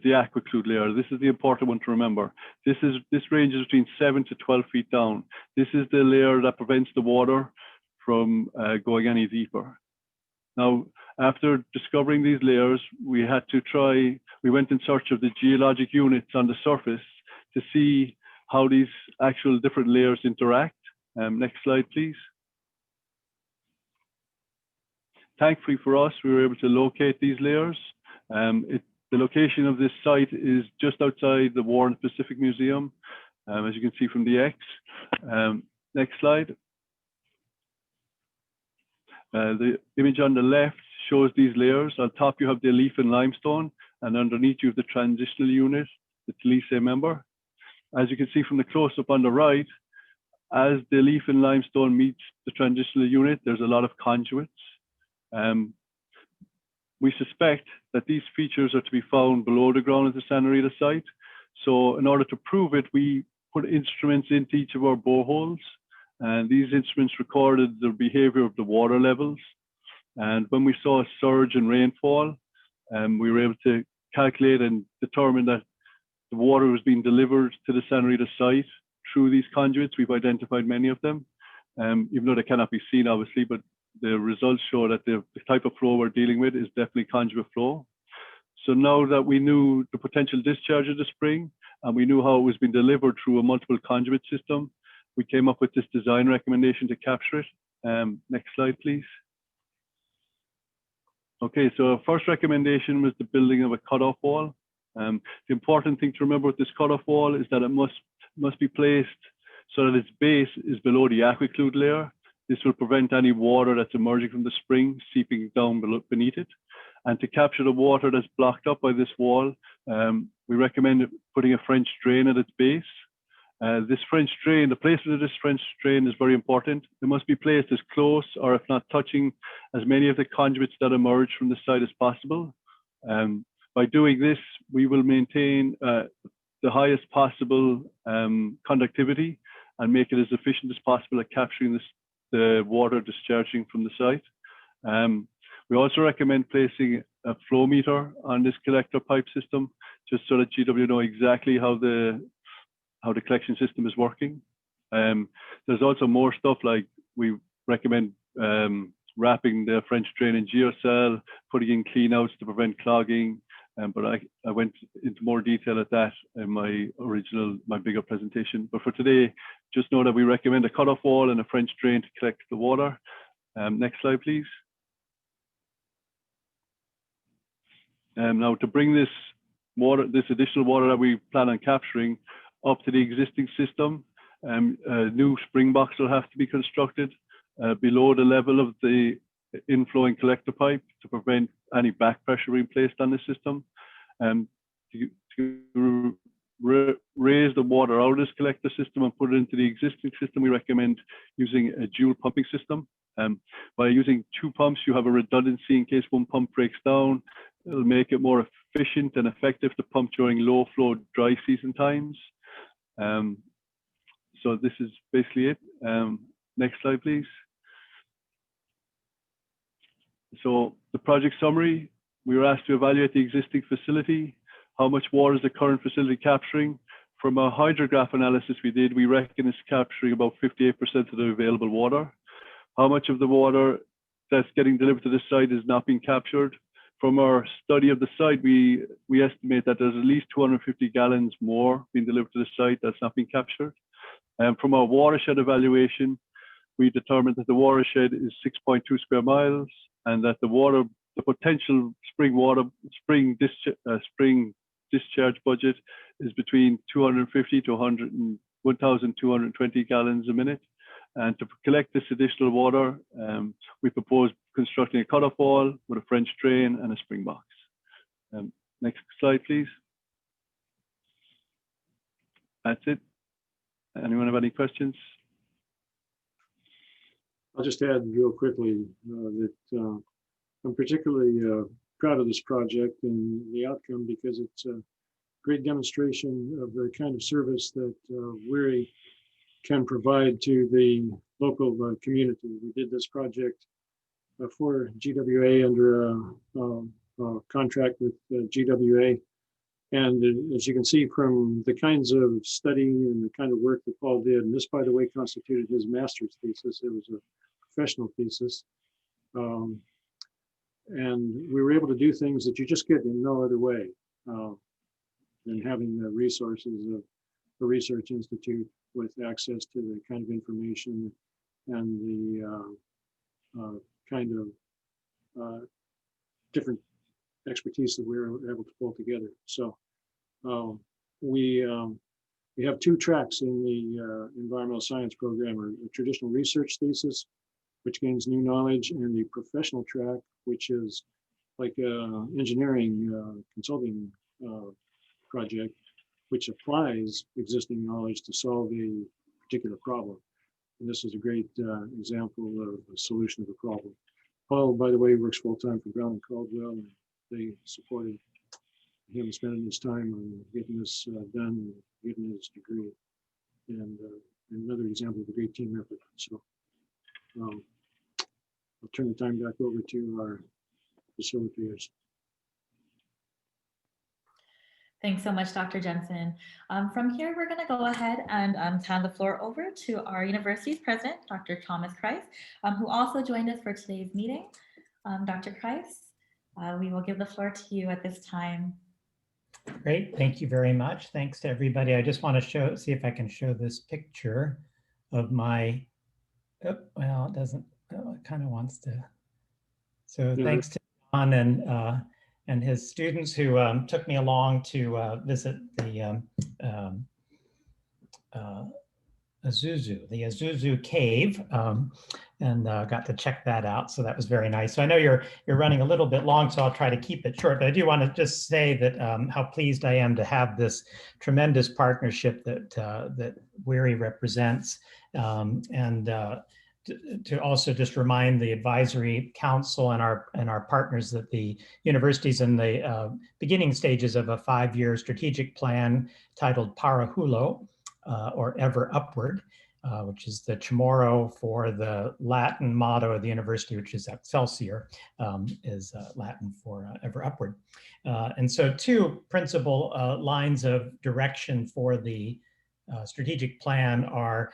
[SPEAKER 21] the aquiclude layer. This is the important one to remember. This ranges between 7 to 12 feet down. This is the layer that prevents the water from going any deeper. Now, after discovering these layers, we went in search of the geologic units on the surface to see how these actual different layers interact. Next slide, please. Thankfully for us, we were able to locate these layers. The location of this site is just outside the War and Pacific Museum, as you can see from the X. Next slide. The image on the left shows these layers. On top you have the leaf and limestone, and underneath you have the transitional unit, the Talise member. As you can see from the close-up on the right, as the leaf and limestone meets the transitional unit, there's a lot of conduits. We suspect that these features are to be found below the ground at the Santa Rita site. So in order to prove it, we put instruments into each of our boreholes, and these instruments recorded the behavior of the water levels. And when we saw a surge in rainfall, we were able to calculate and determine that the water was being delivered to the Santa Rita site through these conduits. We've identified many of them, even though they cannot be seen, obviously, but the results show that the type of flow we're dealing with is definitely conduit flow. So now that we knew the potential discharge of the spring, and we knew how it was being delivered through a multiple conduit system, we came up with this design recommendation to capture it. Next slide, please. Okay, so our first recommendation was the building of a cutoff wall. The important thing to remember with this cutoff wall is that it must be placed so that its base is below the aquiclude layer. This will prevent any water that's emerging from the spring seeping down beneath it. And to capture the water that's blocked up by this wall, we recommend putting a French drain at its base. This French drain, the placement of this French drain is very important. It must be placed as close, or if not touching, as many of the conduits that emerge from the site as possible. By doing this, we will maintain the highest possible conductivity and make it as efficient as possible at capturing the water discharging from the site. We also recommend placing a flow meter on this collector pipe system, just so that GW know exactly how the collection system is working. There's also more stuff, like we recommend wrapping the French drain in geocell, putting in cleanouts to prevent clogging. But I went into more detail at that in my bigger presentation. But for today, just know that we recommend a cutoff wall and a French drain to collect the water. Next slide, please. Now to bring this additional water that we plan on capturing up to the existing system, a new spring box will have to be constructed below the level of the inflowing collector pipe to prevent any back pressure being placed on the system. To raise the water out of this collector system and put it into the existing system, we recommend using a dual pumping system. By using 2 pumps, you have a redundancy in case one pump breaks down. It'll make it more efficient and effective to pump during low flow dry season times. So this is basically it. Next slide, please. So the project summary, we were asked to evaluate the existing facility. How much water is the current facility capturing from a hydrograph analysis we did, we reckon it's capturing about 58% of the available water. How much of the water that's getting delivered to the site is not being captured? From our study of the site, we estimate that there's at least 250 gallons more being delivered to the site that's not being captured. And from our watershed evaluation, we determined that the watershed is 6.2 square miles, and that the potential spring discharge budget is between 250 to 1,220 gallons a minute. And to collect this additional water, we propose constructing a cutoff wall with a French drain and a spring box. Next slide, please. That's it. Anyone have any questions?
[SPEAKER 2] I'll just add real quickly that I'm particularly proud of this project and the outcome, because it's a great demonstration of the kind of service that WERI can provide to the local community. We did this project for GWA under a contract with GWA. And as you can see from the kinds of study and the kind of work that Paul did, and this, by the way, constituted his master's thesis. It was a professional thesis. And we were able to do things that you just get in no other way than having the resources of a research institute with access to the kind of information and the kind of different expertise that we were able to pull together. So we have two tracks in the environmental science program: a traditional research thesis, which gains new knowledge, and the professional track, which is like an engineering consulting project, which applies existing knowledge to solve a particular problem. And this is a great example of a solution of a problem. Paul, by the way, works full-time for Brown and Caldwell, and they supported him spending his time on getting this done and getting his degree. And another example of a great team effort. So I'll turn the time back over to our facilitators.
[SPEAKER 11] Thanks so much, Dr. Jensen. From here, we're going to go ahead and hand the floor over to our university's president, Dr. Thomas Kreis, who also joined us for today's meeting. Dr. Kreis, we will give the floor to you at this time.
[SPEAKER 1] Great, thank you very much. Thanks to everybody. I just want to see if I can show this picture of my, oh, well, it doesn't, oh, it kind of wants to. So thanks to John and his students who took me along to visit the Azuzu cave, and got to check that out. So that was very nice. So I know you're running a little bit long, so I'll try to keep it short. But I do want to just say that how pleased I am to have this tremendous partnership that WERI represents, and to also just remind the advisory council and our partners that the university's in the beginning stages of a 5-year strategic plan titled Para Hulo, or Ever Upward, which is the Chamorro for the Latin motto of the university, which is Excelsior, is Latin for Ever Upward. And so two principal lines of direction for the strategic plan are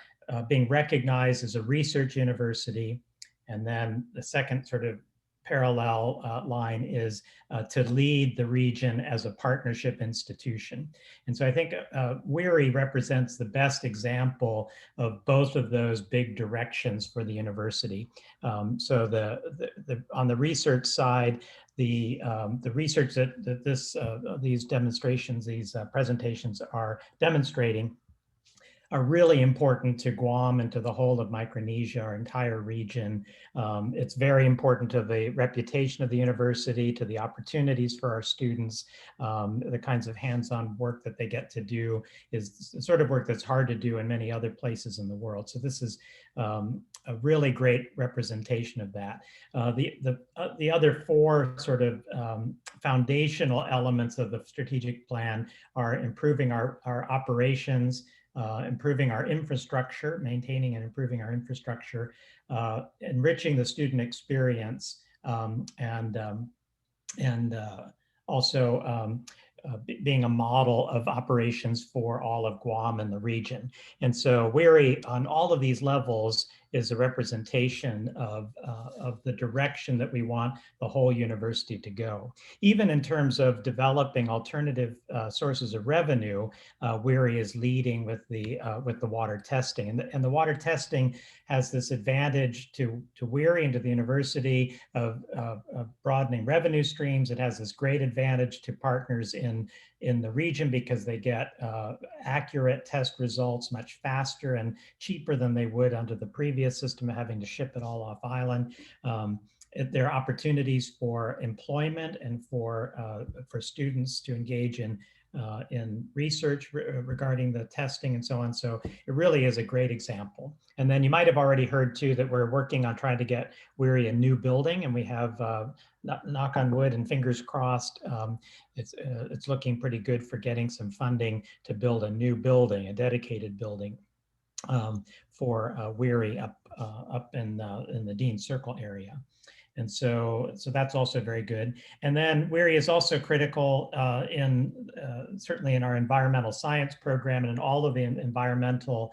[SPEAKER 1] being recognized as a research university. And then the second sort of parallel line is to lead the region as a partnership institution. And so I think WERI represents the best example of both of those big directions for the university. So on the research side, the research that these demonstrations, these presentations are demonstrating are really important to Guam and to the whole of Micronesia, our entire region. It's very important to the reputation of the university, to the opportunities for our students. The kinds of hands-on work that they get to do is the sort of work that's hard to do in many other places in the world. So this is a really great representation of that. The other four sort of foundational elements of the strategic plan are improving our operations, improving our infrastructure, maintaining and improving our infrastructure, enriching the student experience, and also being a model of operations for all of Guam and the region. And so WERI on all of these levels is a representation of the direction that we want the whole university to go. Even in terms of developing alternative sources of revenue, WERI is leading with the water testing. And the water testing has this advantage to WERI and to the university of broadening revenue streams. It has this great advantage to partners in the region because they get accurate test results much faster and cheaper than they would under the previous system of having to ship it all off island. There are opportunities for employment and for students to engage in research regarding the testing and so on. So it really is a great example. And then you might have already heard too that we're working on trying to get WERI a new building, and we have knock on wood and fingers crossed, it's looking pretty good for getting some funding to build a new building, a dedicated building for WERI up in the Dean Circle area. And so that's also very good. And then WERI is also critical certainly in our environmental science program and in all of the environmental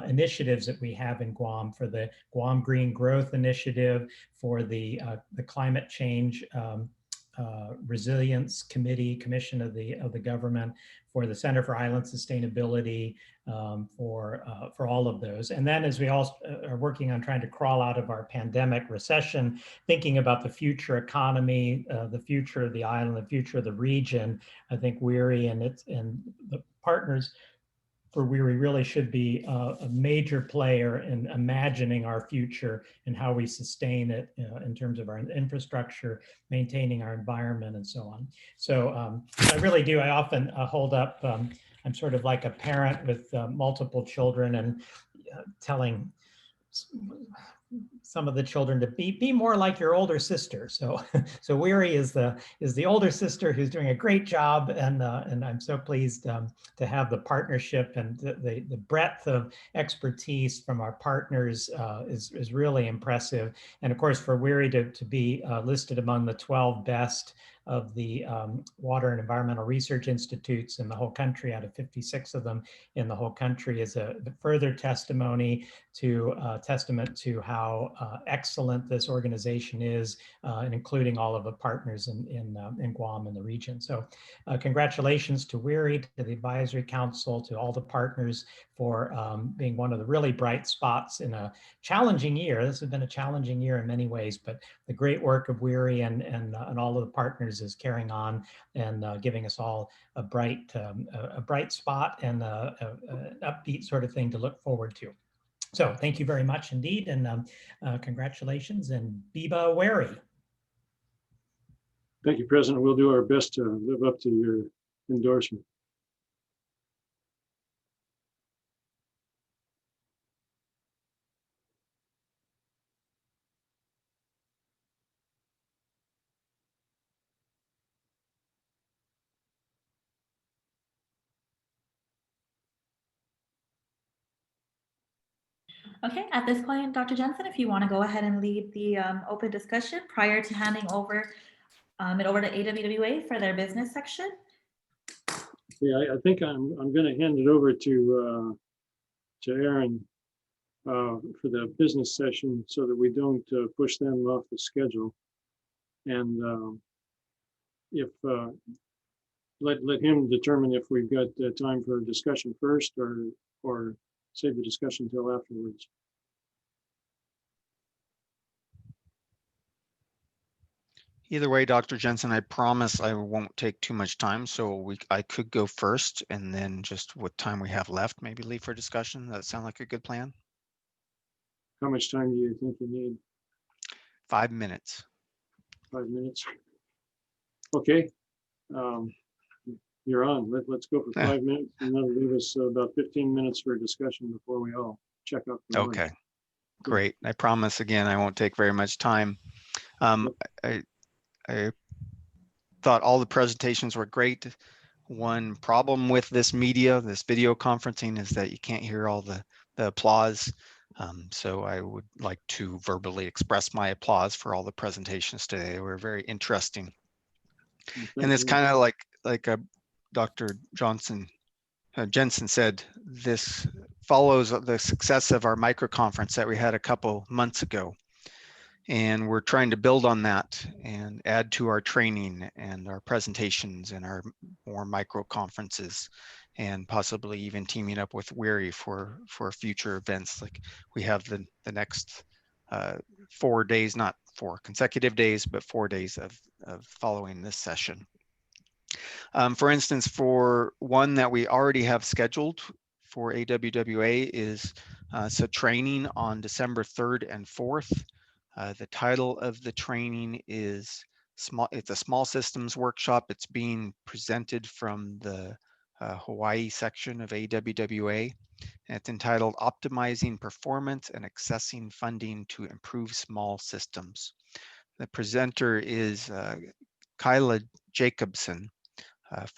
[SPEAKER 1] initiatives that we have in Guam, for the Guam Green Growth Initiative, for the Climate Change Resilience Commission of the government, for the Center for Island Sustainability, for all of those. And then as we all are working on trying to crawl out of our pandemic recession, thinking about the future economy, the future of the island, the future of the region, I think WERI and the partners for WERI really should be a major player in imagining our future and how we sustain it in terms of our infrastructure, maintaining our environment, and so on. So I really do. I often hold up. I'm sort of like a parent with multiple children and telling some of the children to be more like your older sister. So WERI is the older sister who's doing a great job, and I'm so pleased to have the partnership and the breadth of expertise from our partners is really impressive. And of course, for WERI to be listed among the 12 best of the water and environmental research institutes in the whole country, out of 56 of them in the whole country, is a further testament to how excellent this organization is, and including all of the partners in Guam and the region. So congratulations to WERI, to the Advisory Council, to all the partners for being one of the really bright spots in a challenging year. This has been a challenging year in many ways, but the great work of WERI and all of the partners is carrying on and giving us all a bright spot and an upbeat sort of thing to look forward to. So thank you very much indeed, and congratulations, and Biba WERI.
[SPEAKER 2] Thank you, President. We'll do our best to live up to your endorsement.
[SPEAKER 11] Okay, at this point, Dr. Jensen, if you want to go ahead and lead the open discussion prior to handing over it over to AWWA for their business section.
[SPEAKER 2] Yeah, I think I'm going to hand it over to Aaron for the business session so that we don't push them off the schedule. And if let him determine if we've got time for discussion first or save the discussion until afterwards.
[SPEAKER 4] Either way, Dr. Jensen, I promise I won't take too much time. So I could go first, and then just what time we have left, maybe leave for discussion. Does that sound like a good plan?
[SPEAKER 2] How much time do you think you need?
[SPEAKER 4] 5 minutes.
[SPEAKER 2] 5 minutes. Okay. You're on. Let's go for 5 minutes, and that'll leave us about 15 minutes for discussion before we all check up.
[SPEAKER 4] Okay, great. I promise again, I won't take very much time. I thought all the presentations were great. One problem with this media, this video conferencing, is that you can't hear all the applause. So I would like to verbally express my applause for all the presentations today. They were very interesting. And it's kind of like a Dr. Jensen said, this follows the success of our micro conference that we had a couple months ago. And we're trying to build on that and add to our training and our presentations and our more micro conferences, and possibly even teaming up with WERI for future events. Like we have the next 4 days, not 4 consecutive days, but 4 days of following this session. For instance, for one that we already have scheduled for AWWA is so training on December 3rd and 4th. The title of the training is it's a small systems workshop. It's being presented from the Hawaii section of AWWA. And it's entitled Optimizing Performance and Accessing Funding to Improve Small Systems. The presenter is Kyla Jacobson,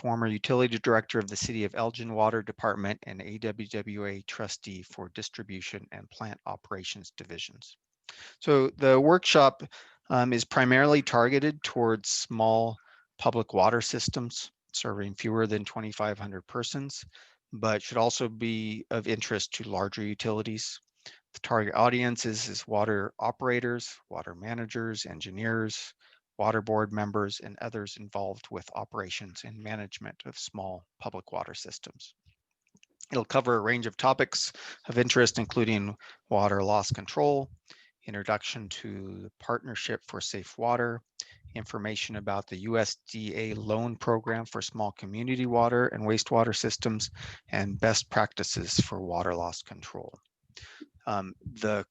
[SPEAKER 4] former utility director of the City of Elgin Water Department and AWWA trustee for distribution and plant operations divisions. So the workshop is primarily targeted towards small public water systems serving fewer than 2,500 persons, but should also be of interest to larger utilities. The target audience is water operators, water managers, engineers, water board members, and others involved with operations and management of small public water systems. It'll cover a range of topics of interest, including water loss control, introduction to the Partnership for Safe Water, information about the USDA loan program for small community water and wastewater systems, and best practices for water loss control. The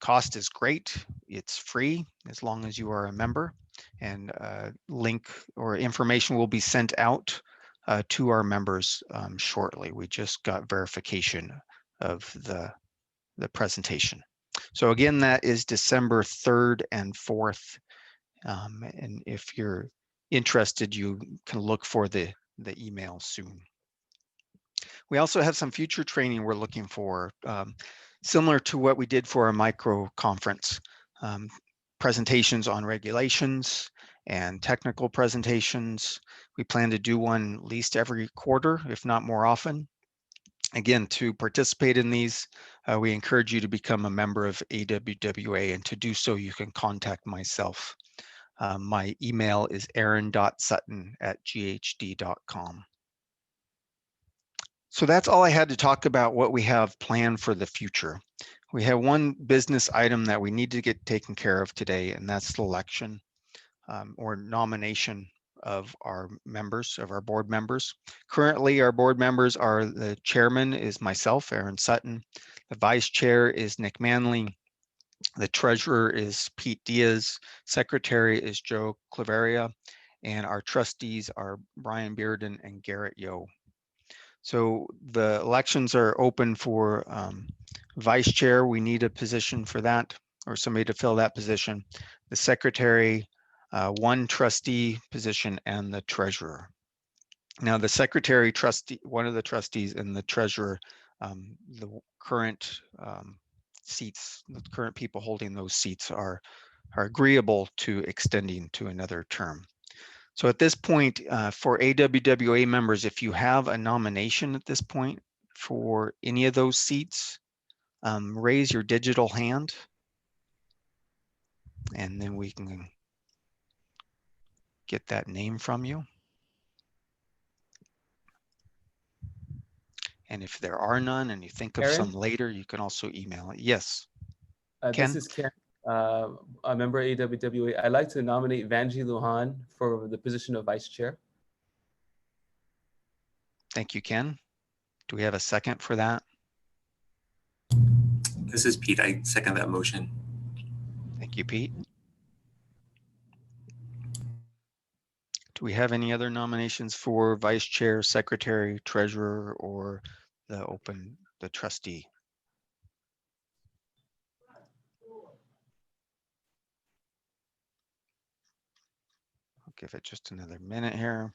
[SPEAKER 4] cost is great. It's free as long as you are a member, and link or information will be sent out to our members shortly. We just got verification of the presentation. So again, that is December 3rd and 4th. And if you're interested, you can look for the email soon. We also have some future training we're looking for, similar to what we did for our micro conference. Presentations on regulations and technical presentations. We plan to do one at least every quarter, if not more often. Again, to participate in these, we encourage you to become a member of AWWA, and to do so, you can contact myself. My email is aaron.sutton@ghd.com. So that's all I had to talk about what we have planned for the future. We have one business item that we need to get taken care of today, and that's the election or nomination of our members, of our board members. Currently, our board members are, the chairman is myself, Aaron Sutton. The vice chair is Nick Manley. The treasurer is Pete Diaz. Secretary is Joe Claveria. And our trustees are Brian Bearden and Garrett Yo. So the elections are open for vice chair. We need a position for that, or somebody to fill that position. The secretary, one trustee position, and the treasurer. Now the secretary, trustee, one of the trustees, and the treasurer, the current seats, the current people holding those seats are agreeable to extending to another term. So at this point, for AWWA members, if you have a nomination at this point for any of those seats, raise your digital hand, and then we can get that name from you. And if there are none and you think of some later, you can also email it. Yes.
[SPEAKER 6] This is Ken, a member of AWWA. I'd like to nominate Vanji Luhan for the position of vice chair.
[SPEAKER 4] Thank you, Ken. Do we have a second for that?
[SPEAKER 22] This is Pete. I second that motion.
[SPEAKER 4] Thank you, Pete. Do we have any other nominations for vice chair, secretary, treasurer, or the trustee? I'll give it just another minute here.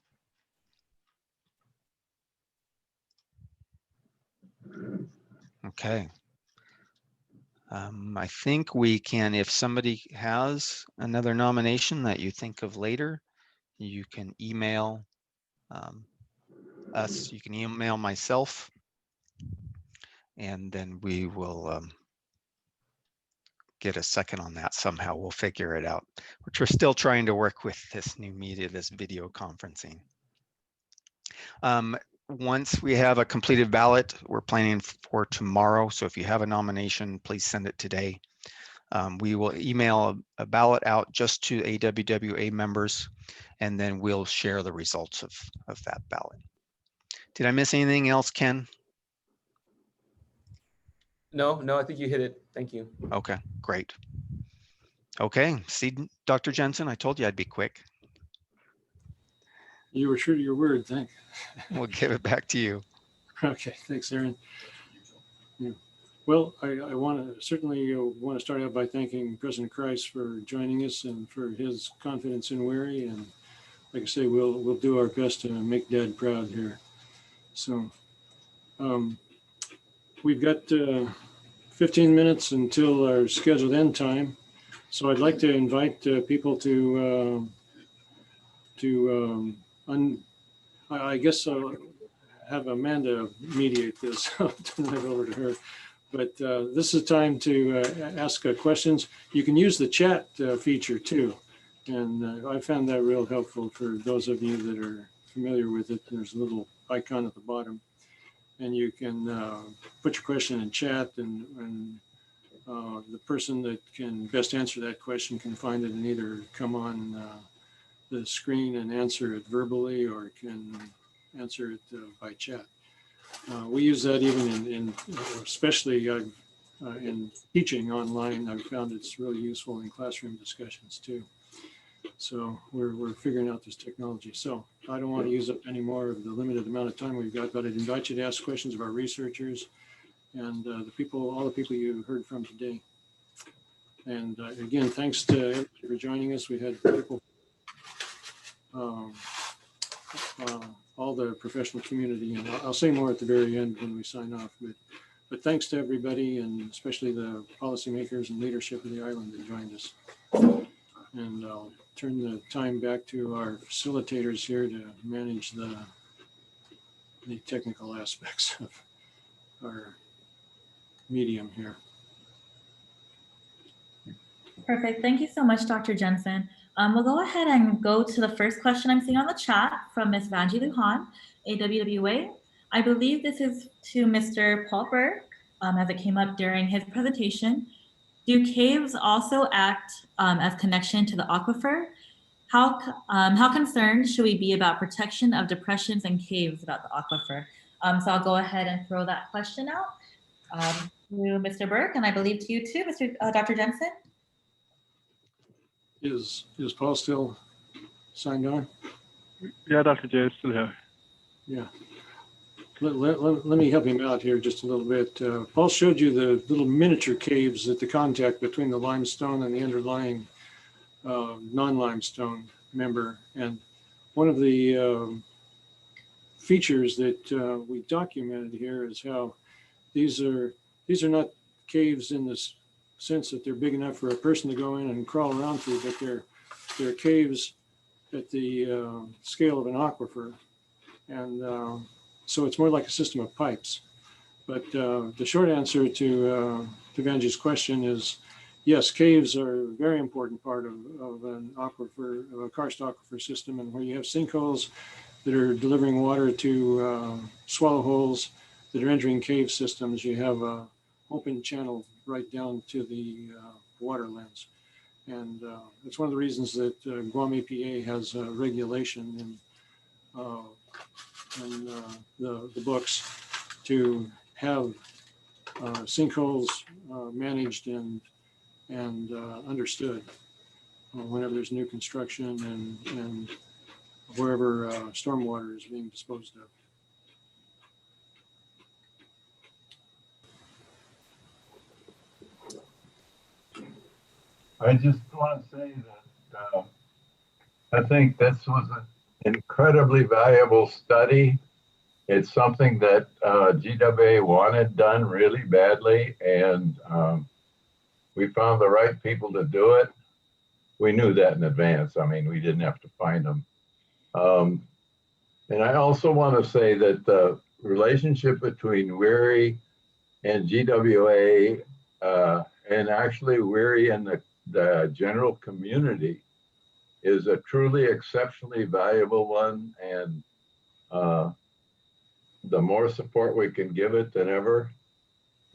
[SPEAKER 4] Okay. I think we can, if somebody has another nomination that you think of later, you can email us. You can email myself, and then we will get a second on that somehow. We'll figure it out, which we're still trying to work with this new media, this video conferencing. Once we have a completed ballot, we're planning for tomorrow. So if you have a nomination, please send it today. We will email a ballot out just to AWWA members, and then we'll share the results of that ballot. Did I miss anything else, Ken?
[SPEAKER 6] No, I think you hit it. Thank you.
[SPEAKER 4] Okay, great. Okay, see, Dr. Jensen, I told you I'd be quick.
[SPEAKER 2] You were true to your word, thank you.
[SPEAKER 4] We'll give it back to you.
[SPEAKER 2] Okay, thanks, Aaron. Yeah. Well, I certainly want to start out by thanking President Kreis for joining us and for his confidence in WERI. And like I say, we'll do our best to make Dad proud here. So we've got 15 minutes until our scheduled end time. So I'd like to invite people to I guess I'll have Amanda mediate this. I'll turn it over to her. But this is time to ask questions. You can use the chat feature too. And I found that real helpful for those of you that are familiar with it. There's a little icon at the bottom. And you can put your question in chat, and the person that can best answer that question can find it and either come on the screen and answer it verbally, or can answer it by chat. We use that even especially in teaching online. I've found it's really useful in classroom discussions too. So we're figuring out this technology. So I don't want to use up any more of the limited amount of time we've got, but I'd invite you to ask questions of our researchers and all the people you heard from today. And again, thanks to everybody for joining us. We had people, all the professional community, and I'll say more at the very end when we sign off. But thanks to everybody, and especially the policymakers and leadership of the island that joined us. And I'll turn the time back to our facilitators here to manage the technical aspects of our medium here.
[SPEAKER 11] Perfect. Thank you so much, Dr. Jensen. We'll go ahead and go to the first question I'm seeing on the chat from Ms. Vanji Lujan, AWWA. I believe this is to Mr. Paul Burke, as it came up during his presentation. Do caves also act as connection to the aquifer? How concerned should we be about protection of depressions and caves about the aquifer? So I'll go ahead and throw that question out to Mr. Burke, and I believe to you too, Dr. Jensen.
[SPEAKER 2] Is Paul still signed on?
[SPEAKER 21] Yeah, Dr. J is still here.
[SPEAKER 2] Yeah. Let me help him out here just a little bit. Paul showed you the little miniature caves at the contact between the limestone and the underlying non-limestone member. And one of the features that we documented here is how these are not caves in this sense that they're big enough for a person to go in and crawl around through, but they're caves at the scale of an aquifer. And so it's more like a system of pipes. But the short answer to Vanji's question is, yes, caves are a very important part of an aquifer, of a karst aquifer system, and where you have sinkholes that are delivering water to swallow holes that are entering cave systems, you have an open channel right down to the waterlands. And it's one of the reasons that GUAM EPA has regulation in the books to have sinkholes managed and understood whenever there's new construction and wherever stormwater is being disposed of.
[SPEAKER 17] I just want to say that I think this was an incredibly valuable study. It's something that GWA wanted done really badly, and we found the right people to do it. We knew that in advance. I mean, we didn't have to find them. And I also want to say that the relationship between WERI and GWA, and actually WERI and the general community, is a truly exceptionally valuable one. And the more support we can give it than ever.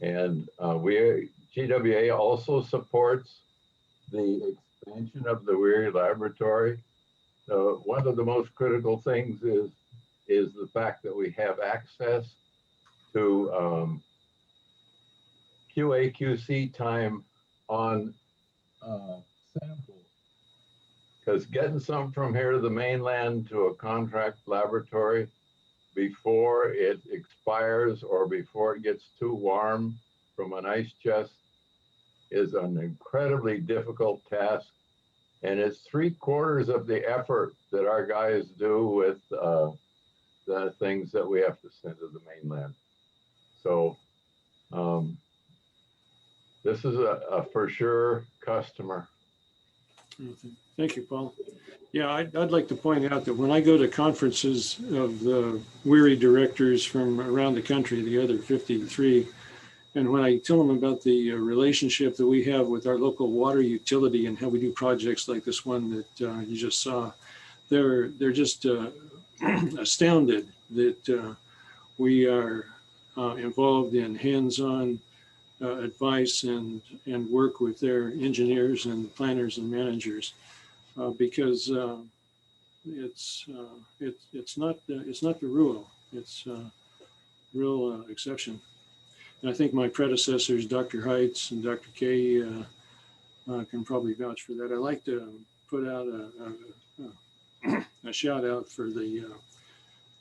[SPEAKER 17] And GWA also supports the expansion of the WERI laboratory. So one of the most critical things is the fact that we have access to QA/QC time on samples. Because getting some from here to the mainland to a contract laboratory before it expires or before it gets too warm from an ice chest is an incredibly difficult task. And it's 3/4 of the effort that our guys do with the things that we have to send to the mainland. So this is a for sure customer.
[SPEAKER 2] Thank you, Paul. Yeah, I'd like to point out that when I go to conferences of the WERI directors from around the country, the other 53, and when I tell them about the relationship that we have with our local water utility and how we do projects like this one that you just saw, they're just astounded that we are involved in hands-on advice and work with their engineers and planners and managers, because it's not the rule. It's a real exception. And I think my predecessors, Dr. Heitz and Dr. Kay, can probably vouch for that. I like to put out a shout out for the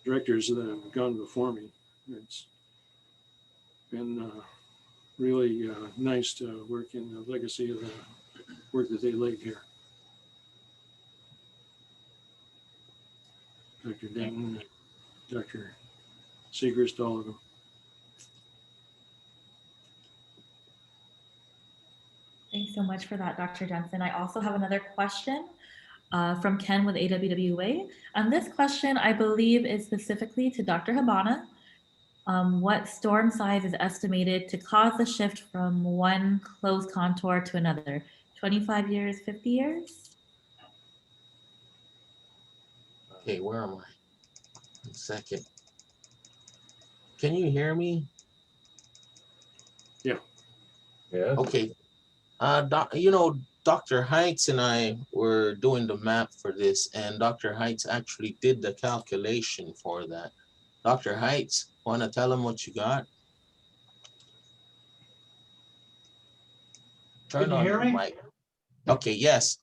[SPEAKER 2] directors that have gone before me. It's been really nice to work in the legacy of the work that they laid here. Dr. Denton, Dr. Segrist, all of them.
[SPEAKER 11] Thanks so much for that, Dr. Jensen. I also have another question from Ken with AWWA. And this question, I believe, is specifically to Dr. Habana. What storm size is estimated to cause the shift from one closed contour to another? 25 years, 50 years?
[SPEAKER 8] Okay, where am I? 1 second. Can you hear me?
[SPEAKER 2] Yeah.
[SPEAKER 17] Yeah.
[SPEAKER 8] Okay. Dr. Heitz and I were doing the map for this, and Dr. Heitz actually did the calculation for that. Dr. Heitz, want to tell him what you got? Turn on your mic. Okay, yes.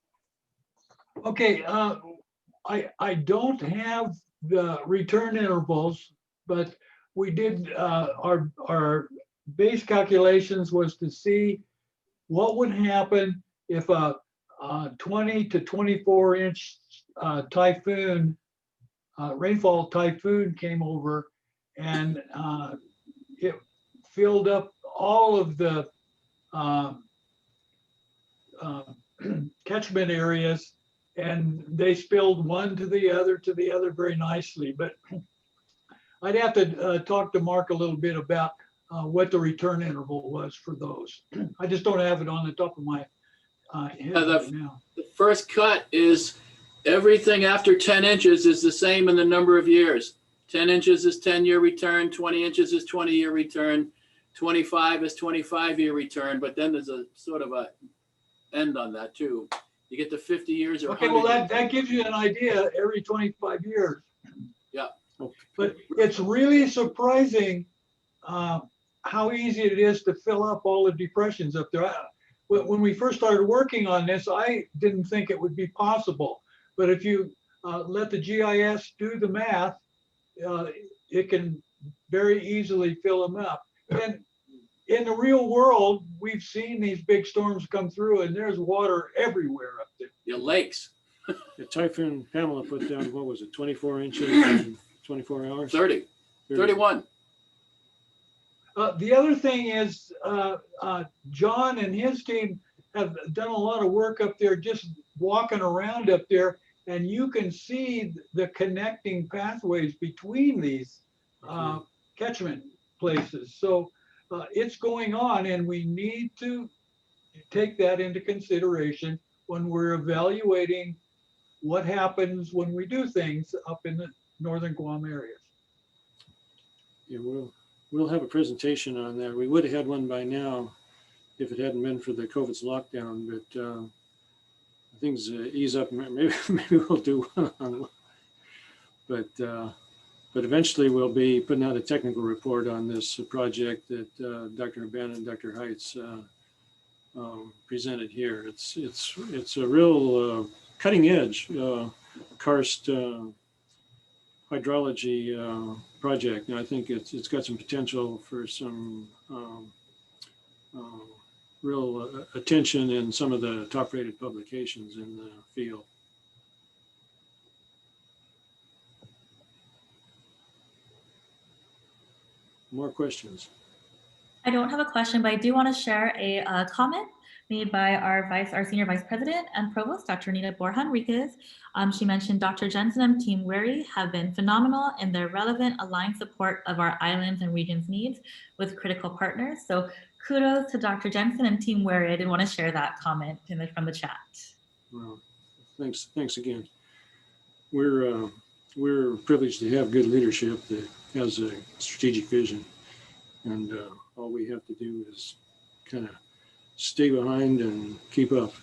[SPEAKER 20] Okay, I don't have the return intervals, but we did our base calculations was to see what would happen if a 20 to 24 inch typhoon, rainfall typhoon came over and it filled up all of the catchment areas, and they spilled one to the other very nicely. But I'd have to talk to Mark a little bit about what the return interval was for those. I just don't have it on the top of my head right now.
[SPEAKER 7] The first cut is everything after 10 inches is the same in the number of years. 10 inches is 10-year return, 20 inches is 20-year return, 25 is 25-year return, but then there's a sort of a end on that too. You get to 50 years or
[SPEAKER 20] okay, well that gives you an idea every 25 years.
[SPEAKER 7] Yeah.
[SPEAKER 20] But it's really surprising how easy it is to fill up all the depressions up there. When we first started working on this, I didn't think it would be possible. But if you let the GIS do the math, it can very easily fill them up. And in the real world, we've seen these big storms come through and there's water everywhere up there.
[SPEAKER 7] Your lakes.
[SPEAKER 2] The Typhoon Pamela put down, what was it, 24 inches in 24 hours?
[SPEAKER 7] 30, 31.
[SPEAKER 20] The other thing is John and his team have done a lot of work up there, just walking around up there. and you can see the connecting pathways between these catchment places. So it's going on, and we need to take that into consideration when we're evaluating what happens when we do things up in the northern Guam areas.
[SPEAKER 2] Yeah, we'll have a presentation on that. We would have had one by now if it hadn't been for the COVID's lockdown, but things ease up. Maybe we'll do one on, but eventually we'll be putting out a technical report on this project that Dr. Habana and Dr. Heitz presented here. It's a real cutting edge karst hydrology project, and I think it's got some potential for some real attention in some of the top-rated publications in the field. More questions?
[SPEAKER 11] I don't have a question, but I do want to share a comment made by our senior vice president and provost, Dr. Nina Borja Enriquez. She mentioned Dr. Jensen and Team WERI have been phenomenal in their relevant, aligned support of our islands and regions needs with critical partners. So kudos to Dr. Jensen and Team WERI. I did want to share that comment from the chat.
[SPEAKER 2] Well, thanks again. We're privileged to have good leadership that has a strategic vision, and all we have to do is kind of stay behind and keep up.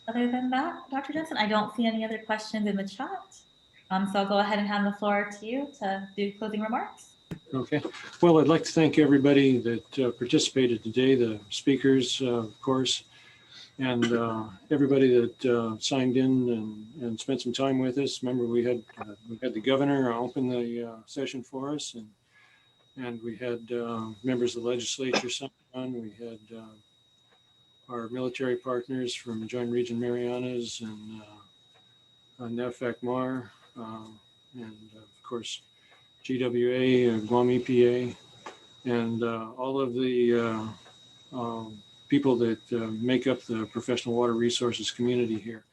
[SPEAKER 11] Other than that, Dr. Jensen, I don't see any other questions in the chat. So I'll go ahead and hand the floor to you to do closing remarks.
[SPEAKER 2] Okay. Well, I'd like to thank everybody that participated today, the speakers, of course, and everybody that signed in and spent some time with us. Remember, we had the governor open the session for us, and we had members of the legislature sign on. We had our military partners from Joint Region Marianas and NAVFAC-MAR, and of course, GWA, Guam EPA, and all of the people that make up the professional water resources community here.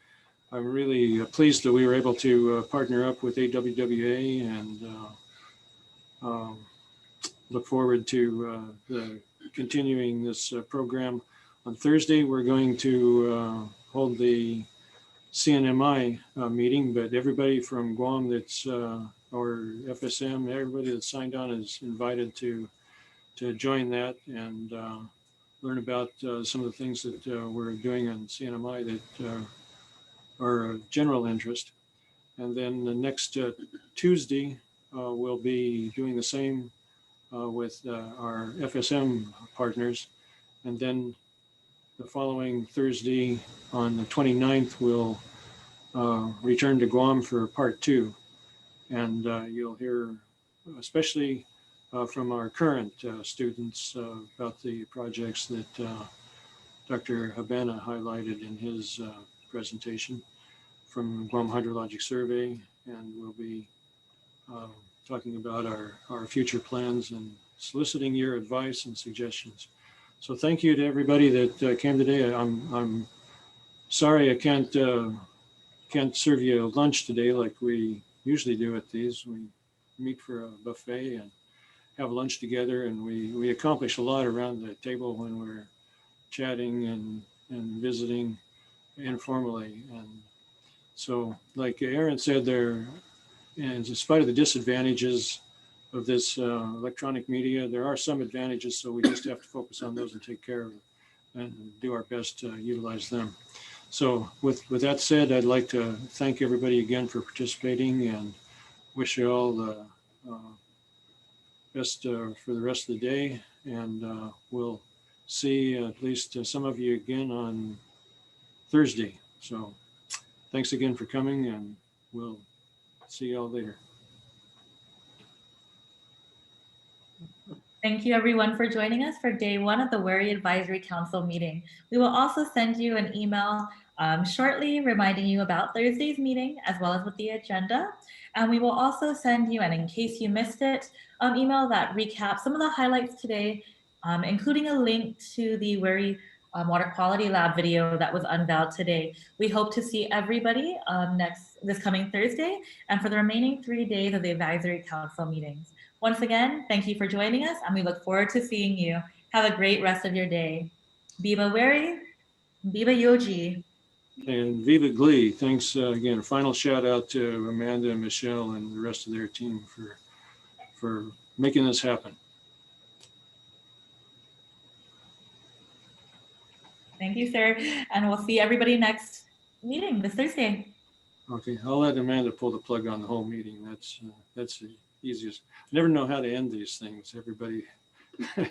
[SPEAKER 2] I'm really pleased that we were able to partner up with AWWA and look forward to continuing this program. On Thursday, we're going to hold the CNMI meeting, but everybody from Guam that's or FSM, everybody that's signed on is invited to join that and learn about some of the things that we're doing on CNMI that are of general interest. And then the next Tuesday, we'll be doing the same with our FSM partners. And then the following Thursday on the 29th, we'll return to Guam for part 2. And you'll hear, especially from our current students, about the projects that Dr. Habana highlighted in his presentation from Guam Hydrologic Survey. And we'll be talking about our future plans and soliciting your advice and suggestions. So thank you to everybody that came today. I'm sorry I can't serve you lunch today like we usually do at these. We meet for a buffet and have lunch together, and we accomplish a lot around the table when we're chatting and visiting informally. And so, like Aaron said, and in spite of the disadvantages of this electronic media, there are some advantages, so we just have to focus on those and take care of it and do our best to utilize them. So with that said, I'd like to thank everybody again for participating and wish you all the best for the rest of the day. And we'll see at least some of you again on Thursday. So thanks again for coming, and we'll see you all later.
[SPEAKER 11] Thank you everyone for joining us for day one of the WERI Advisory Council meeting. We will also send you an email shortly reminding you about Thursday's meeting as well as with the agenda. And we will also send you, and in case you missed it, email that recaps some of the highlights today, including a link to the WERI Water Quality Lab video that was unveiled today. We hope to see everybody this coming Thursday and for the remaining 3 days of the Advisory Council meetings. Once again, thank you for joining us, and we look forward to seeing you. Have a great rest of your day. Viva WERI, Viva UOG.
[SPEAKER 2] And Viva Glee. Thanks again. Final shout out to Amanda and Michelle and the rest of their team for making this happen.
[SPEAKER 11] Thank you, sir. And we'll see everybody next meeting this Thursday.
[SPEAKER 2] Okay, I'll let Amanda pull the plug on the whole meeting. That's the easiest. I never know how to end these things. Everybody